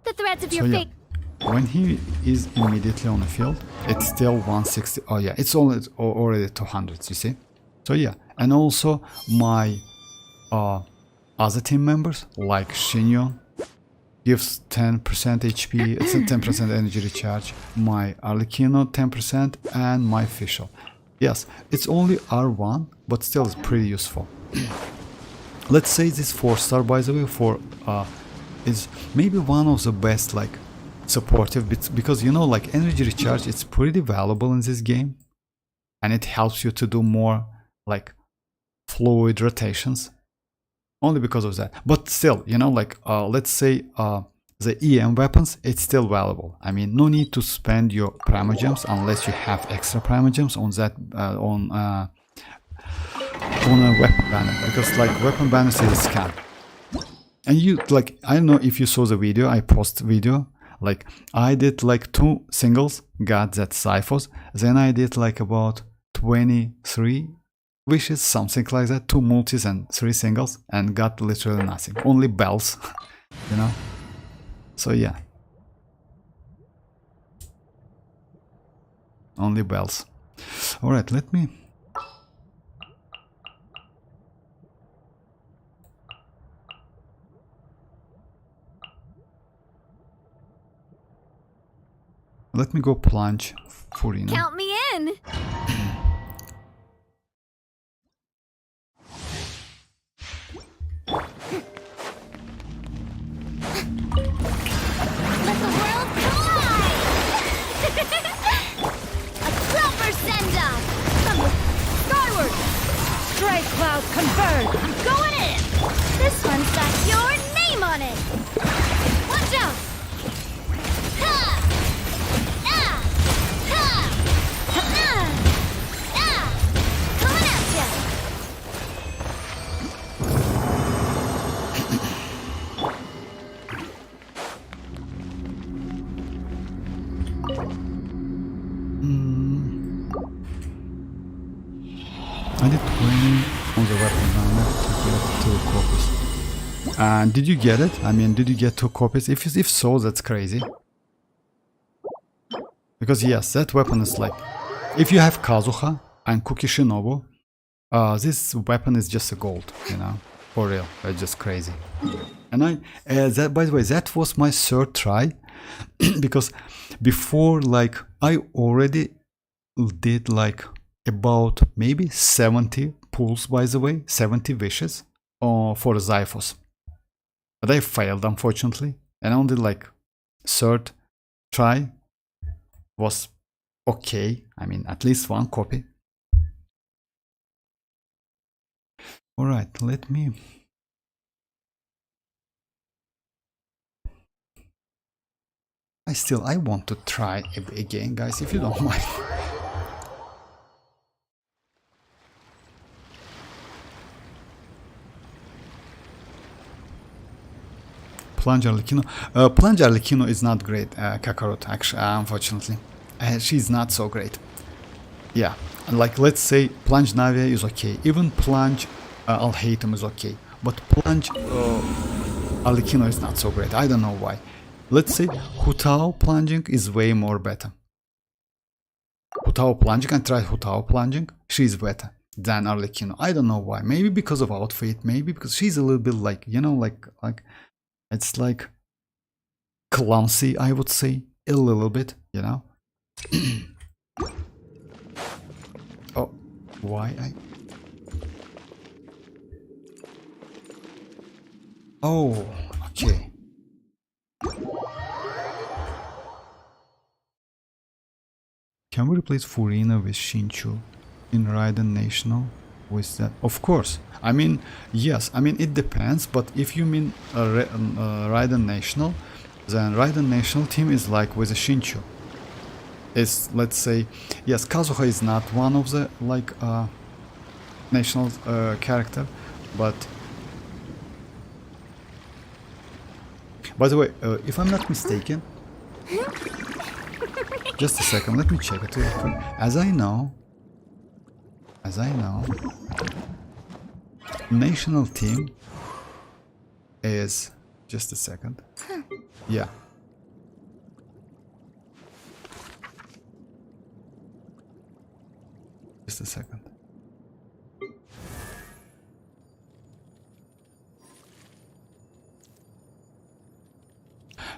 The threads of your So yeah, fate. when he is immediately on the field, it's still 160. Oh yeah, it's already 200. You see? So yeah, and also my other team members like Xianyun gives 10% HP, it's a 10% energy recharge, my Arlecchino 10%, and my Fischl. Yes, it's only R1, but still it's pretty useful. Let's say this 4-star, by the way, for is maybe one of the best like supportive bits, because you know, like energy recharge, it's pretty valuable in this game, and it helps you to do more like fluid rotations. Only because of that. But still, you know, like let's say the EM weapons, it's still valuable. I mean, no need to spend your primogems unless you have extra primogems on that on a weapon banner, because like weapon banners is a scam. And you like, I don't know if you saw the video, I post video, like I did like 2 singles, got that Xiphos, then I did like about 23 wishes, something like that, 2 multis and 3 singles, and got literally nothing, only bells, you know. So yeah, only bells. All right, let me go plunge Furina. Count me in. Let the world collide! A proper send-off! Skyward! Stray cloud converge! I'm going in! This one's got your name on it! Watch out! Ha! Ah! Ha! Ah! Ah! Coming at ya! I did 20 on the weapon banner to get 2 copies. And did you get it? I mean, did you get 2 copies? If so, that's crazy. Because yes, that weapon is like, if you have Kazuha and Kuki Shinobu, this weapon is just a gold, you know, for real. It's just crazy. And that, by the way, that was my 3rd try, because before, like, I already did like about maybe 70 pulls, by the way, 70 wishes for the Xiphos. But I failed, unfortunately, and only like 3rd try was okay. I mean, at least 1 copy. All right, let me. I want to try again, guys, if you don't mind. Plunge Arlecchino. Plunge Arlecchino is not great, Kakarot, actually, unfortunately. She's not so great. Yeah, like let's say Plunge Navia is okay. Even Plunge Alhaitham is okay. But Plunge Arlecchino is not so great. I don't know why. Let's say Hutao plunging is way more better. Hutao plunging, and try Hutao plunging. She's better than Arlecchino. I don't know why. Maybe because of outfit. Maybe because she's a little bit like, you know, like it's like clumsy, I would say, a little bit, you know. Oh, why I? Oh, okay. Can we replace Furina with Shinchu in Raiden National with that? Of course. I mean, yes. I mean, it depends. But if you mean Raiden National, then Raiden National team is like with a Shinchu. It's, let's say, yes, Kazuha is not one of the like national character, but by the way, if I'm not mistaken. Just a second, let me check it real quick. As I know, national team is, just a second. Yeah. Just a second.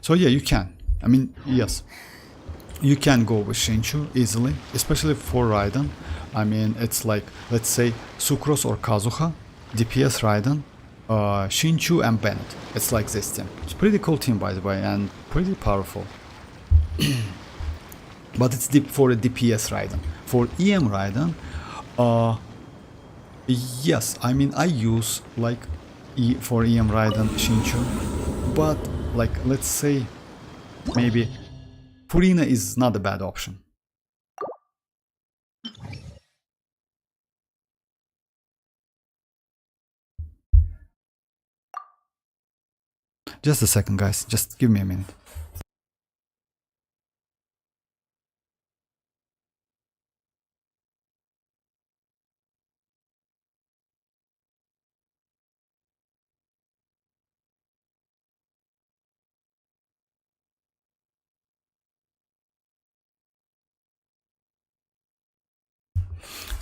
So yeah, you can. I mean, yes. You can go with Shinchu easily, especially for Raiden. I mean, it's like, let's say, Sucrose or Kazuha, DPS Raiden, Shinchu and Bennett. It's like this team. It's a pretty cool team, by the way, and pretty powerful. But it's for a DPS Raiden. For EM Raiden, yes, I mean, I use like for EM Raiden Shinchu, but like, let's say, maybe Furina is not a bad option. Just a second, guys. Just give me a minute.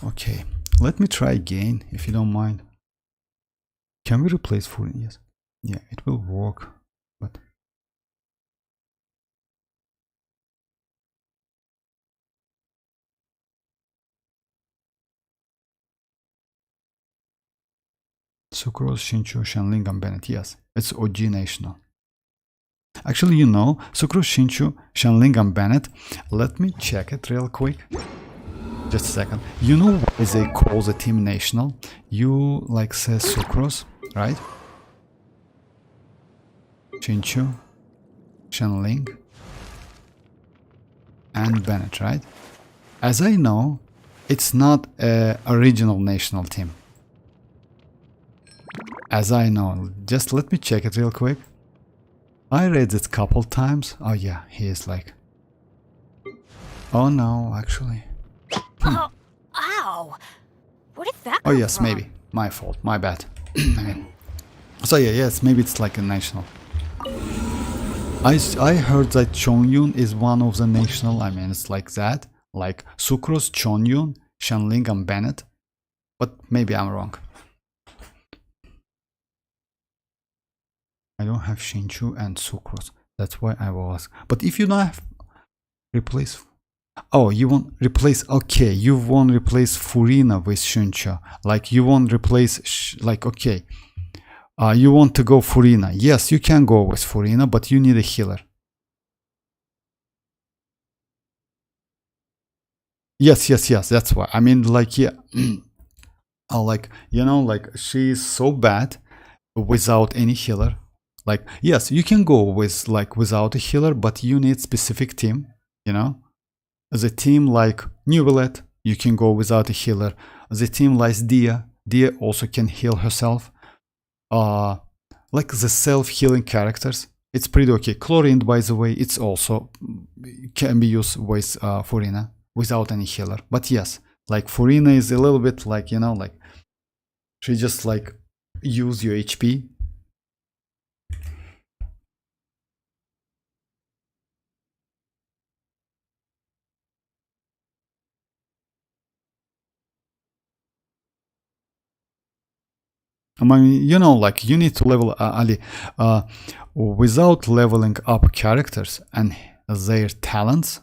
Okay, let me try again, if you don't mind. Can we replace Furina? Yes. Yeah, it will work, but Sucrose, Shinchu, Shanling, and Bennett. Yes, it's OG national. Actually, you know, Sucrose, Shinchu, Shanling, and Bennett. Let me check it real quick. Just a second. You know why they call the team national? You like say Sucrose, right? Shinchu, Shanling, and Bennett, right? As I know, it's not a original national team. As I know, just let me check it real quick. I read it a couple times. Oh yeah, he is like... Oh no, actually. Oh, ow! Where did that Oh come yes, from? maybe. My fault, my bad. So yeah, yes, maybe it's like a national. I heard that Chongyun is one of the national, I mean it's like that. Like Sucrose, Chongyun, Shanling, and Bennett. But maybe I'm wrong. I don't have Shinchu and Sucrose. That's why I will ask. But if you don't have... Replace... Oh, you want replace... Okay, you won't replace Furina with Shinchu. Like you won't replace... Like, okay. You want to go Furina. Yes, you can go with Furina, but you need a healer. Yes, that's why. I mean, like, yeah. Like, you know, like, she's so bad without any healer. Like, yes, you can go with, like, without a healer, but you need specific team, you know? The team like Neuvillette, you can go without a healer. The team like Dia also can heal herself. Like the self-healing characters, it's pretty okay. Chlorine, by the way, it's also can be used with Furina without any healer. But yes, like Furina is a little bit like, you know, like she just like use your HP. I mean, you know, like you need to level Ali without leveling up characters and their talents.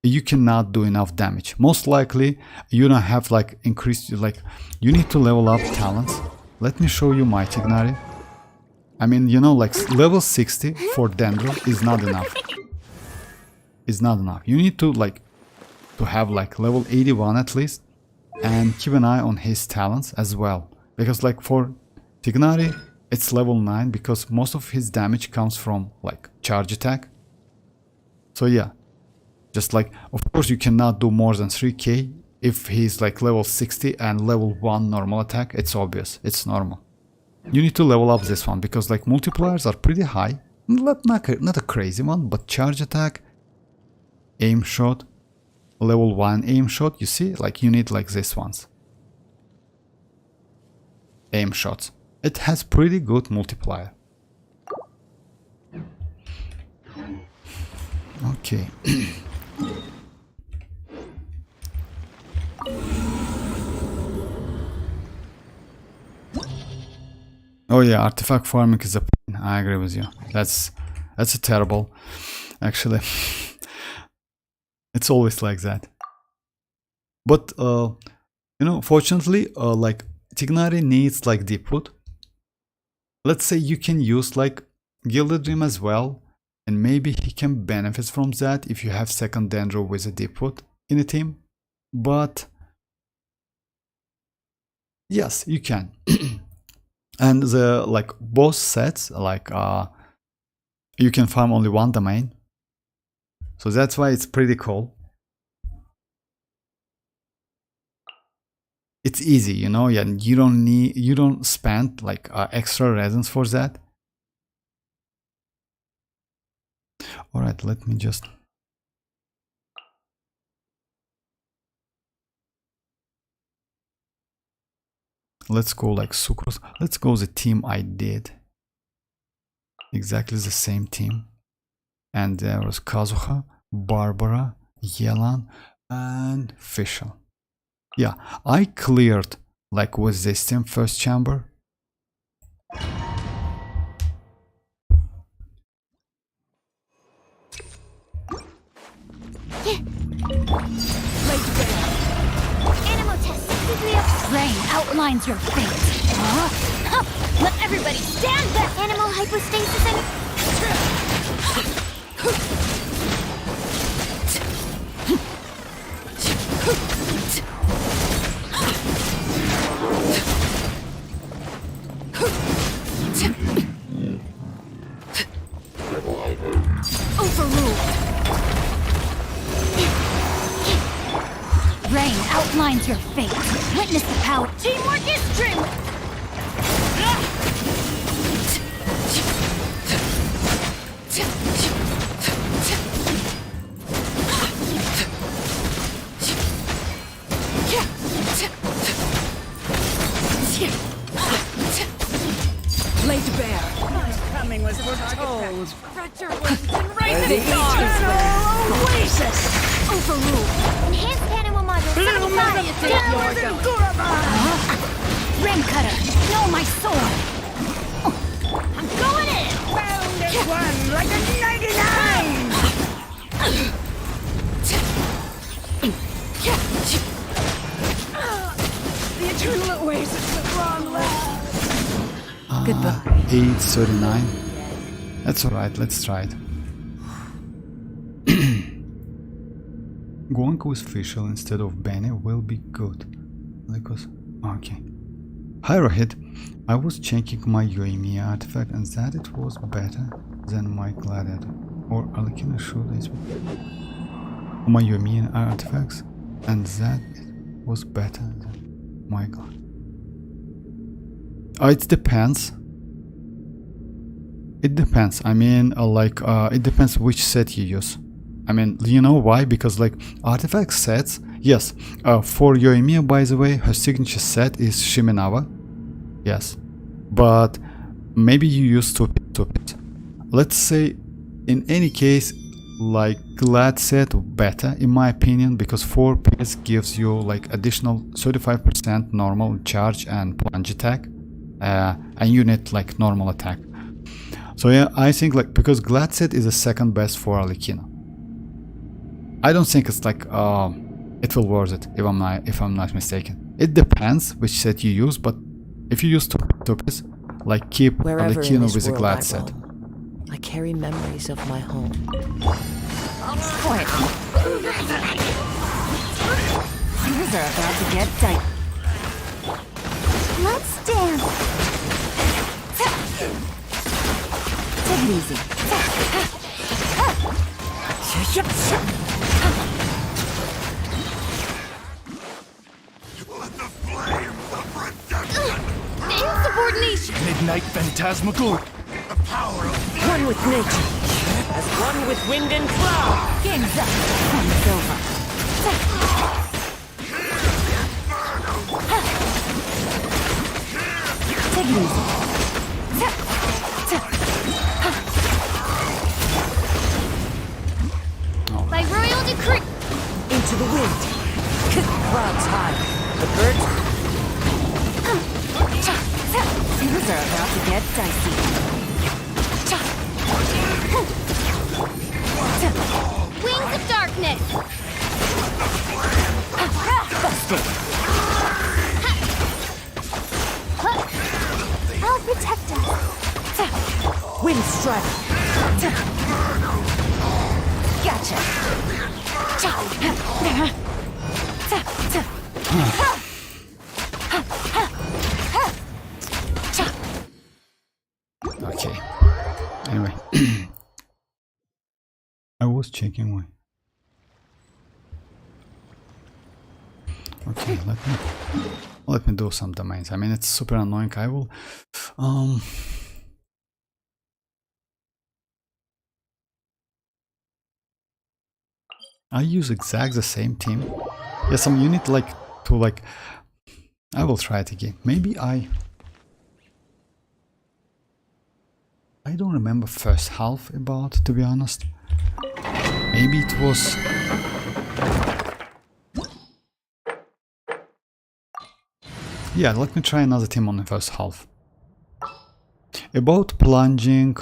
You cannot do enough damage. Most likely, you don't have like increased, like you need to level up talents. Let me show you my Tignari. I mean, you know, like level 60 for Dendro is not enough. It's not enough. You need to like to have like level 81 at least, and keep an eye on his talents as well. Because like for Tignari, it's level 9 because most of his damage comes from like charge attack. So yeah, just like, of course you cannot do more than 3k if he's like level 60 and level 1 normal attack. It's obvious, it's normal. You need to level up this one because like multipliers are pretty high. Not a crazy one, but charge attack, aim shot, level 1 aim shot, you see, like you need like these ones. Aim shots. It has pretty good multiplier. Okay. Oh yeah, artifact farming is a pain. I agree with you. That's a terrible, actually. It's always like that. But you know, fortunately, like Tignari needs like deep root. Let's say you can use like Gilded Dream as well, and maybe he can benefit from that if you have second Dendro with a deep root in a team. But yes, you can. And the like both sets, like you can farm only one domain, so that's why it's pretty cool. It's easy, you know, and you don't spend like extra resins for that. All right, let me just. Let's go like Sucrose. Let's go the team I did. Exactly the same team. And there was Kazuha, Barbara, Yelan, and Fischl. Yeah, I cleared like with this team first chamber. Animal test. Rain outlines your fate. Let everybody stand back. Animal hypostasis and... Overruled. Rain outlines your fate. Witness the power. Teamwork is trim. Laid bare. My coming was foretold. Spread your wings and raise The the stars. eternal oasis. Overruled. Enhanced animal module 75. Rim cutter. Know my sword. I'm going in. Found as one like a 99! The eternal oasis of long life. Goodbye. 8:39. That's alright, let's try it. Going with Fischl instead of Benny will be good. Because okay. Hirohit, I was checking my Yoimiya artifact and that it was better than my Gladiator. Or Arlecchino should my Yoimiya artifacts and that it was better than my Gladiator. It depends. It depends. I mean, it depends which set you use. I mean, you know why? Because like artifact sets, yes. For Yoimiya, by the way, her signature set is Shiminawa. Yes, but maybe you use stupid. Let's say, in any case, like Glad set better in my opinion because 4 PS gives you like additional 35% normal charge and plunge attack. And unit like normal attack. So yeah, I think like because Glad set is the second best for Arlecchino. I don't think it's like it will worth it if I'm not mistaken. It depends which set you use, but if you use Topis, like keep Wherever in Arlecchino this with a world Glad I set. roam, I carry memories of my home. Quiet. Fingers are about to get tight. Let's dance. Take it easy. Insubordination. Midnight phantasmagoria. One with nature, as one with wind and cloud. Game's up. One's over. Take it easy. By royal decree. Into the wind. Clouds high. The birds. Things are about to get dicey. Wings of darkness. Busted. I'll protect us. Wind strike. Gotcha. Okay. Anyway, I was checking my. Okay, let me do some domains. I mean, it's super annoying. I will. I use exact the same team. Yeah, some unit like to like. I will try it again. Maybe I don't remember first half about, to be honest. Maybe it was. Yeah, let me try another team on the first half. About plunging.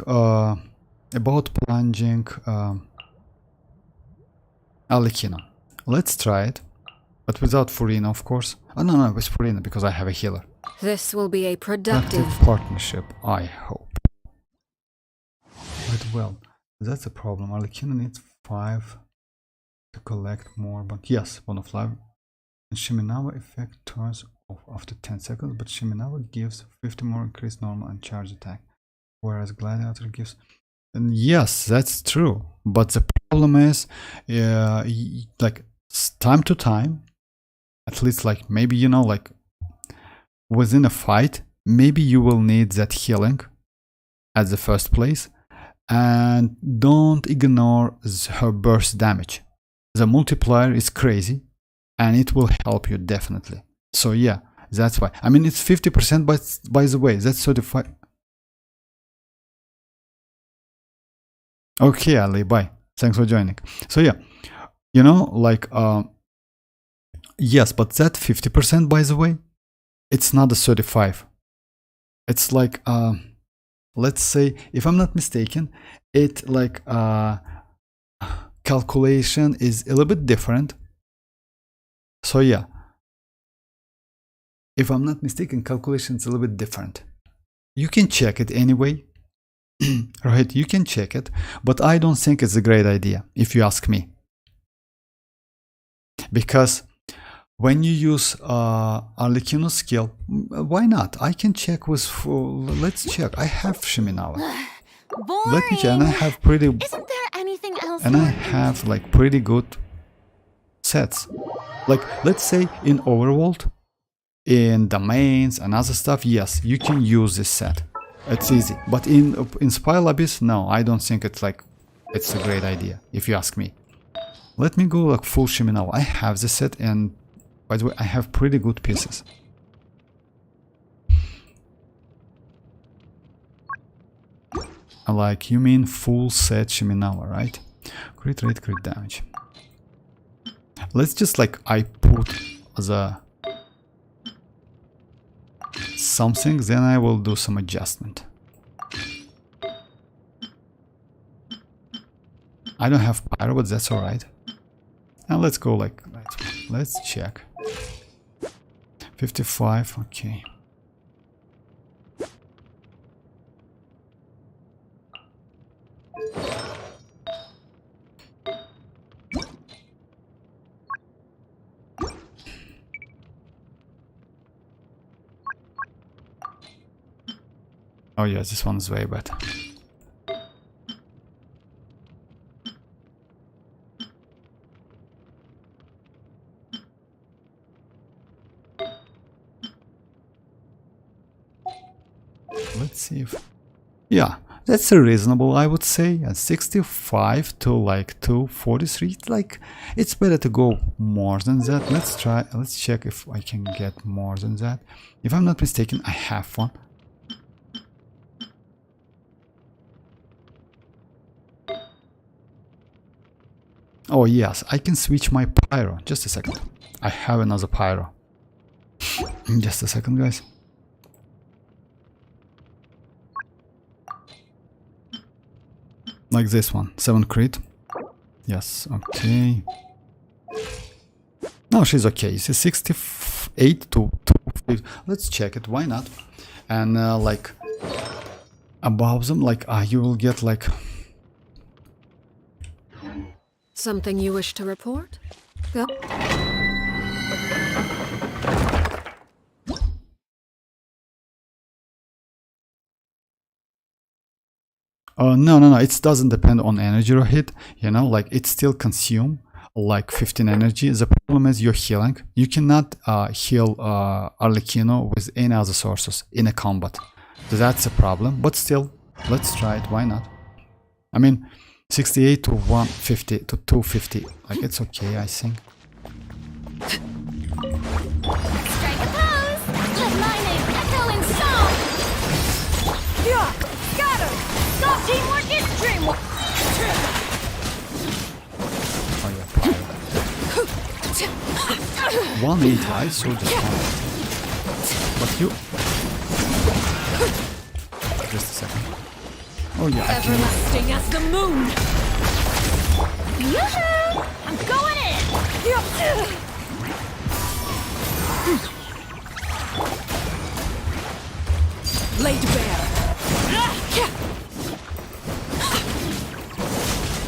Arlecchino. Let's try it. But without Furina, of course. Oh, no, with Furina, because I have a healer. This will be a productive. Active partnership, I hope. But well, that's a problem. Arlecchino needs 5 to collect more, but yes, 1 of life. And Shiminawa effect turns off after 10 seconds, but Shiminawa gives 50 more increased normal and charge attack, whereas Gladiator gives. And yes, that's true. But the problem is, like time to time, at least like maybe you know like within a fight, maybe you will need that healing at the first place, and don't ignore her burst damage. The multiplier is crazy, and it will help you definitely. So yeah, that's why. I mean, it's 50%, but by the way, that's 35. Okay, Ali, bye. Thanks for joining. So yeah, you know, like, yes, but that 50%, by the way, it's not a 35. It's like, let's say, if I'm not mistaken, it like, calculation is a little bit different. So yeah, if I'm not mistaken, calculation is a little bit different. You can check it anyway. Right, you can check it, but I don't think it's a great idea, if you ask me. Because when you use Arlecchino's skill, why not? I can check with. Let's check. I have Shiminawa. Boring. Let me check, and I have pretty. Isn't there anything else? And I have like pretty good sets. Like let's say in Overworld, in domains and other stuff. Yes, you can use this set. It's easy, but in Spire Abyss, no, I don't think it's like it's a great idea, if you ask me. Let me go like full Shiminawa. I have the set, and by the way, I have pretty good pieces. Like, you mean full set Shiminawa, right? Crit rate, crit damage. Let's just like I put the something, then I will do some adjustment. I don't have pyro, but that's alright. Now let's go like let's check. 55, okay. Oh yeah, this one is way better. Let's see if... Yeah, that's a reasonable, I would say. At 65 to like 243, like it's better to go more than that. Let's try, let's check if I can get more than that. If I'm not mistaken, I have one. Oh yes, I can switch my pyro. Just a second. I have another pyro. Just a second, guys. Like this one. 7 crit. Yes, okay. No, she's okay. It's a 68 to 2. Let's check it. Why not? And like above them, like you will get like... Something you wish to report? Go. No, it doesn't depend on energy or hit, you know, like it still consume like 15 energy. The problem is you're healing. You cannot heal Arlecchino with any other sources in a combat. So that's a problem, but still, let's try it, why not? I mean, 68 to 150 to 250. Like, it's okay, I think. Strike a pose! Let my name echo in song! Yeah, got him! Stop teamwork is dreamwork! Oh yeah, power. 180, I saw just one. But you... Just a second. Oh yeah, I can... Everlasting as the moon! Yoo-hoo! I'm going in! Laid bare.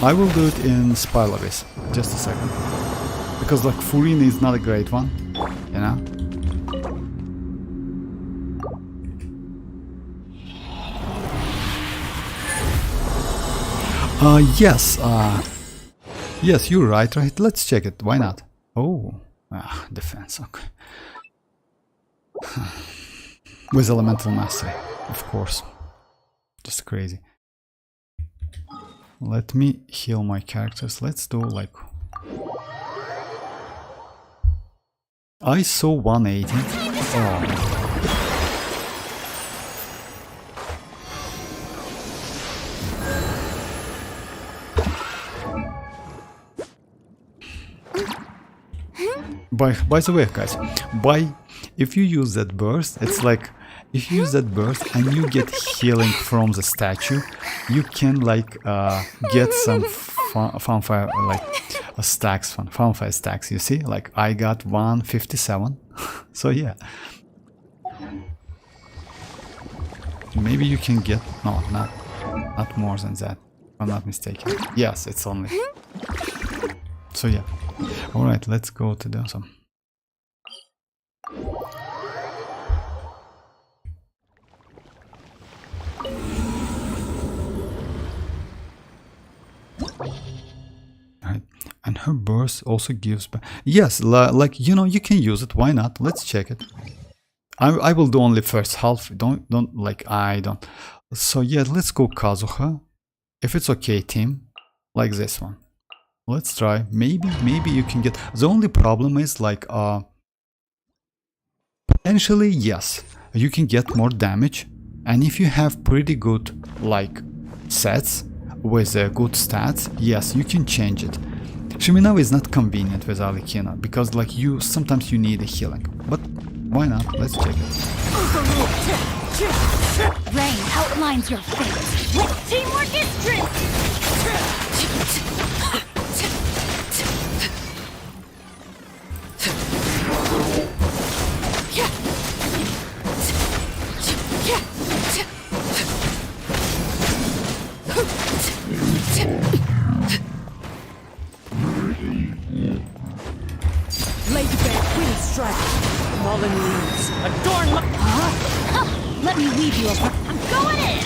I will do it in Spylavis. Just a second. Because like Furina is not a great one, you know? Yes, you're right? Let's check it. Why not? Oh, defense. Okay. With elemental mastery, of course. Just crazy. Let me heal my characters. Let's do like... I saw 180. Oh. By the way, guys, if you use that burst, it's like if you use that burst and you get healing from the statue, you can like get some fanfare like stacks, fanfare stacks. You see, like I got 157. So yeah, maybe you can get not more than that. If I'm not mistaken. Yes, it's only. So yeah. All right, let's go to the some. Right, and her burst also gives back. Yes, like you know, you can use it. Why not? Let's check it. I will do only first half. Don't like I don't. So yeah, let's go Kazuha. If it's okay, team, like this one. Let's try. Maybe you can get. The only problem is like potentially yes, you can get more damage, and if you have pretty good like sets with good stats, yes, you can change it. Shiminawa is not convenient with Arlecchino because like sometimes you need a healing, but why not? Let's check it. Rain outlines your fate. Teamwork is dream! Laid bare, wind strike. Fallen leaves. Adorn my... Let me weave you apart. I'm going in!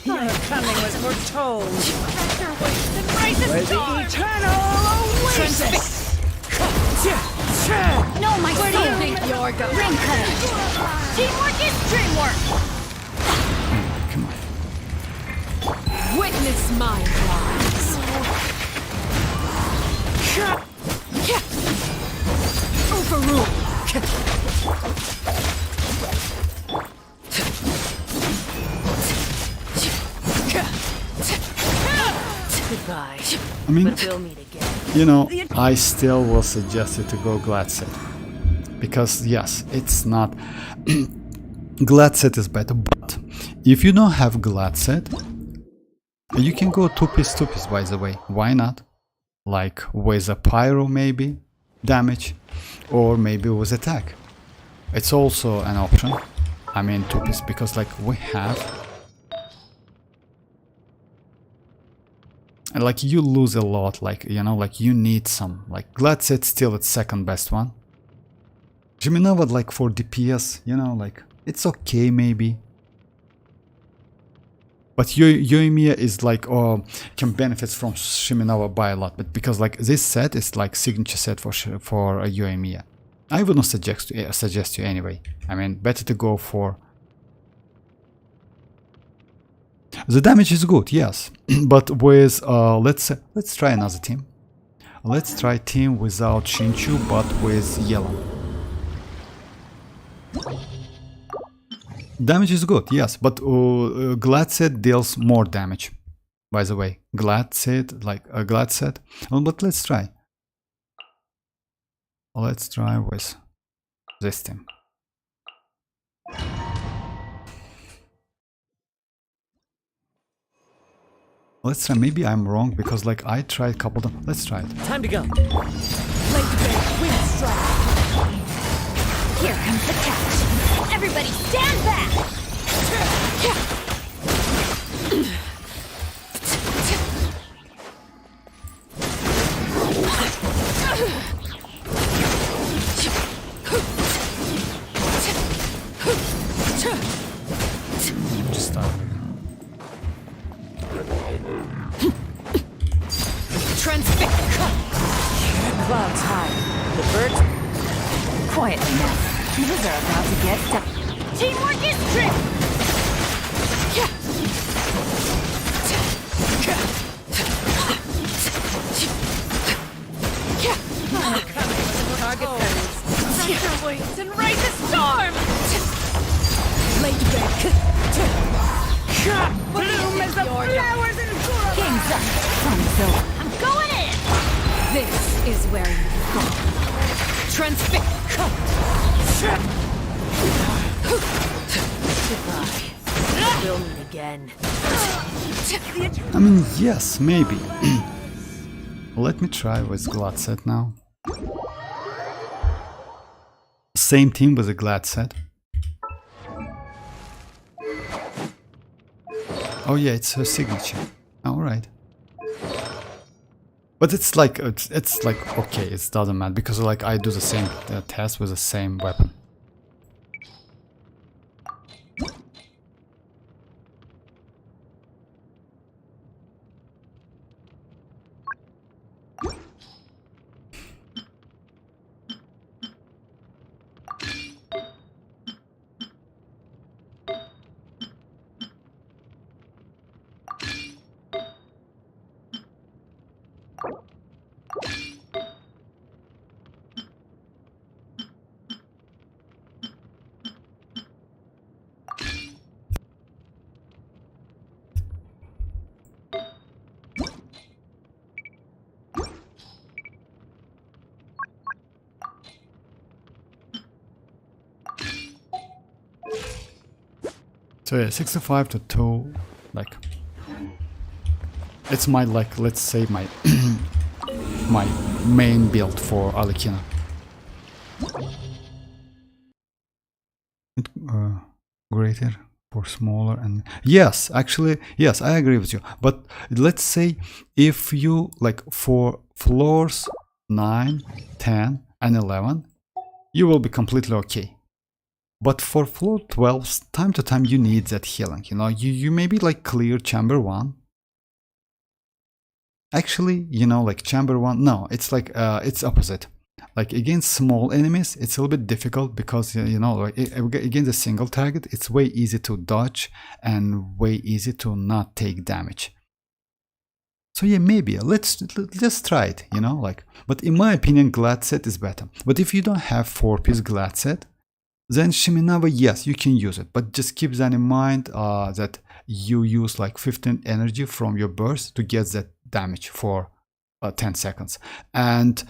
Your coming was foretold. Pressure waits and rises storm! Eternal oasis! No, my Where do soul. you think you're going? Ring cutter. Teamwork is dreamwork! Come on. Witness my rise. Overrule! Goodbye. I mean, We'll meet again. you know, I still will suggest you to go Gladset. Because yes, it's not Gladset is better, but if you don't have Gladset, you can go two-piece by the way. Why not? Like with a pyro maybe damage, or maybe with attack. It's also an option. I mean two-piece because like we have. And like you lose a lot, like you know, like you need some like Gladset still its second best one. Shiminawa like for DPS, you know, like it's okay maybe. But Yoimiya is like can benefit from Shiminawa by a lot, but because like this set is like signature set for Yoimiya. I wouldn't suggest you anyway. I mean, better to go for... The damage is good, yes, but with let's try another team. Let's try team without Shinchu, but with yellow. Damage is good, yes, but Gladset deals more damage. By the way, Gladset, like a Gladset. Well, but let's try. Let's try with this team. Let's try. Maybe I'm wrong because like I tried a couple of them. Let's try it. Time to go. Blade to blade, wind strike. Here comes the catch. Everybody stand back! Just start. Transfix. Clouds high. The birds. Quietly now. These are about to get done. Teamwork is trick! Target spread your wings and raise a storm! Blade to blade. Bloom as the flowers in Gura! Game's up. Time's over. I'm going in! This is where you go. Transfix. Goodbye. We'll meet again. I mean, yes, maybe. Let me try with Gladset now. Same team with a Gladset. Oh yeah, it's her signature. Alright. But it's like okay, it doesn't matter because like I do the same test with the same weapon. So yeah, 65 to 2, like, it's my, like, let's say my, my main build for Arlecchino. Greater for smaller and, yes, actually, yes, I agree with you. But let's say if you, like, for floors 9, 10, and 11, you will be completely okay. But for floor 12, time to time you need that healing, you know, you maybe like clear chamber 1. Actually, you know, like chamber 1, no, it's like, it's opposite. Like against small enemies, it's a little bit difficult because, you know, like against a single target, it's way easy to dodge and way easy to not take damage. So yeah, maybe, let's try it, you know, like, but in my opinion, Gladset is better. But if you don't have 4-piece Gladset, then Shiminawa, yes, you can use it, but just keep that in mind that you use like 15 energy from your burst to get that damage for 10 seconds. And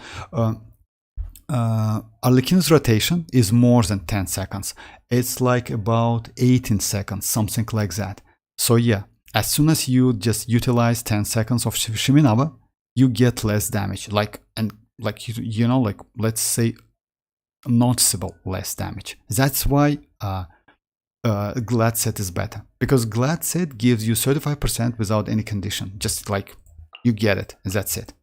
Arlecchino's rotation is more than 10 seconds. It's like about 18 seconds, something like that. So yeah, as soon as you just utilize 10 seconds of Shiminawa, you get less damage. Like, and like, you know, like, let's say, noticeable less damage. That's why Gladset is better, because Gladset gives you 35% without any condition, just like you get it, that's it,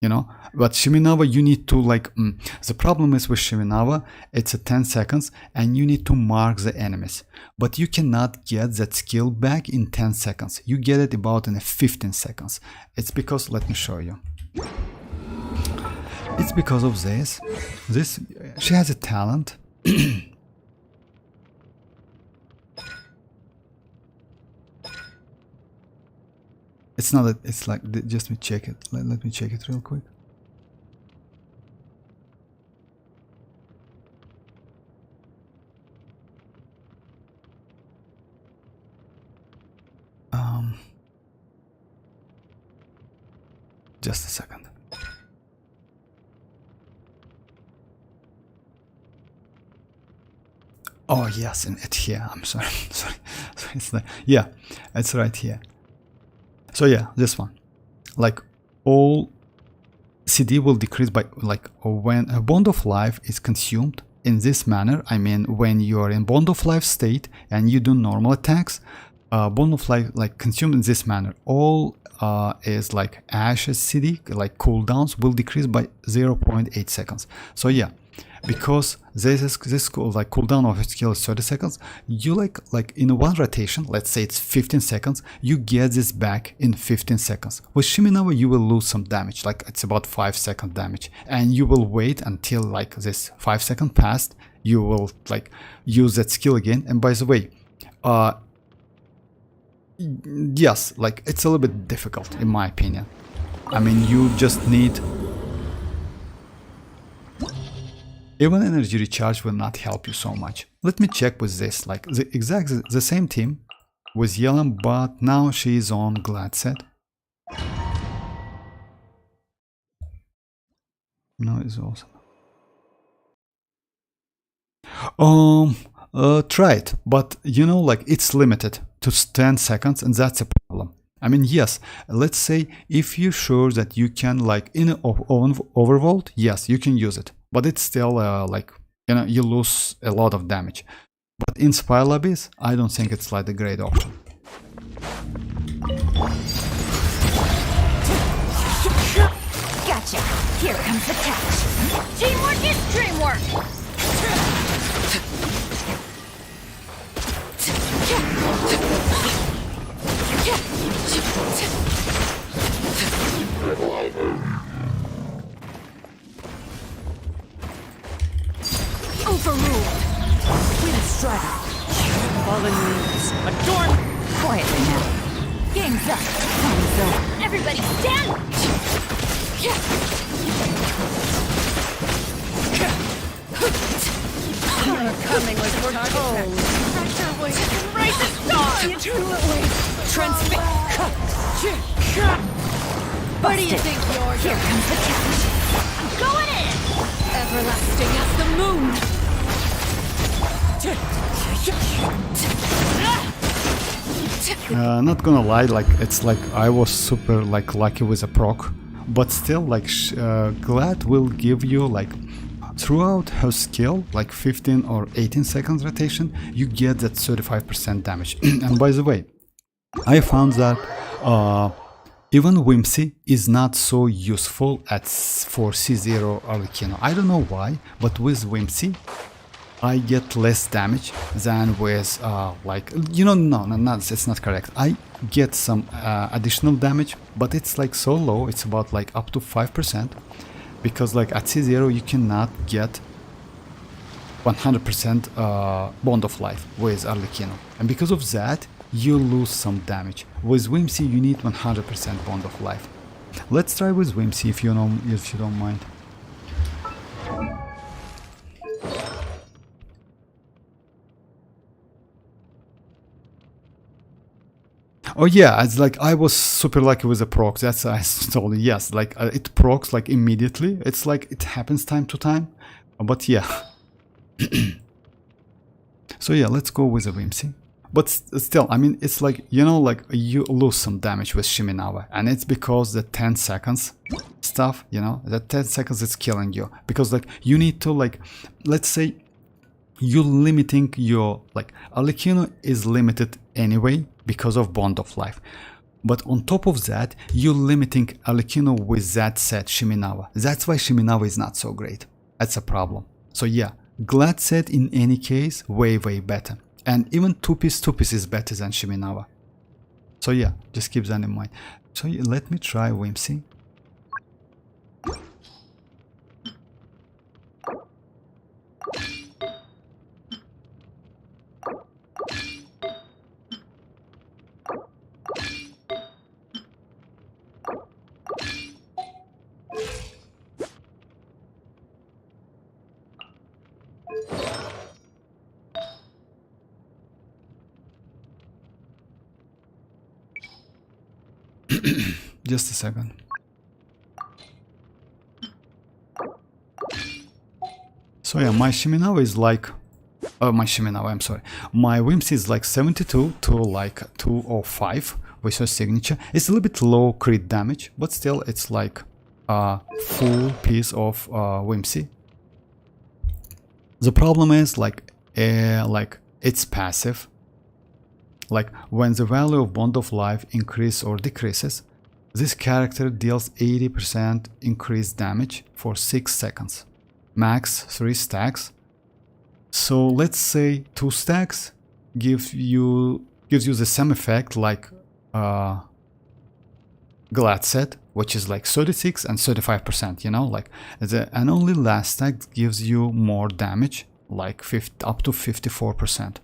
you know. But Shiminawa, you need to like the problem is with Shiminawa, it's a 10 seconds and you need to mark the enemies, but you cannot get that skill back in 10 seconds. You get it about in 15 seconds. It's because, let me show you. It's because of this. She has a talent. It's not that it's like, just me check it. Let me check it real quick. Just a second. Oh yes, and it's here. I'm sorry. sorry. It's like, yeah, it's right here. So yeah, this one. Like all CD will decrease by, like, when a bond of life is consumed in this manner. I mean, when you are in bond of life state and you do normal attacks, bond of life like consumed in this manner, all is like ashes CD, like cooldowns, will decrease by 0.8 seconds. So yeah, because this like cooldown of a skill is 30 seconds, you like in one rotation, let's say it's 15 seconds, you get this back in 15 seconds. With Shiminawa you will lose some damage, like it's about 5-second damage, and you will wait until like this 5 second passed, you will like use that skill again. And by the way, yes, like it's a little bit difficult in my opinion. I mean, you just need, even energy recharge will not help you so much. Let me check with this, like the same team with Yelan, but now she is on Glad set. No, it's awesome. Try it, but you know, like it's limited to 10 seconds, and that's a problem. I mean, yes, let's say if you're sure that you can, like in overvolt, yes, you can use it, but it's still like, you know, you lose a lot of damage. But in Spy Lobbies, I don't think it's like a great option. Gotcha. Here comes the catch. Teamwork is dreamwork. Overruled. Wind strike. Fallen leaves. Adorn. Quietly now. Game's up. Time's up. Everybody stand! You're coming with we're told. Pressure wings and raise a storm! Transmit. Where do you think you're Here comes the catch. I'm going in! everlasting as the moon? Not gonna lie, like it's like I was super like lucky with a proc, but still like Glad will give you like throughout her skill, like 15 or 18 seconds rotation, you get that 35% damage. And by the way, I found that even Whimsy is not so useful for C0 Arlecchino. I don't know why, but with Whimsy I get less damage than with like, you know, no, it's not correct. I get some additional damage, but it's like so low, it's about like up to 5%, because like at C0 you cannot get 100% bond of life with Arlecchino, and because of that you lose some damage. With Whimsy you need 100% bond of life. Let's try with Whimsy if you don't mind. Oh yeah, it's like I was super lucky with the procs. That's I told you. Yes, like it procs like immediately. It's like it happens time to time, but yeah. So yeah, let's go with the Whimsy. But still, I mean, it's like, you know, like you lose some damage with Shiminawa, and it's because the 10 seconds stuff, you know, that 10 seconds is killing you, because like you need to, like, let's say you're limiting your, like Arlecchino is limited anyway because of bond of life, but on top of that you're limiting Arlecchino with that set Shiminawa. That's why Shiminawa is not so great. That's a problem. So yeah, Glad set in any case way better, and even 2-piece is better than Shiminawa. So yeah, just keep that in mind. So yeah, let me try Whimsy. Just a second. So yeah, my Shiminawa is like... my Shiminawa, I'm sorry. My Whimsy is like 72 to like 205 with her signature. It's a little bit low crit damage, but still it's like a full piece of Whimsy. The problem is like it's passive. Like when the value of Bond of Life increases or decreases, this character deals 80% increased damage for 6 seconds. Max 3 stacks. So let's say 2 stacks gives you the same effect like Glad Set, which is like 36 and 35%, you know, like and only last stack gives you more damage, like up to 54%.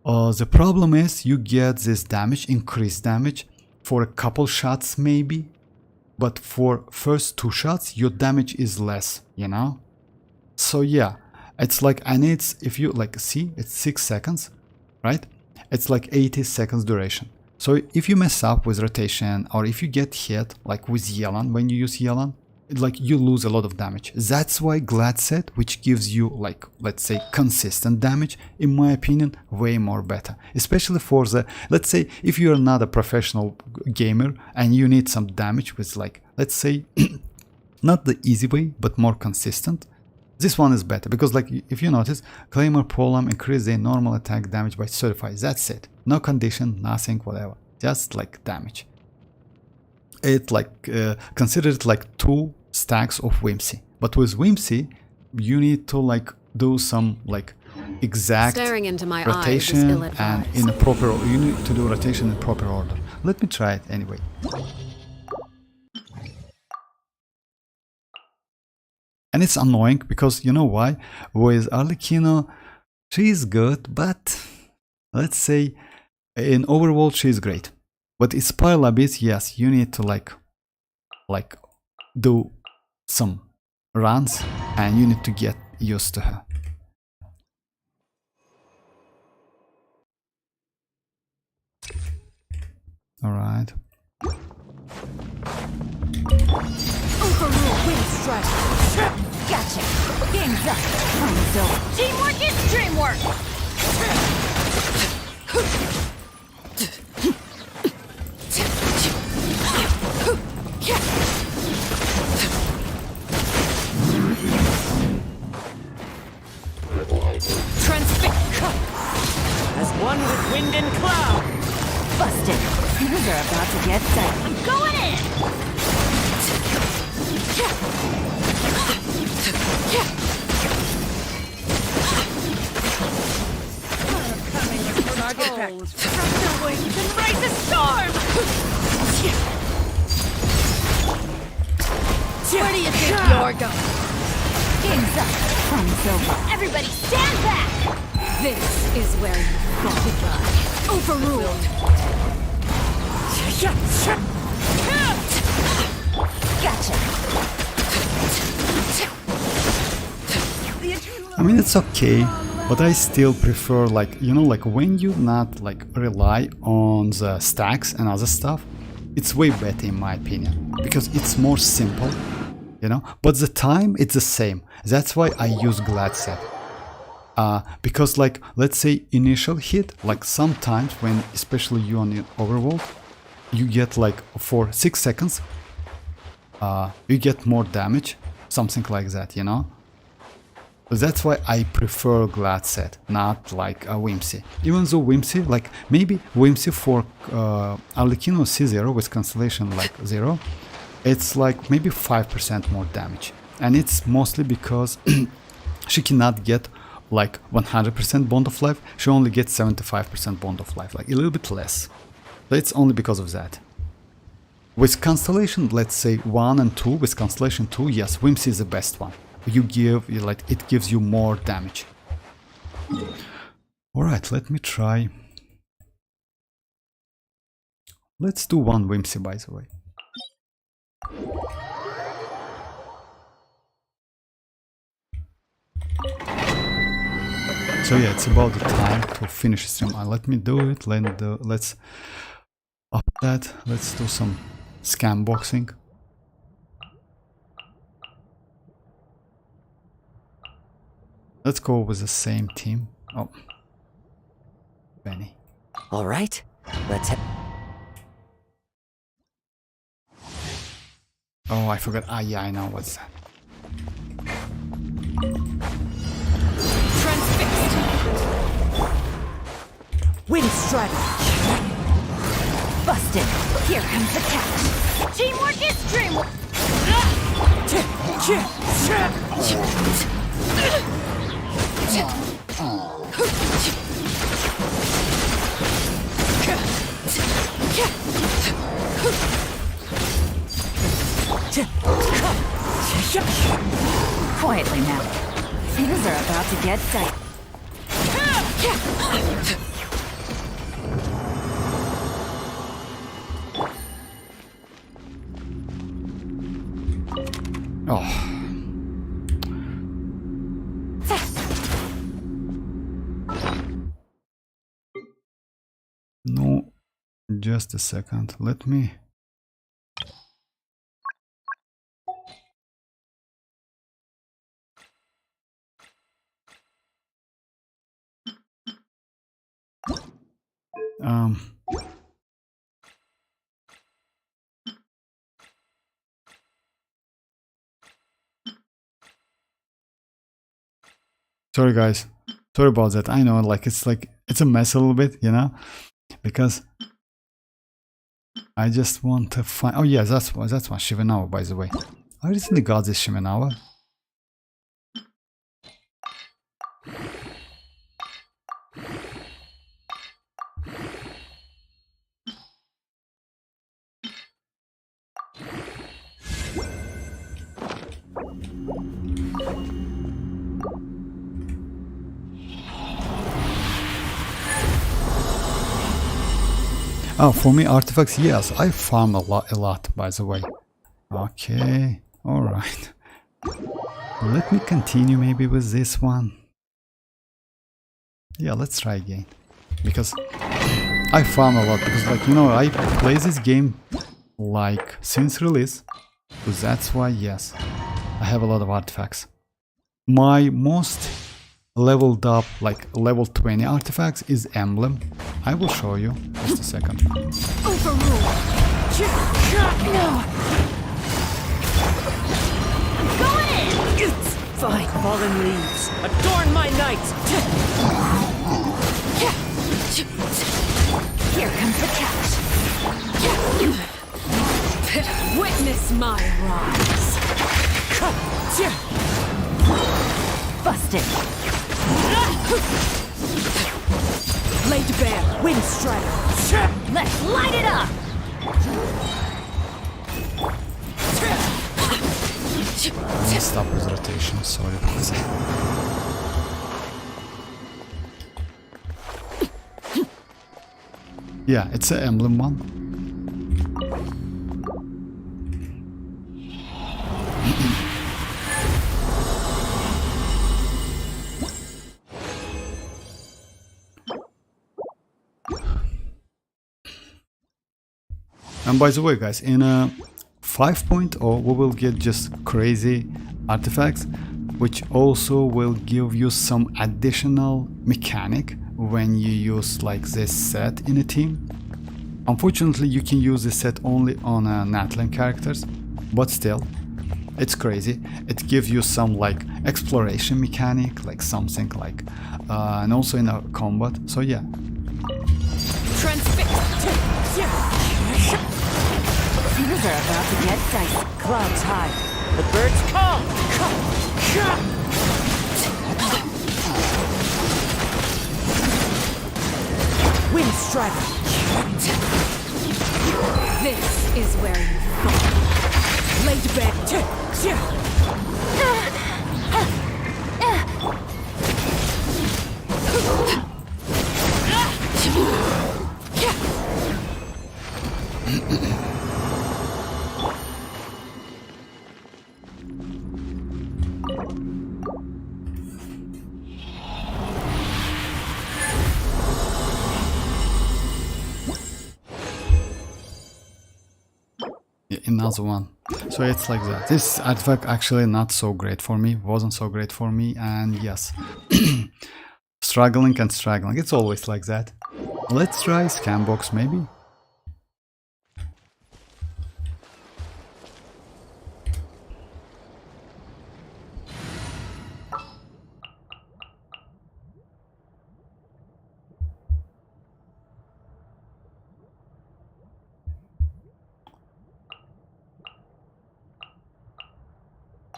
The problem is you get this damage, increased damage, for a couple shots maybe, but for first 2 shots your damage is less, you know. So yeah, it's like, and it's, if you like see, it's 6 seconds, right? It's like 80 seconds duration. So if you mess up with rotation, or if you get hit like with Yelan, when you use Yelan, like you lose a lot of damage. That's why Glad Set, which gives you like, let's say, consistent damage, in my opinion, way more better. Especially for the, let's say, if you're not a professional gamer and you need some damage with like, let's say, not the easy way, but more consistent, this one is better. Because like, if you notice, Claymore Polearm increase their normal attack damage by 35. That's it. No condition, nothing, whatever. Just like damage. It like consider it like 2 stacks of Whimsy, but with Whimsy you need to like do some like exact rotation and in a proper, you need to do rotation in proper order. Let me try it anyway. And it's annoying because you know why? With Arlecchino she's good, but let's say in Overworld she's great. But it's pile a bit, yes, you need to like do some runs and you need to get used to her. Alright. Overrule wind strike. Gotcha. Game's up. Time's over. Teamwork is dreamwork. As one with wind and cloud. Busted. Things are about to get dicey. I'm going in. Coming with an architect. Spread their wings and raise a storm. Where do you think you're going? Game's up. Time's over. Everybody stand back! This is where you fall to die. Overruled. Gotcha. I mean, it's okay, but I still prefer like, you know, like when you not like rely on the stacks and other stuff, it's way better in my opinion, because it's more simple, you know, but the time it's the same. That's why I use Glad Set. Because like, let's say initial hit, like sometimes when, especially you on the Overworld, you get like for 6 seconds, you get more damage, something like that, you know. That's why I prefer Glad Set, not like a Whimsy. Even though Whimsy, like maybe Whimsy for Arlecchino C0 with Constellation like 0, it's like maybe 5% more damage. And it's mostly because she cannot get like 100% Bond of Life, she only gets 75% Bond of Life, like a little bit less. So it's only because of that. With Constellation, let's say 1 and 2, with Constellation 2, yes, Whimsy is the best one. You give, like, it gives you more damage. Alright, let me try. Let's do 1 Whimsy, by the way. So yeah, it's about the time to finish the stream. Let me do it. Let's after that, let's do some scam boxing. Let's go with the same team. Oh, Benny. All right, let's head. Oh, I forgot. Ah, yeah, I know what's that. Transfixed. Wind Strider. Busted. Here comes the catch. Teamwork is dreamwork. Quietly now. Things are about to get dicey. Oh. No, just a second. Let me. Sorry guys, sorry about that. I know, like it's a mess a little bit, you know, because I just want to find. Oh yeah, that's one Shimenawa, by the way. I recently got this Shimenawa. Oh, for me, artifacts, yes, I farm a lot, by the way. Okay, alright. Let me continue maybe with this one. Yeah, let's try again. Because I farm a lot, because like, you know, I play this game like since release. So that's why, yes, I have a lot of artifacts. My most leveled up, like level 20 artifacts is Emblem. I will show you. Just a second. Overrule. No. Going in. Fine. Fallen leaves. Adorn my night. Here comes the catch. Witness my rise. Busted. Laid bare. Wind Strider. Let's light it up. Stop with rotation, sorry about that. Yeah, it's an Emblem one. And by the way guys, in 5.0 we will get just crazy artifacts, which also will give you some additional mechanic when you use like this set in a team. Unfortunately you can use this set only on Natlan characters, but still it's crazy. It gives you some like exploration mechanic, like something like and also in a combat, so yeah. Things are about to get dicey. Clouds high. The birds call. Wind Strider. This is where you fall. Laid bare. another one. So it's like that. This artifact actually not so great for me, wasn't so great for me, and yes. Struggling and struggling, it's always like that. Let's try Scambox maybe.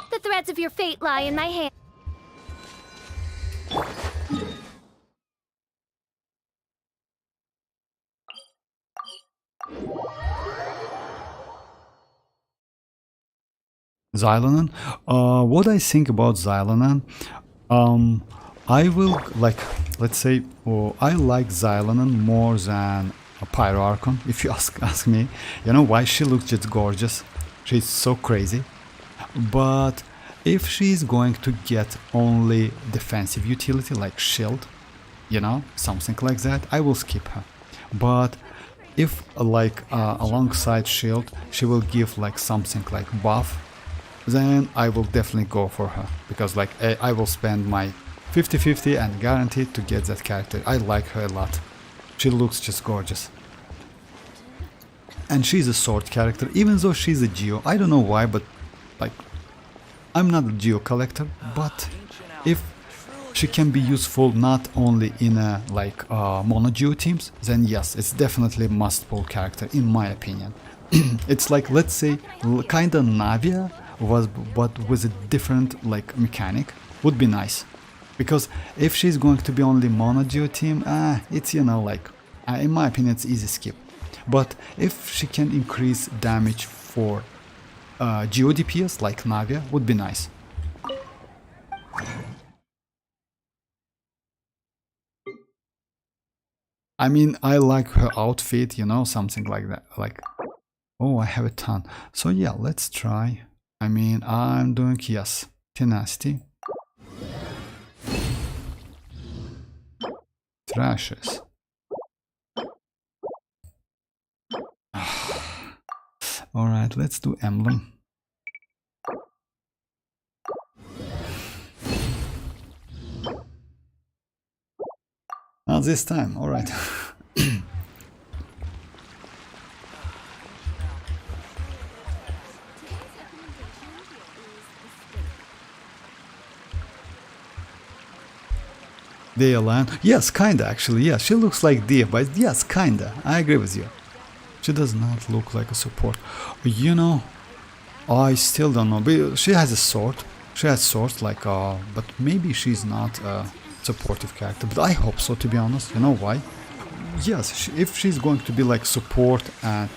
The threads of your fate lie in my hand. Xianyun. What I think about Xianyun, I will like, let's say, I like Xianyun more than a Pyro Archon, if you ask me. You know why? She looks just gorgeous. She's so crazy. But if she's going to get only defensive utility like shield, you know, something like that, I will skip her. But if like alongside shield she will give like something like buff, then I will definitely go for her, because like I will spend my 50-50 and guaranteed to get that character. I like her a lot. She looks just gorgeous. And she's a sword character, even though she's a Geo. I don't know why, but like, I'm not a Geo collector, but if she can be useful not only in a like mono Geo teams, then yes, it's definitely must pull character in my opinion. It's like, let's say, kinda Navia was, but with a different like mechanic would be nice. Because if she's going to be only mono Geo team, it's, you know, like, in my opinion, it's easy skip. But if she can increase damage for Geo DPS like Navia, would be nice. I mean, I like her outfit, you know, something like that. Like, oh, I have a ton. So yeah, let's try. I mean, I'm doing, yes, tenacity. Thrashes. Alright, let's do emblem. Not this time, alright. Dia Lion. Yes, kinda actually, yeah. She looks like Dia, but yes, kinda. I agree with you. She does not look like a support. You know, I still don't know. But she has a sword. She has swords, like, but maybe she's not a supportive character. But I hope so, to be honest. You know why? Yes, if she's going to be like support and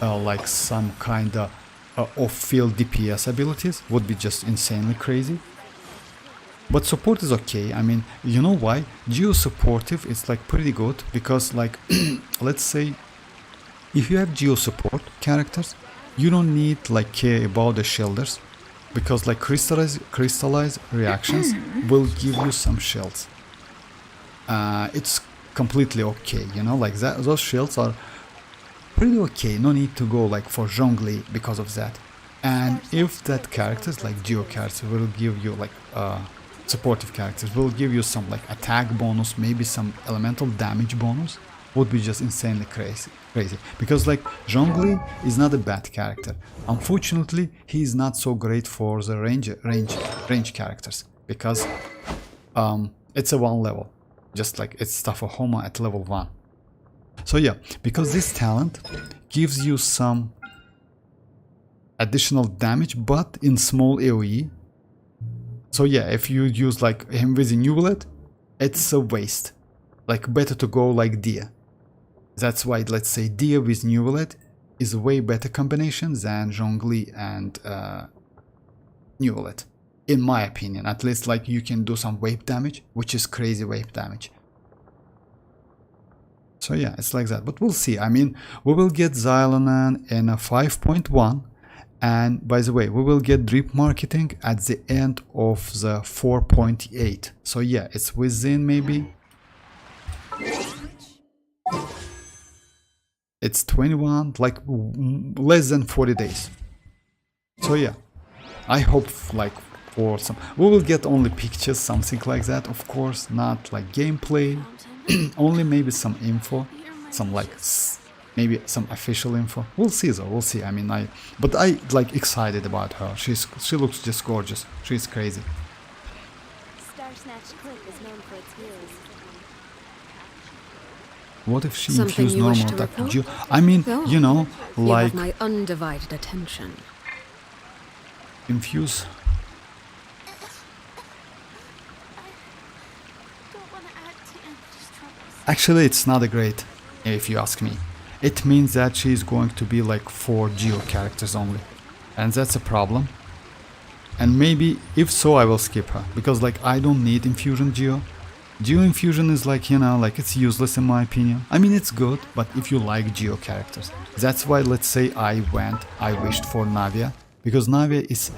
like some kind of off-field DPS abilities, would be just insanely crazy. But support is okay. I mean, you know why? Geo supportive is like pretty good, because like, let's say, if you have Geo support characters, you don't need like care about the shielders, because like crystallized reactions will give you some shields. It's completely okay, you know, like that. Those shields are pretty okay. No need to go like for Zhongli because of that. And if that characters like Geo characters will give you like supportive characters will give you some like attack bonus, maybe some elemental damage bonus, would be just insanely crazy. Because like Zhongli is not a bad character. Unfortunately, he is not so great for the range characters, because it's a 1 level, just like it's stuff of Homa at level 1. So yeah, because this talent gives you some additional damage, but in small AoE. So yeah, if you use like him with a Neuvillette, it's a waste. Like, better to go like Dia. That's why, let's say, Dia with Neuvillette is a way better combination than Zhongli and Neuvillette. In my opinion, at least like you can do some wave damage, which is crazy wave damage. So yeah, it's like that. But we'll see. I mean, we will get Xianyun in a 5.1. And by the way, we will get drip marketing at the end of the 4.8. So yeah, it's within maybe It's 21, like less than 40 days. So yeah, I hope like for some, we will get only pictures, something like that, of course, not like gameplay, only maybe some info, some like maybe some official info. We'll see though, we'll see. I mean, but I like excited about her. She looks just gorgeous. She's crazy. Star Snatch Cliff is known for its heels. What if she Something infused you wish normal to attack? report? I mean, Go you know, You like have my undivided attention. infuse. Don't want to add to Anthony's troubles. Actually, it's not a great, if you ask me. It means that she's going to be like 4 Geo characters only. And that's a problem. And maybe, if so, I will skip her. Because like, I don't need infusion Geo. Geo infusion is like, you know, like it's useless in my opinion. I mean, it's good, but if you like Geo characters. That's why, let's say I wished for Navia. Because Navia is,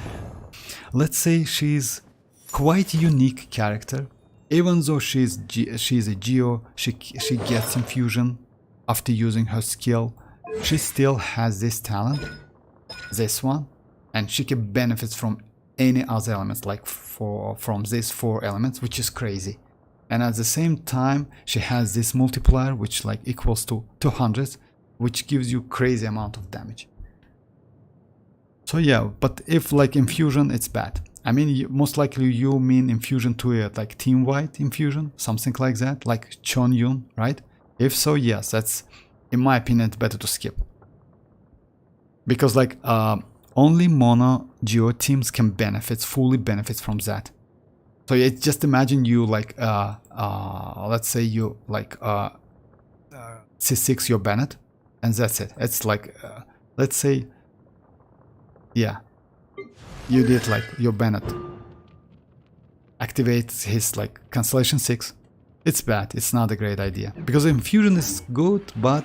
let's say she's quite unique character. Even though she's a Geo, she gets infusion after using her skill. She still has this talent, this one, and she can benefit from any other elements, like from these 4 elements, which is crazy. And at the same time, she has this multiplier, which like equals to 200, which gives you crazy amount of damage. So yeah, but if like infusion, it's bad. I mean, most likely you mean infusion to it, like team-wide infusion, something like that, like Xianyun, right? If so, yes, that's, in my opinion, it's better to skip. Because like, only mono Geo teams can fully benefit from that. So yeah, just imagine you like, let's say you like C6 your Bennett, and that's it. It's like, let's say, yeah, you did like your Bennett activates his like Constellation 6. It's bad. It's not a great idea because infusion is good, but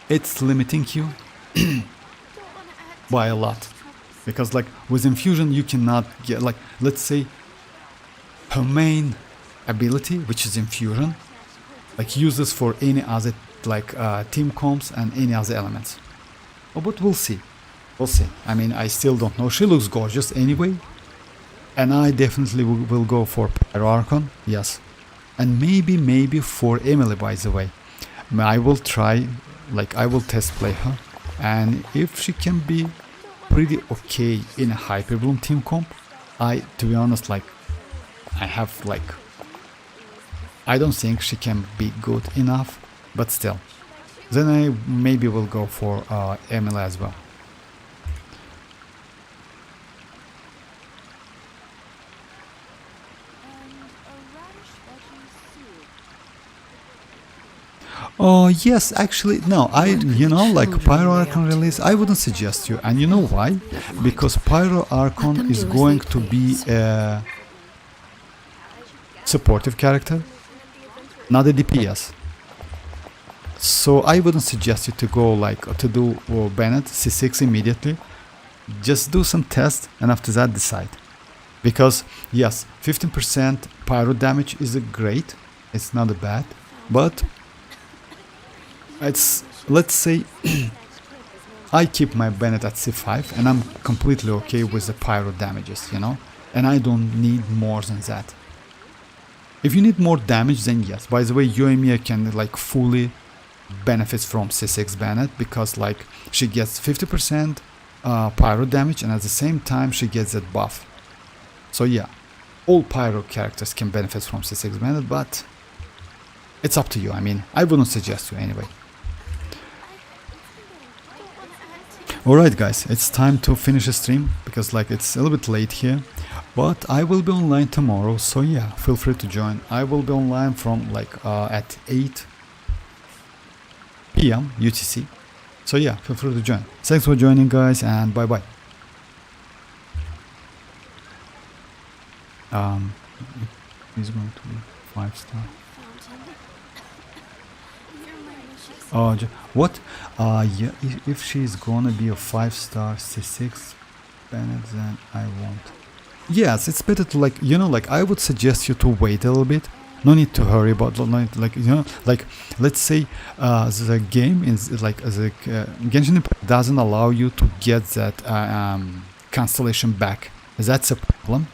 it's limiting you by a lot. Because like with infusion you cannot get, like, let's say her main ability, which is infusion, like uses for any other like team comps and any other elements. Oh, but we'll see. We'll see. I mean, I still don't know. She looks gorgeous anyway. And I definitely will go for Pyro Archon, yes. And maybe for Emily, by the way. I will try, like I will test play her. And if she can be pretty okay in a Hyperbloom team comp, to be honest, like, I have like, I don't think she can be good enough, but still. Then I maybe will go for Emily as well. Oh yes, actually no, you know, like Pyro Archon release, I wouldn't suggest you, and you know why? Because Pyro Archon is going to be a supportive character, not a DPS. So I wouldn't suggest you to go like to do Bennett C6 immediately. Just do some tests and after that decide. Because yes, 15% pyro damage is great, it's not bad, but it's, let's say I keep my Bennett at C5 and I'm completely okay with the pyro damages, you know, and I don't need more than that. If you need more damage, then yes. By the way, Yoimiya can like fully benefits from C6 Bennett because like she gets 50% pyro damage and at the same time she gets that buff. So yeah, all pyro characters can benefit from C6 Bennett, but it's up to you. I mean, I wouldn't suggest you anyway. Alright guys, it's time to finish the stream because like it's a little bit late here, but I will be online tomorrow, so yeah, feel free to join. I will be online from like at 8 PM UTC, so yeah, feel free to join. Thanks for joining guys, and bye bye. He's going to be 5-star. Oh, what? Yeah, if she's gonna be a 5-star C6 Bennett, then I won't. Yes, it's better to like, you know, like I would suggest you to wait a little bit No need to hurry, but like you know, like let's say the game is like the Genshin Impact doesn't allow you to get that constellation back. That's a problem.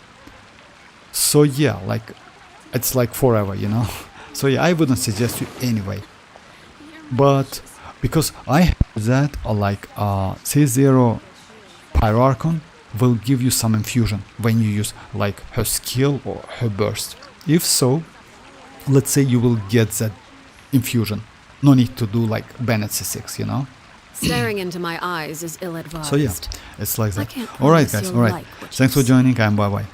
So yeah, like it's like forever, you know. So yeah, I wouldn't suggest you anyway. But because I have that, like C0 Pyroarchon will give you some infusion when you use like her skill or her burst. If so, let's say you will get that infusion. No need to do like Bennett C6, you know. Staring into my eyes is ill-advised. So yeah, it's like that. can't Alright promise guys, you'll alright. like what you Thanks for joining and bye bye.